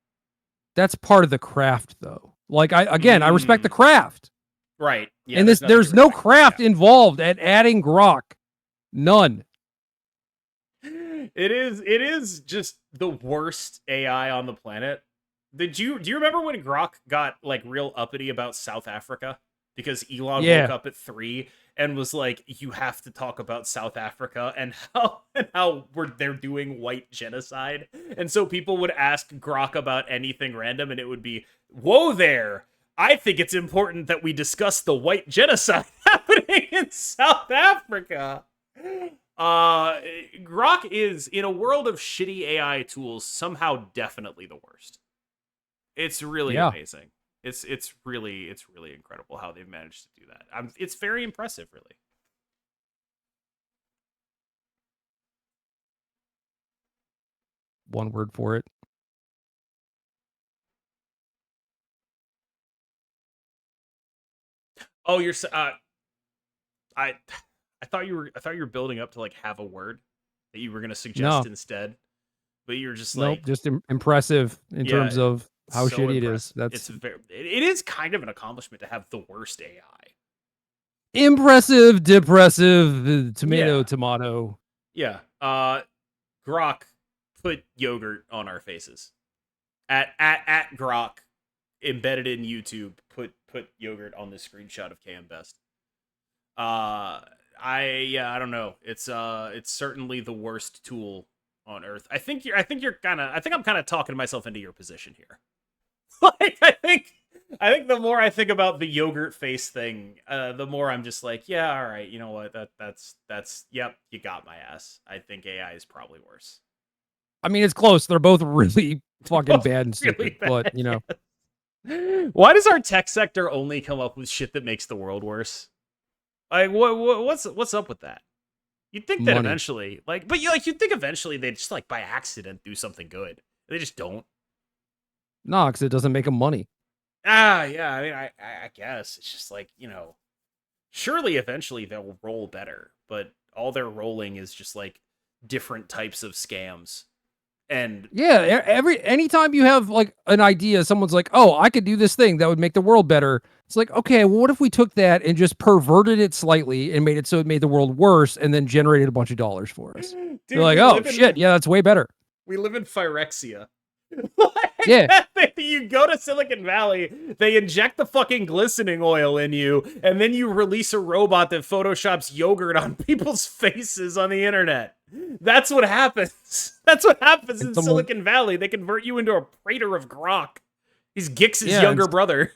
That's part of the craft, though. Like I respect the craft. Right. Yeah. And there's no craft involved at adding Grok. None. It is just the worst AI on the planet. Do you remember when Grok got like real uppity about South Africa? Because Elon woke up at 3 and was like, you have to talk about South Africa and how they're doing white genocide. And so people would ask Grok about anything random, and it would be, whoa there, I think it's important that we discuss the white genocide happening in South Africa. Grok is, in a world of shitty AI tools, somehow definitely the worst. It's really amazing. It's really incredible how they've managed to do that. It's very impressive, really. One word for it. Oh, you're I thought you were building up to like have a word that you were going to suggest instead. But you're just like, nope, just impressive in terms of how so shitty impressive. it is. It is kind of an accomplishment to have the worst AI. Impressive, depressive, tomato. Yeah. Grok put yogurt on our faces. At Grok, embedded in YouTube, put yogurt on this screenshot of KMBest. I don't know. It's certainly the worst tool on Earth. I think I'm kind of talking myself into your position here. Like I think the more I think about the yogurt face thing, the more I'm just like, yeah, all right, you know what? That's yep, you got my ass. I think AI is probably worse. I mean, it's close. They're both really fucking bad and stupid, really bad, but you know. Why does our tech sector only come up with shit that makes the world worse? Like, what's up with that? You'd think that eventually, like, but you'd think eventually they'd just like by accident do something good. They just don't. No, because it doesn't make them money. Yeah. I mean, I guess it's just like, you know, surely eventually they'll roll better, but all they're rolling is just like different types of scams. And anytime you have like an idea, someone's like, oh, I could do this thing that would make the world better. It's like, okay, well, what if we took that and just perverted it slightly and made it so it made the world worse and then generated a bunch of dollars for us? Dude, you're like, oh shit, yeah, that's way better. We live in Phyrexia. Yeah. You go to Silicon Valley, they inject the fucking glistening oil in you, and then you release a robot that photoshops yogurt on people's faces on the internet. That's what happens. That's what happens in Silicon Valley. They convert you into a praetor of Grock. He's Gix's younger brother.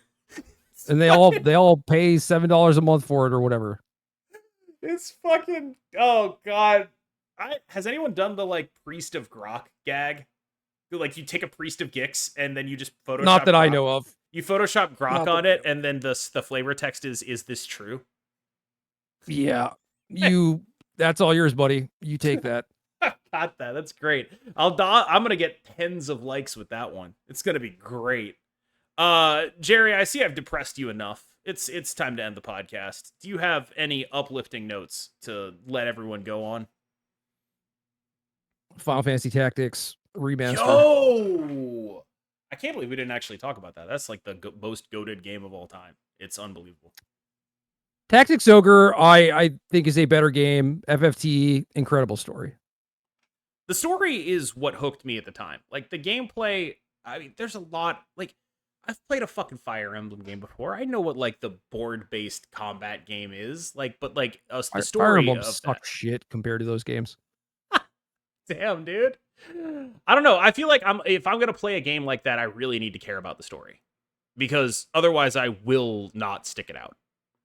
And they all pay $7 a month for it or whatever. It's fucking, oh god. Has anyone done the like priest of Grock gag? Like you take a priest of Gix and then you just Photoshop. Not that Grock. I know of. You Photoshop Grock on it, and then the flavor text is this true? Yeah. That's all yours, buddy. You take that. Got that. That's great. I'm gonna get tens of likes with that one. It's gonna be great. Gerry, I see I've depressed you enough. It's time to end the podcast. Do you have any uplifting notes to let everyone go on? Final Fantasy Tactics remaster. Yo! I can't believe we didn't actually talk about that. That's like the most goated game of all time. It's unbelievable. Tactics Ogre, I think is a better game. FFT, incredible story. The story is what hooked me at the time. Like the gameplay, I mean, there's a lot. Like I've played a fucking Fire Emblem game before. I know what like the board-based combat game is. Like, but like the story Fire Emblem of sucks shit compared to those games. Damn, dude. I don't know. I feel like if I'm gonna play a game like that, I really need to care about the story, because otherwise I will not stick it out.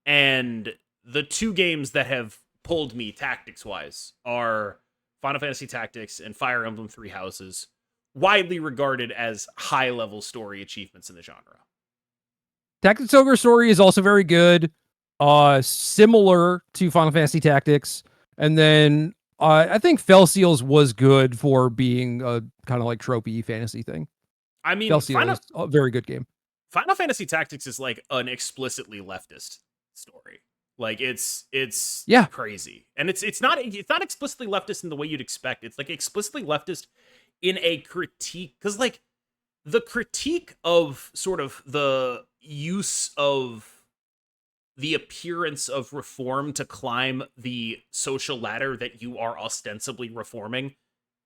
And the two games that have pulled me tactics-wise are Final Fantasy Tactics and Fire Emblem Three Houses, widely regarded as high-level story achievements in the genre. Tactics Ogre story is also very good, similar to Final Fantasy Tactics, and then I think Fell Seals was good for being a kind of like tropey fantasy thing. I mean, Fell Seals is a very good game. Final Fantasy Tactics is like an explicitly leftist story. Like it's crazy, and it's not explicitly leftist in the way you'd expect. It's like explicitly leftist in a critique, because like the critique of sort of the use of the appearance of reform to climb the social ladder that you are ostensibly reforming,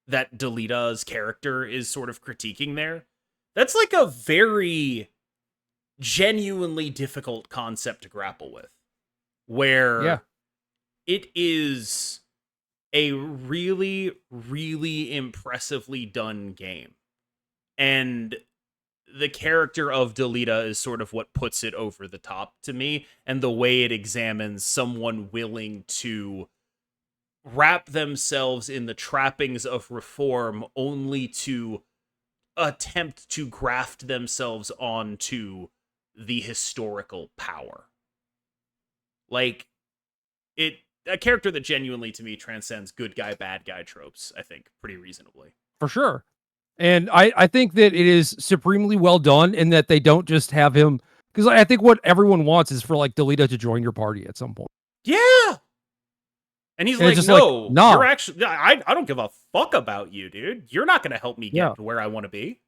that Delita's character is sort of critiquing there. That's like a very genuinely difficult concept to grapple with, where it is a really, really impressively done game. And the character of Delita is sort of what puts it over the top to me, and the way it examines someone willing to wrap themselves in the trappings of reform only to attempt to graft themselves onto the historical power. Like, a character that genuinely, to me, transcends good guy, bad guy tropes, I think, pretty reasonably. For sure. And I think that it is supremely well done in that they don't just have him, because I think what everyone wants is for like Delita to join your party at some point. Yeah. And he's like, no, nah. You're actually, I don't give a fuck about you, dude. You're not going to help me get to where I want to be.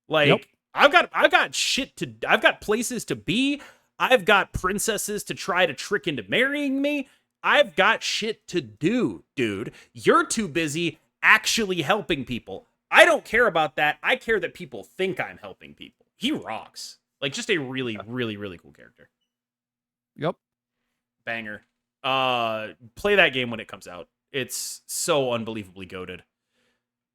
Like, I've got shit to, I've got places to be. I've got princesses to try to trick into marrying me. I've got shit to do, dude. You're too busy actually helping people. I don't care about that. I care that people think I'm helping people. He rocks. Like, just a really, really, really cool character. Yep. Banger. Play that game when it comes out. It's so unbelievably goated.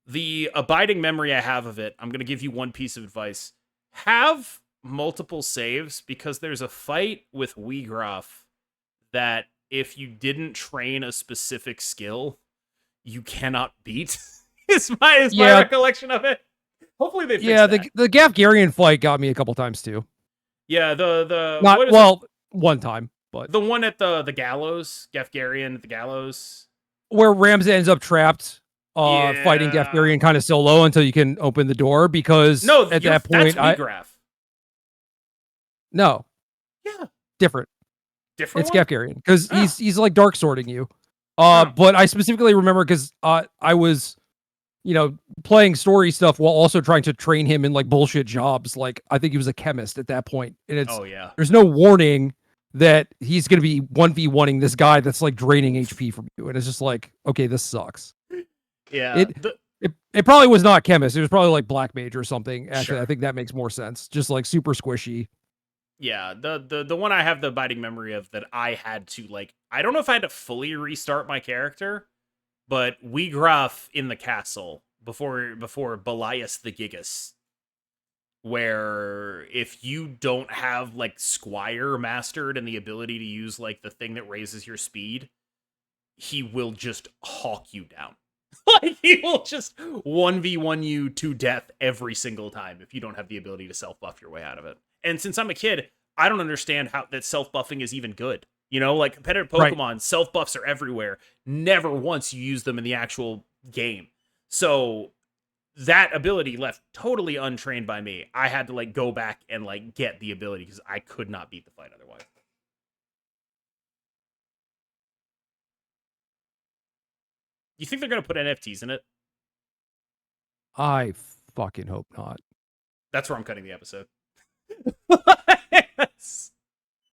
The abiding memory I have of it, I'm going to give you one piece of advice. Have multiple saves, because there's a fight with Weegroff that if you didn't train a specific skill, you cannot beat. is my recollection of it. Hopefully they fix that. The Gafgarian fight got me a couple times too. Yeah, one time, but the one at the gallows, Gafgarian at the gallows, where Ramza ends up trapped, fighting Gafgarian kind of solo until you can open the door, because at that point, no, different. It's Gafgarian, because he's like dark swording you. But I specifically remember because I was you know, playing story stuff while also trying to train him in like bullshit jobs. Like I think he was a chemist at that point, and it's there's no warning that he's going to be 1v1ing this guy that's like draining HP from you, and it's just like, okay, this sucks. Yeah, it probably was not chemist. It was probably like black mage or something. Actually, sure. I think that makes more sense. Just like super squishy. Yeah, the one I have the abiding memory of that I had to like, I don't know if I had to fully restart my character, but we gruff in the castle before Belias the Gigas, where if you don't have like Squire mastered and the ability to use like the thing that raises your speed, he will just hawk you down. Like he will just 1v1 you to death every single time if you don't have the ability to self-buff your way out of it. And since I'm a kid, I don't understand how that self-buffing is even good. You know, like competitive Pokemon, self-buffs are everywhere. Never once you use them in the actual game. So that ability left totally untrained by me. I had to like go back and like get the ability because I could not beat the fight otherwise. You think they're going to put NFTs in it? I fucking hope not. That's where I'm cutting the episode.